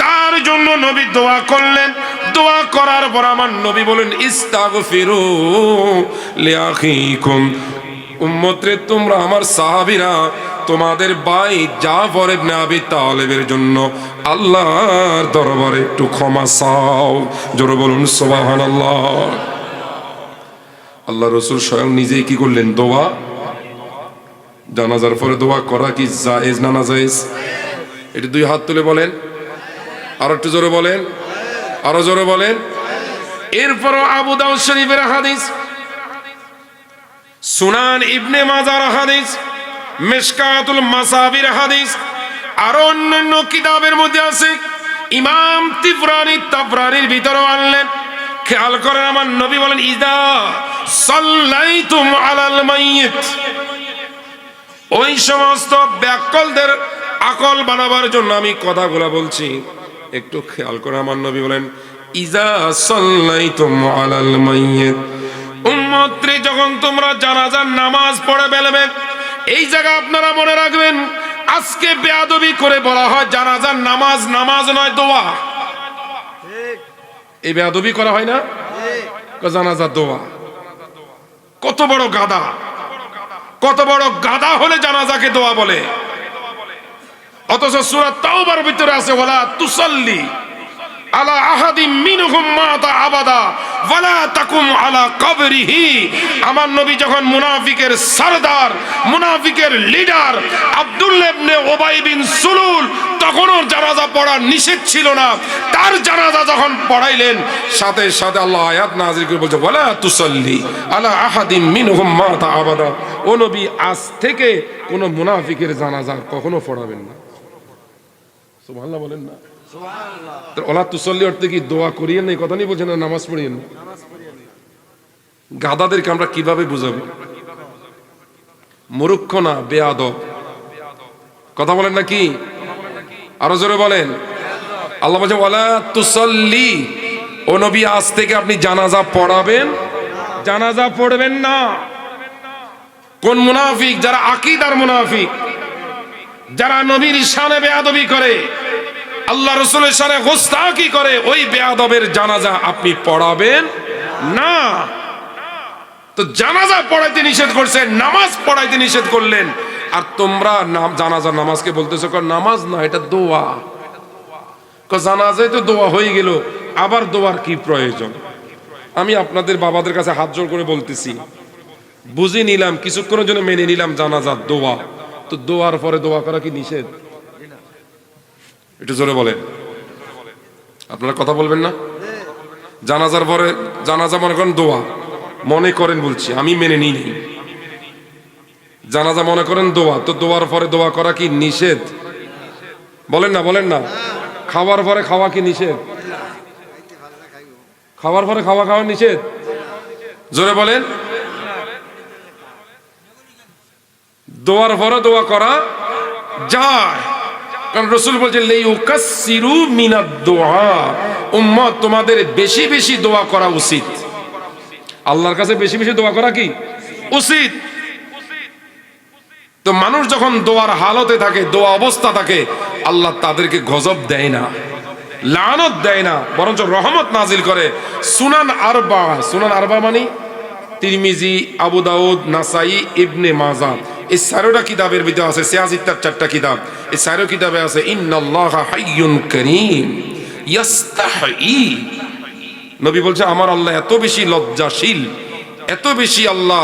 Speaker 1: তার জন্য নবী দোয়া করলেন। দোয়া করার পর আমার নবী বলেন ইস্তাগফিরু লিআখিকুম, উম্মতরে তোমরা আমার সাহাবীরা তোমাদের ভাই জাফর ইবনে আবি তালেবের জন্য আল্লাহর দরবারে একটু ক্ষমা চাও। জোরে বলুন সুবহানাল্লাহ। আল্লাহ রাসূল স্বয়ং নিজেই কি করলেন? দোয়া। জানাজার পরে দোয়া করা কি জায়েজ না নাজায়েজ? এটা দুই হাত তুলে বলেন, আর একটু জোরে বলেন, আরো জোরে বলেন। এরপরও আবু দাউদ শরীফের হাদিস, সুনান ইবনে মাজার হাদিস, মিশকাতুল মাসাবির হাদিস, আরো অন্যান্য কিতাবের মধ্যে আছে। ইমাম তাবরানির ভিতরেও আনলেন। খেয়াল করেন, আমার নবী বলেন ইদা সাল্লাইতুম আলাল মাইয়িত, ওই সমস্ত ব্যাকলদের আকল বানাবার জন্য আমি কথাগুলো বলছি, একটু খেয়াল করে। আমার নবী বলেন ইজা সাল্লাইতুম আলাল মাইয়িত, উম্মতরে যখন তোমরা জানাজার নামাজ পড়ে ফেলবে, এই জায়গা আপনারা মনে রাখবেন, আজকে বেয়াদবি করে বলা হয় জানাজার নামাজ নামাজ নয় দোয়া। এই বেয়াদবি করা হয় না? জানাজার দোয়া। কত বড় গাদা, কত বড় গাদা হলে জানাজাকে দোয়া বলে। অথচ সূরা তাওবার ভিতরে আছে ওয়ালা তুসাল্লি আলা আহাদিম মিনহুম মাতা আবাদা ওয়ালা তাকুম আলা কবরিহি। আমার নবী যখন মুনাফিকের সরদার, মুনাফিকের লিডার আব্দুল্লাহ ইবনে উবাই বিন সুলুল, তখন ওর জানাজা পড়া নিষেধ ছিল না। তার জানাজা যখন পড়াইলেন, সাথে সাথে আল্লাহ আয়াত নাযিল করে বলছে ওয়ালা তুসাল্লি আলা আহাদিম মিনহুম মাতা আবাদা। ও নবী, আজ থেকে কোন মুনাফিকের জানাজা কখনো পড়াবেন না। সুবহানাল্লাহ বলেন না? ওলা তুসল্লি অর্থে কি দোয়া করিয়েন না, এই কথা নিয়ে বলছেন না নামাজ পড়িয়েন না? গাদাদেরকে আমরা কিভাবে বুঝাবো? মূর্খ না, বেয়াদব। কথা বলেন না কি? আরো জোরে বলেন। আল্লাহ বলছে ওয়ালা তুসল্লি, ও নবী আজ থেকে আপনি জানাজা পড়াবেন, জানাজা পড়বেন না। কোন মুনাফিক? যারা আকীদার মুনাফিক, যারা নবীর শানে বেয়াদবি করে, আল্লাহ রাসূলের শানে গোস্তাকি করে, ওই বেয়াদবের জানাজা আপনি পড়াবেন না। তো জানাজা পড়াইতে নিষেধ করছেন, নামাজ পড়াইতে নিষেধ করলেন, আর তোমরা জানাজার নামাজকে বলতেছো নামাজ না, এটা দোয়া। জানাজায় তো দোয়া হয়ে গেল, আবার দোয়ার কি প্রয়োজন? আমি আপনাদের বাবাদের কাছে হাত জোড় করে বলতেছি, বুঝে নিলাম, কিছুক্ষণের জন্য মেনে নিলাম জানাজার দোয়া, তো দোয়ার পরে দোয়া করা কি নিষেধ? একটু জোরে বলেন। আপনারা কথা বলবেন না? জানাজার পরে জানাজা মনে করেন দোয়া, মনে করেন বলছি, আমি মেনে নিই নাই। জানাজা মনে করেন দোয়া, তো দোয়ার পরে দোয়া করা কি নিষেধ? বলেন না, বলেন না। খাওয়ার পরে খাওয়া কি নিষেধ? খাওয়ার পরে খাওয়া খাওয়া নিষেধ? জোরে বলেন। দোয়ার পরে দোয়া করা যায়, কারণ রাসূল বলেছেন লিইউকাসসিরু মিনাদ দুআ, উম্মত তোমাদের বেশি বেশি দোয়া করা উচিত। আল্লাহর কাছে বেশি বেশি দোয়া করা কি উচিত? তো মানুষ যখন দোয়ার হালতে থাকে, দোয়া অবস্থা থাকে, আল্লাহ তাদেরকে গজব দেয় না, লানত দেয় না, বরঞ্চ রহমত নাজিল করে। সুনান আরবা, সুনান আরবা মানে তিরমিজি, আবু দাউদ, নাসাই, ইবনে মাজাহ, এই চারটা কিতাবের ভিতরে আছে। 86টার 4টা কিতাব, এই চারো কিতাবে আছে ইন্নাল্লাহা হাইয়ুন কারীম ইয়াস্তাহি। নবী বলছে আমার আল্লাহ এত বেশি লজ্জাশীল, এত বেশি আল্লাহ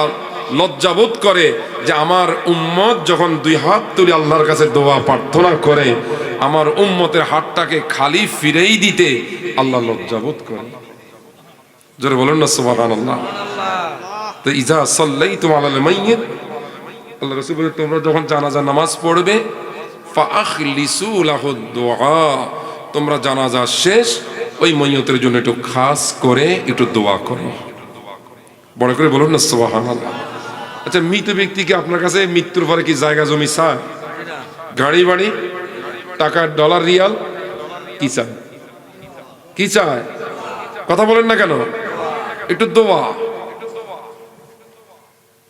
Speaker 1: লজ্জাবোধ করে যে আমার উম্মত যখন দুই হাত তুলে আল্লাহর কাছে দোয়া প্রার্থনা করে, আমার উম্মতের হাতটাকে খালি ফিরেই দিতে আল্লাহ লজ্জাবোধ করে। জোরে বলেন না সুবহানাল্লাহ। তো ইজা সাল্লাইতুম আলাল মাইয়িত, আল্লাহ রাসূল বলেন তোমরা যখন জানাজা নামাজ পড়বে, ফাআখলিসু লাহুদ দুআ, তোমরা জানাজা শেষ ওই মাইয়িতের জন্য একটু খাস করে একটু দোয়া করো। বড় করে বলুন না সুবহানাল্লাহ। আচ্ছা, মৃত ব্যক্তিকে আপনার কাছে মৃত্যুর পরে কি জায়গা জমি চায়? গাড়ি বাড়ি, টাকা, ডলার, রিয়াল কি চায়? কি চায়? কথা বলেন না কেন? একটু দোয়া।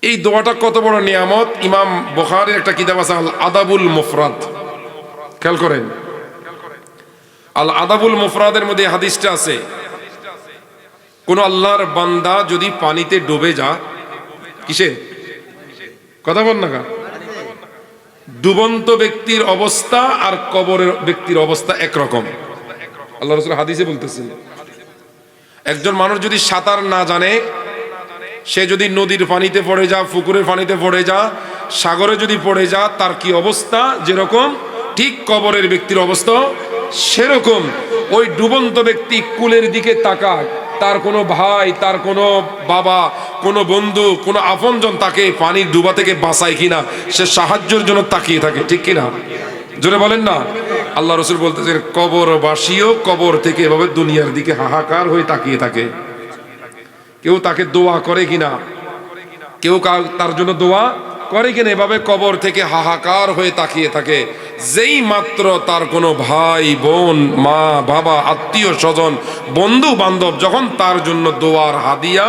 Speaker 1: এই দোয়াটা কত বড় নিয়ামত। ইমাম বুখারীর একটা কিতাব আছে আল আদাবুল মুফরাদ, খেয়াল করেন। আল আদাবুল মুফরাদের মধ্যে হাদিসটা আছে, কোন আল্লাহর বান্দা যদি পানিতে ডুবে যা, কিসে কথা বল না, ডুবন্ত ব্যক্তির অবস্থা আর কবরের ব্যক্তির অবস্থা একরকম। আল্লাহ রাসূল হাদিসে বলতেছেন, একজন মানুষ যদি সাঁতার না জানে, সে যদি নদীর পানিতে পড়ে যা, পুকুরের পানিতে পড়ে যা, সাগরে যদি পড়ে যা, তার কি অবস্থা যেরকম, ঠিক কবরের ব্যক্তির অবস্থা সেরকম। ওই ডুবন্ত ব্যক্তি কুলের দিকে তাকায়, তার কোনো ভাই, তার কোনো বাবা, কোনো বন্ধু, কোনো আপনজন তাকে পানির ডুবা থেকে বাঁচায় কিনা, সে সাহায্যের জন্য তাকিয়ে থাকে, ঠিক কিনা? জোরে বলেন না। আল্লাহ রাসূল বলতেছেন, কবরবাসীও কবর থেকে এভাবে দুনিয়ার দিকে হাহাকার হয়ে তাকিয়ে থাকে। কেউ তাকে দোয়া করে কিনা, কেউ তার জন্য দোয়া করে কিনা, এভাবে কবর থেকে হাহাকার হয়ে তাকিয়ে থাকে। যেই মাত্র তার কোনো ভাই বোন, মা বাবা, আত্মীয় স্বজন, বন্ধু বান্ধব যখন তার জন্য দোয়ার হাদিয়া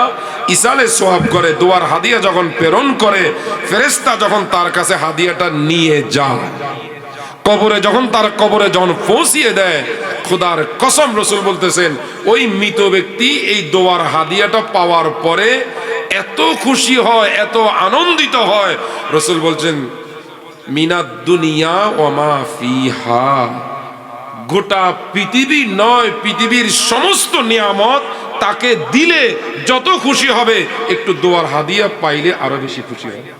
Speaker 1: ইসালে সোয়াব করে, দোয়ার হাদিয়া যখন প্রেরণ করে, ফেরেশতা যখন তার কাছে হাদিয়াটা নিয়ে যায়, কবরে যখন তার কবরে যখন পৌঁছিয়ে দেয়, খোদার কসম রাসূল বলতেছেন, ওই মৃত ব্যক্তি এই দোয়ার হাদিয়াটা পাওয়ার পরে এত খুশি হয়, এত আনন্দিত হয়, রাসূল বলছেন, মিনাদ দুনিয়া ওয়া মা ফিহা, গোটা পৃথিবী নয়, পৃথিবীর সমস্ত নিয়ামত তাকে দিলে যত খুশি হবে, একটু দোয়ার হাদিয়া পাইলে আরো বেশি খুশি হবে।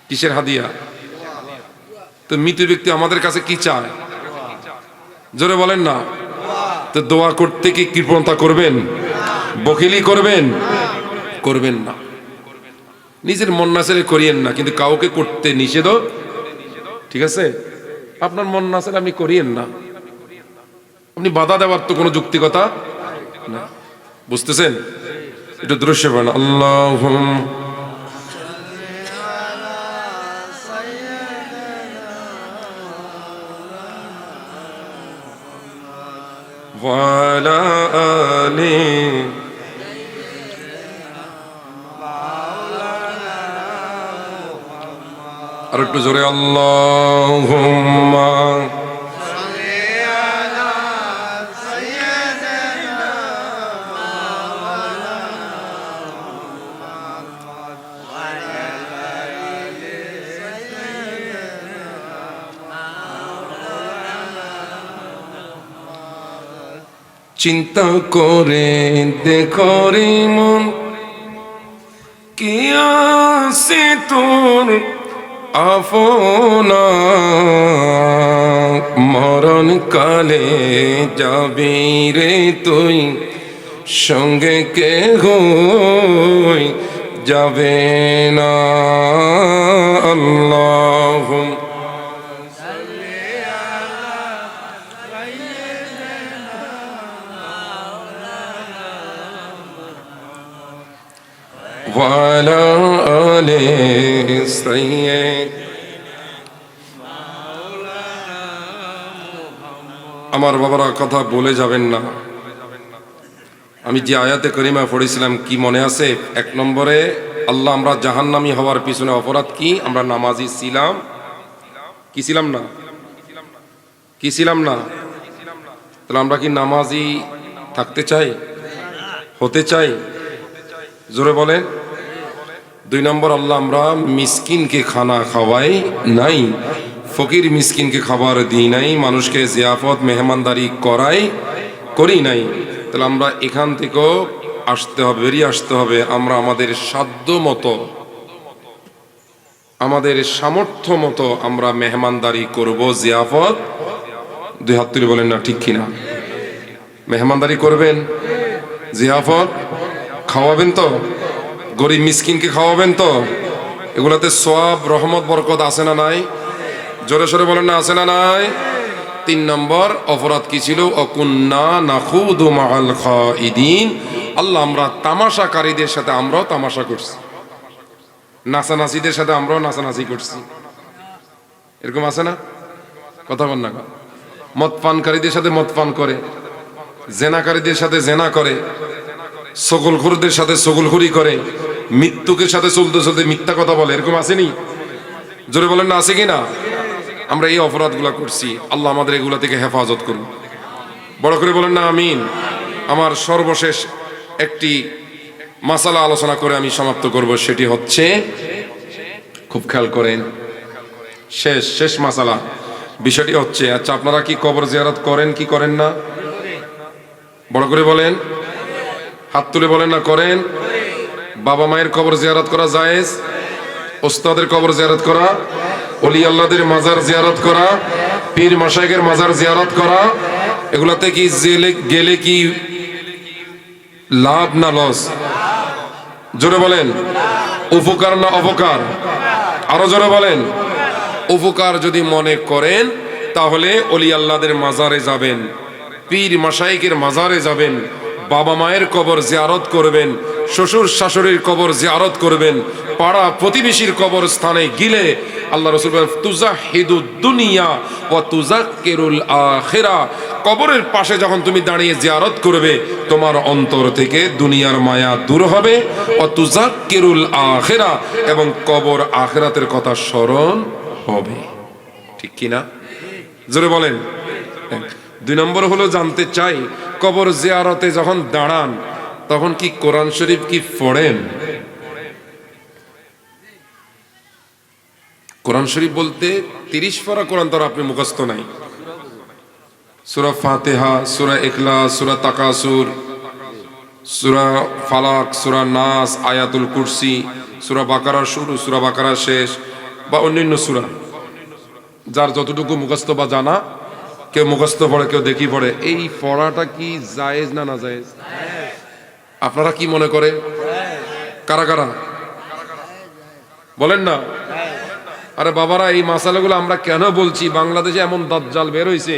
Speaker 1: কিসের হাদিয়া? তো মৃত ব্যক্তি আমাদের কাছে কি চায়? জোরে বলেন না। তো দোয়া করতে কি কৃপণতা করবেন? বকিলি করবেন? করবেন না। নিজের মন নাসেরে করিয়েন না, কিন্তু কাউকে করতে নিষেধ, ঠিক আছে? আপনার মন নাসেরে আপনি করিয়েন না, আপনি বাধা দেওয়ার তো কোনো যুক্তিকতা না। বুঝতেছেন? একটু দৃশ্য বলেন, আল্লাহুম্মা ওয়ালা আলি আর একটু জোরে, আল্লাহুম্মা চিন্তা করে দেখো রে মন, কি আছে তোর আপনা, মরণ কালে যাবি রে তুই, সঙ্গে কে হই যাবে না। আল্লাহুম্মা ওয়ালা আলি সাইয়্যিদ। আমার বাবারা, কথা বলে যাবেন না। আমি যে আয়াতে করিমা পড়েছিলাম, কি মনে আছে? 1 নম্বরে, আল্লাহ, আমরা জাহান্নামী হওয়ার পিছনে অপরাধ কি? আমরা নামাজি ছিলাম, কি ছিলাম না? কি ছিলাম না? তাহলে আমরা কি নামাজি থাকতে চাই, হতে চাই? জোরে বলেন। 2 নম্বর, আল্লাহ, আমরা মিসকিনকে খানা খাওয়াই নাই, ফকির মিসকিনকে খাবার দিই নাই, মানুষকে জিয়াফত মেহমানদারি করি নাই। তাহলে আমরা এখান থেকেও আসতে হবে, বেরিয়ে আসতে হবে। আমরা আমাদের সাধ্য মতো, আমাদের সামর্থ্য মতো আমরা মেহমানদারি করব, জিয়াফত। 2 হাত তুলে বলেন না, ঠিক কিনা? মেহমানদারি করবেন, জিয়াফত খাওয়াবেন তো, গরিব মিসকিনকে খাওয়াবেন তো। এগুলাতে সওয়াব, রহমত, বরকত আছে না নাই? জোরে সোরে বলেন না, আছে না নাই? 3 নম্বর অপরাধ কি ছিল? অকুন্না নাখুদু মাআল খাইদিন। আল্লাহ, আমরা তামাশাকারীদের সাথে আমরাও তামাশা করছি, নাচানাচিদের সাথে আমরাও নাচানাচি করছি। এরকম আছে না? কথা বল না। মদ পানকারীদের সাথে মদ পান করে, জেনাকারীদের সাথে জেনা করে, সকলখুরদের সাথে সকলখুরি করে, মৃত্যুকের সাথে চলতে চলতে মিথ্যা কথা বলে। এরকম আসেনি? জোরে বলেন না, আছে কি না? আমরা এই অপরাধগুলা করছি। আল্লাহ আমাদের এগুলা থেকে হেফাজত করুন। বড় করে বলেন না, আমিন। আমার সর্বশেষ একটি মাসালা আলোচনা করে আমি সমাপ্ত করব, সেটি হচ্ছে, খুব খেয়াল করেন, শেষ মাসালা বিষয়টি হচ্ছে, আচ্ছা আপনারা কি কবর জিয়ারত করেন কি করেন না? বড় করে বলেন, হাত তুলে বলেন না করেন? বাবা মায়ের কবর জিয়ারত করা জায়েজ? ওস্তাদের কবর জিয়ারত করা, ওলি আল্লাহদের মাজার জিয়ারত করা, পীর মাশায়েখের মাজার জিয়ারত করা, এগুলাতে কি গেলে কি লাভ না লস? জোরে বলেন, উপকার না অপকার? আরো জোরে বলেন। উপকার যদি মনে করেন তাহলে ওলি আল্লাহদের মাজারে যাবেন, পীর মাশায়েখের মাজারে যাবেন, বাবা মায়ের কবর জিয়ারত করবেন, শ্বশুর শাশুড়ির কবর জিয়ারত করবেন, পাড়া প্রতিবেশীর কবর স্থানে গিলে আল্লাহ রাসূল বলেন তুজাহিদুদ দুনিয়া ওয়া তুযাক্কিরুল আখিরা, কবরের পাশে যখন তুমি দাঁড়িয়ে জিয়ারত করবে তোমার অন্তর থেকে দুনিয়ার মায়া দূর হবে, ওয়া তুযাক্কিরুল আখিরা, এবং কবর আখিরাতের কথা স্মরণ হবে। ঠিক কি না? জোরে বলেন। 2 নম্বর হলো জানতে চাই, কবর জিয়ারতে যখন দাঁড়ান তখন কি কোরআন শরীফ কি পড়েন? কোরআন শরীফ বলতে 30 পারা কোরআন তো আপনি মুখস্থ নাই। সূরা ফাতিহা, সূরা ইখলাস, সূরা তাকাসুর, সূরা ফালাক, সূরা নাস, আয়াতুল কুরসি, সূরা বাকারা শুরু, সূরা বাকারা শেষ, বা অন্যান্য সূরা যার যতটুকু মুখস্থ বা জানা, কেউ মুখস্থ পড়ে কেউ দেখি পড়ে, এই পড়াটা কি জায়েজ না না জায়েজ? আপনারা কি মনে করে? কারা কারা বলেন না? আরে বাবারা, এই মাসালাগুলো আমরা কেন বলছি? বাংলাদেশে এমন দাজ্জাল বের হইছে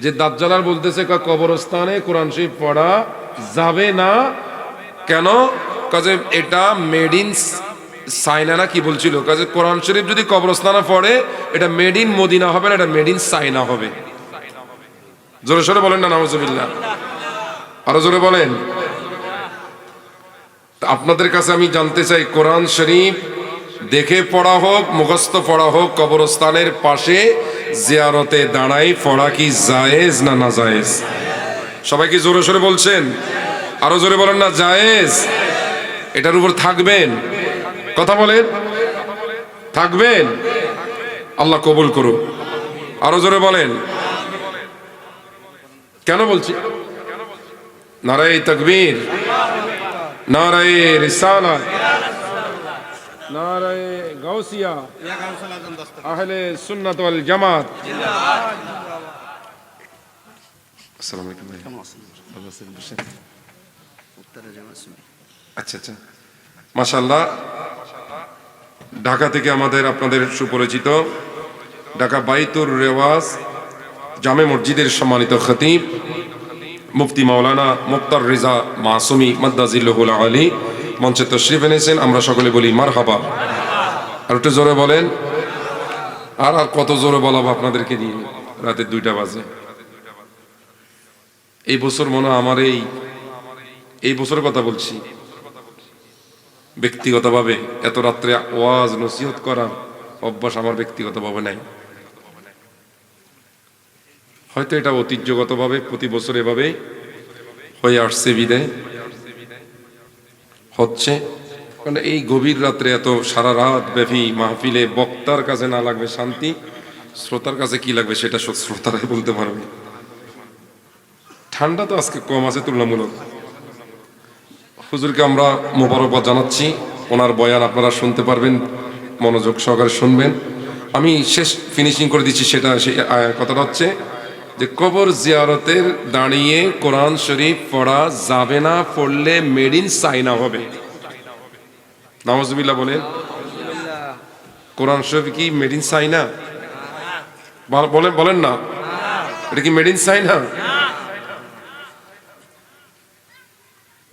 Speaker 1: যে দাজ্জাল বলতেছে কবরস্থানে কোরআন শরীফ পড়া যাবে না। কেন? কাজে এটা মেড ইন চায়না না কি বলছিল, কাজে কোরআন শরীফ যদি কবরস্থানে পড়ে এটা মেড ইন মদিনা হবে না, এটা মেড ইন চায়না হবে। জোরে সোরে বলেন না নাউজুবিল্লাহ। আরো জোরে বলেন। আপনাদের কাছে আমি জানতে চাই, কোরআন শরীফ দেখে পড়া হোক মুখস্থ পড়া হোক, কবরস্থানের পাশে জিয়ারতে দাঁড়াই পড়া কি জায়েজ না না জায়েজ? সবাই কি জোরে সোরে বলছেন? আরো জোরে বলেন না জায়েজ। এটার উপর থাকবেন, কথা বলেন, থাকবেন। আল্লাহ কবুল করুন। আরো জোরে বলেন। কেন বলছি? নারায়ে তাকবীর, নারায়ে রিসালাত, নারায়ে গাউসিয়া, আহলে সুন্নাত ওয়াল জামাত। আসসালামু আলাইকুম ভাই। আচ্ছা আচ্ছা, মাশাআল্লাহ। ঢাকা থেকে আমাদের আপনাদের সুপরিচিত ঢাকা বাইতুর রেওয়াজ জামে মসজিদের সম্মানিত খতিব মুফতি মাওলানা মুক্তার রেজা মাসুমি মাদ্দাজিল্লাহুল আলী মঞ্চে তশরিফ এনেছেন। আমরা সকলে বলি মারহাবা। আর একটু জোরে বলেন। আর কত জোরে বলাবো আপনাদেরকে নিয়ে, রাতে 2টা বাজে। এই বছর মনে হয় আমার এই বছরের কথা বলছি, ব্যক্তিগতভাবে এত রাত্রে ওয়াজ নসিহত করার অভ্যাস আমার ব্যক্তিগতভাবে নাই। হয়তো এটা ঐতিহ্যগতভাবে প্রতি বছর এভাবে হয়ে আসছে, বিদায় হচ্ছে। কারণ এই গভীর রাত্রে এত সারা রাত ব্যাপী মাহফিলে বক্তার কাছে না লাগবে শান্তি, শ্রোতার কাছে কি লাগবে সেটা শ্রোতারাই বলতে পারবে। ঠান্ডা তো আজকে কম আছে তুলনামূলক। হুজুরকে আমরা মোবারকবাদ জানাচ্ছি, ওনার বয়ান আপনারা শুনতে পারবেন, মনোযোগ সহকারে শুনবেন। আমি শেষ ফিনিশিং করে দিচ্ছি, সেটা সেই কথাটা হচ্ছে যে কবর জিয়ারতের দাঁড়িয়ে কোরআন শরীফ পড়া যাবে না, পড়লে মেড ইন চায়না হবে। নাউজুবিল্লাহ বলেন। কোরআন শরীফ কি মেড ইন চায়না? বলেন না, এটা কি মেড ইন চায়না?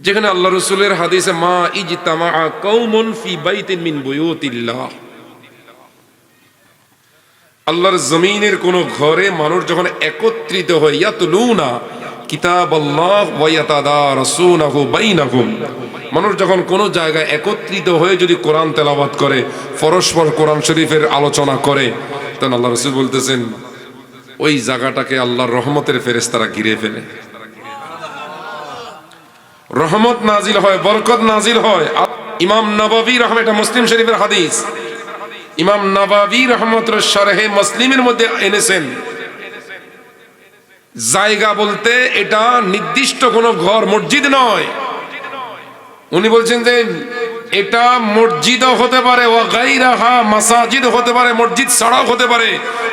Speaker 1: যেখানে আল্লাহ রাসূলের হাদিসে মা ইজতামা কওমুন ফি বাইতিন মিন বুয়ুতিল্লাহ, আল্লাহর জমিনের কোন ঘরে মানুষ যখন একত্রিত হয়, ইয়াতলুনা কিতাবাল্লাহ ওয়া ইয়াতাদারাসুনাহু বাইনাহুম, মানুষ যখন কোন জায়গায় একত্রিত হয়ে যদি কোরআন তেলাওয়াত করে, পরস্পর কোরআন শরীফের আলোচনা করে, তখন আল্লাহ রাসূল বলতেছেন ওই জায়গাটাকে আল্লাহর রহমতের ফেরেশতারা ঘিরে ফেলে। রহমত নাজিল হয়, বরকত নাজিল হয়। ইমাম নববী রহমত, এটা মুসলিম শরীফের হাদিস, ইমাম নববী রহমতুল্লাহ শারহে মুসলিমের মধ্যে এনেছেন। জায়গা বলতে এটা নির্দিষ্ট কোনো ঘর, মসজিদ নয়। উনি বলছেন যে এটা মসজিদও হতে পারে, ওয়া গায়রাহা মাসাজিদ হতে পারে, মসজিদ ছাড়াও হতে পারে।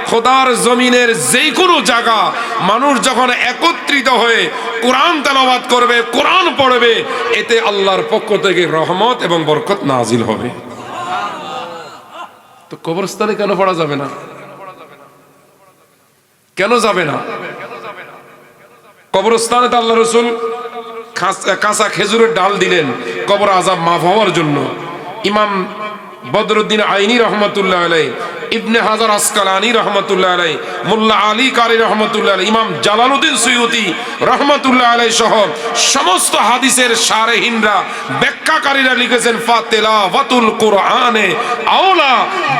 Speaker 1: খোদার জমিনের যে কোনো জায়গা মানুষ যখন একত্রিত হয়ে কোরআন তেলাওয়াত করবে, কোরআন পড়বে, এতে আল্লাহর পক্ষ থেকে রহমত এবং বরকত নাজিল হবে। তো কবরস্থানে কেন পড়া যাবে না? কেন যাবে না? কবরস্থানে তো আল্লাহ রাসূল কাঁচা খেজুরের ডাল দিলেন কবর আযাব মাফ হওয়ার জন্য। ইমাম বদরুদ্দিন আইনি রহমতুল্লাহ আলাইহি, ইবনে হাজার আসকালানি রহমতুল্লাহ আলাইহি, মোল্লা আলী কারি রহমতুল্লাহ আলাইহি, ইমাম জালালউদ্দিন সুয়ুতি রহমতুল্লাহ আলাইহি সহ সমস্ত হাদিসের শারহিনরা, ব্যাখ্যাকারীরা লিখেছেন ফাতিলাওয়াতুল কুরআনে আওলা।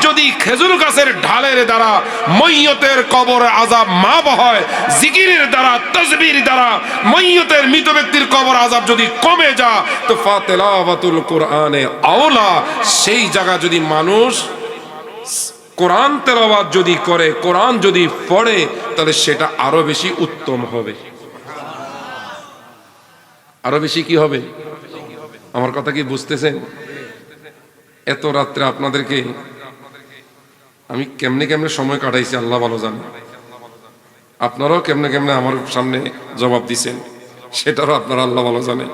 Speaker 1: যদি খেজুর গাছের ঢালের দ্বারা মইয়তের কবর আযাব মাফ হয়, জিকিরের দ্বারা, তাসবির দ্বারা মইয়তের মৃত ব্যক্তির কবর আযাব যদি কমে যায়, তো ফাতিলাওয়াতুল কুরআনে আওলা। সেই জায়গা যদি মানুষ কোরআন তেলাওয়াত যদি করে, কোরআন যদি পড়ে, তাহলে সেটা আরো বেশি উত্তম হবে। আরো বেশি কি হবে? আমার কথা কি বুঝতেছেন? এত রাত্রে আপনাদেরকে আমি কেমনে কেমনে সময় কাটাইছি আল্লাহ ভালো জানে। আপনারাও কেমনে কেমনে আমার সামনে জবাব দিছেন, সেটারও আপনারা আল্লাহ ভালো জানে।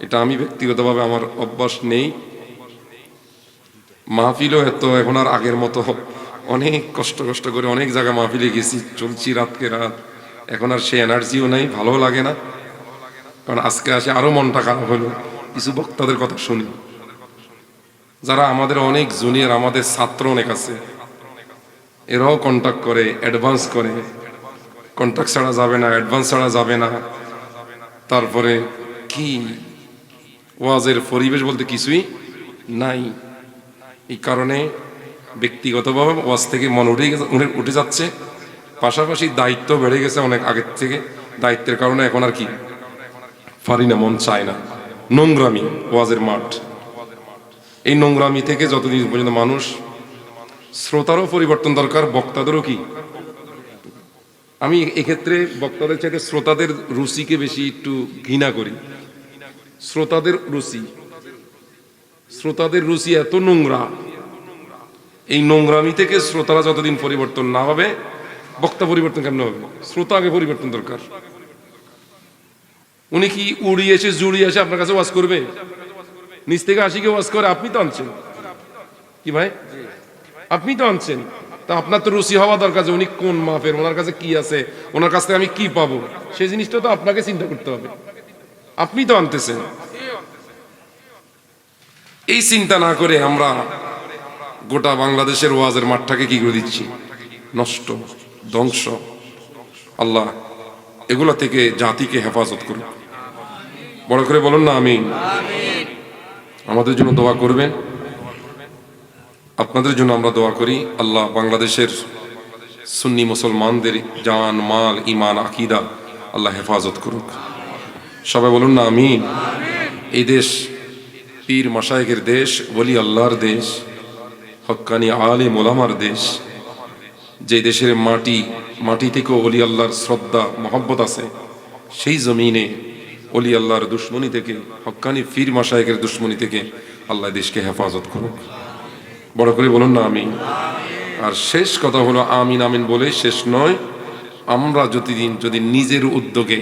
Speaker 1: এটা আমি ব্যক্তিগতভাবে আমার অভ্যাস নেই। মাহফিলও এত এখন আর আগের মতো, অনেক কষ্ট করে অনেক জায়গায় মাহফিলে গেছি, চলছি রাতকে রাত। এখন আর সে এনার্জিও নাই, ভালো লাগে না। কারণ আজকে আসে আরো মনটা খারাপ হলো, কিছু বক্তাদের কথা শুনি যারা আমাদের অনেক জুনিয়র, আমাদের ছাত্র অনেক আছে, এরাও কন্ট্যাক্ট করে, অ্যাডভান্স করে। কন্ট্যাক্ট ছাড়া যাবে না, অ্যাডভান্স ছাড়া যাবে না। তারপরে কি ওয়াজের পরিবেশ বলতে কিছুই নাই। এই কারণে ব্যক্তিগতভাবে ওয়াজ থেকে মন উঠে যাচ্ছে, পাশাপাশি দায়িত্ব বেড়ে গেছে অনেক আগের থেকে। দায়িত্বের কারণে এখন আর কি পারি না, মন চায় না। নোংরামি ওয়াজের মাঠ, এই নোংরামি থেকে যতদিন পর্যন্ত মানুষ, শ্রোতারও পরিবর্তন দরকার, বক্তাদেরও কি। আমি এক্ষেত্রে বক্তাদের চাইতে শ্রোতাদের রুচিকে বেশি একটু ঘৃণা করি। শ্রোতাদের রুচি এত নোংরা, এই নোংরামি থেকে শ্রোতারা যতদিন পরিবর্তন না হবে, বক্তা পরিবর্তন কেমন হবে? শ্রোতা আগে পরিবর্তন দরকার। উনি কি উড়িয়ে এসে জুড়িয়ে এসে আপনার কাছে ওয়াজ করবে? নিজ থেকে আসিকে ওয়াজ করে, আপনি তো আনছেন কি ভাই? আপনি তো আনছেন, তা আপনার তো রুচি হওয়া দরকার যে উনি কোন মাপের, ওনার কাছে কি আছে, ওনার কাছ থেকে আমি কি পাবো, সেই জিনিসটা তো আপনাকে চিন্তা করতে হবে। আপনি তো আনতেছেন। এই চিন্তা না করে আমরা গোটা বাংলাদেশের ওয়াজের মাঠটাকে কি করে দিচ্ছি? নষ্ট, ধ্বংস। আল্লাহ এগুলা থেকে জাতিকে হেফাজত করুন। বড় করে বলুন না আমিন। আমাদের জন্য দোয়া করবেন, আপনাদের জন্য আমরা দোয়া করি। আল্লাহ বাংলাদেশের সুন্নি মুসলমানদের জান, মাল, ইমান, আকীদা আল্লাহ হেফাজত করুক। সবাই বলুন না আমিন। এই দেশ পীর মাশায়েখের দেশ, ওলি আল্লাহর দেশ, হক্কানি আলেম ওলামার দেশ। যে দেশের মাটি থেকে ওলি আল্লাহর শ্রদ্ধা মহব্বত আছে, সেই জমিনে ওলি আল্লাহর দুশ্মনী থেকে, হক্কানি পীর মাশায়েখের দুশ্মনী থেকে আল্লাহ দেশকে হেফাজত করুক। বড় করে বলুন না আমিন। আর শেষ কথা হলো, আমিন আমিন বলে শেষ নয়, আমরা যদি নিজের উদ্যোগে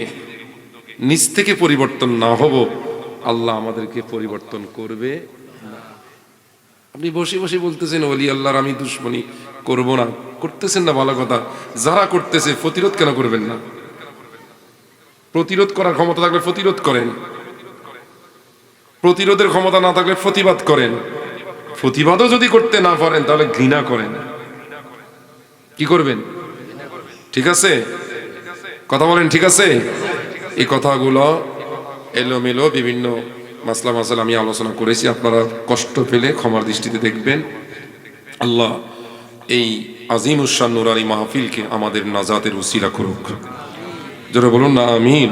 Speaker 1: নিজ থেকে পরিবর্তন না হব, আল্লাহ আমাদেরকে পরিবর্তন করবে না। আপনি বসে বসে বলতেছেন ওলি আল্লাহর আমি দুশ্মনী করব না, করতেছেন না, ভালো কথা। যারা করতেছে প্রতিরোধ কেন করবেন না? প্রতিরোধ করার ক্ষমতা থাকলে প্রতিরোধ করেন, প্রতিরোধের ক্ষমতা না থাকলে প্রতিবাদ করেন। প্রতিবাদও যদি করতে না পারেন, তাহলে ঘৃণা করেন। কি করবেন? ঠিক আছে? কথা বলেন, ঠিক আছে? এই কথাগুলো এলোমেলো বিভিন্ন মাসলা মাসাল আমি আলোচনা করেছি, আপনারা কষ্ট পেলে ক্ষমার দৃষ্টিতে দেখবেন। আল্লাহ এই আজিম উশান নুরানি মাহফিলকে আমাদের নাজাতের উসিলা করুক। যারা বলুন না আমিন।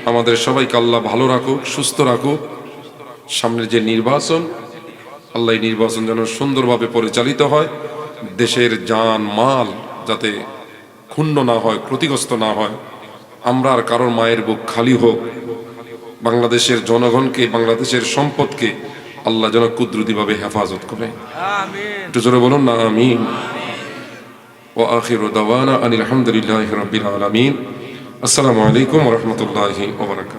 Speaker 1: আমাদের সবাইকে আল্লাহ ভালো রাখুক, সুস্থ রাখুক। সামনের যে নির্বাচন, আল্লাহ এই নির্বাচন যেন সুন্দরভাবে পরিচালিত হয়, দেশের জান মাল যাতে ক্ষুণ্ণ না হয়, ক্ষতিগ্রস্ত না হয়, আমরা আর কারোর মায়ের বুক খালি হোক। বাংলাদেশের জনগণকে, বাংলাদেশের সম্পদকে আল্লাহ যেন কুদরতিভাবে হেফাজত করে। একটু জোরে বলুন না আমিন। ওয়া আখিরু দাওয়ানা আনিল হামদুলিল্লাহি রাব্বিল আলামিন। আসসালামু আলাইকুম ওয়া রাহমাতুল্লাহি ওয়া বারাকাতুহু।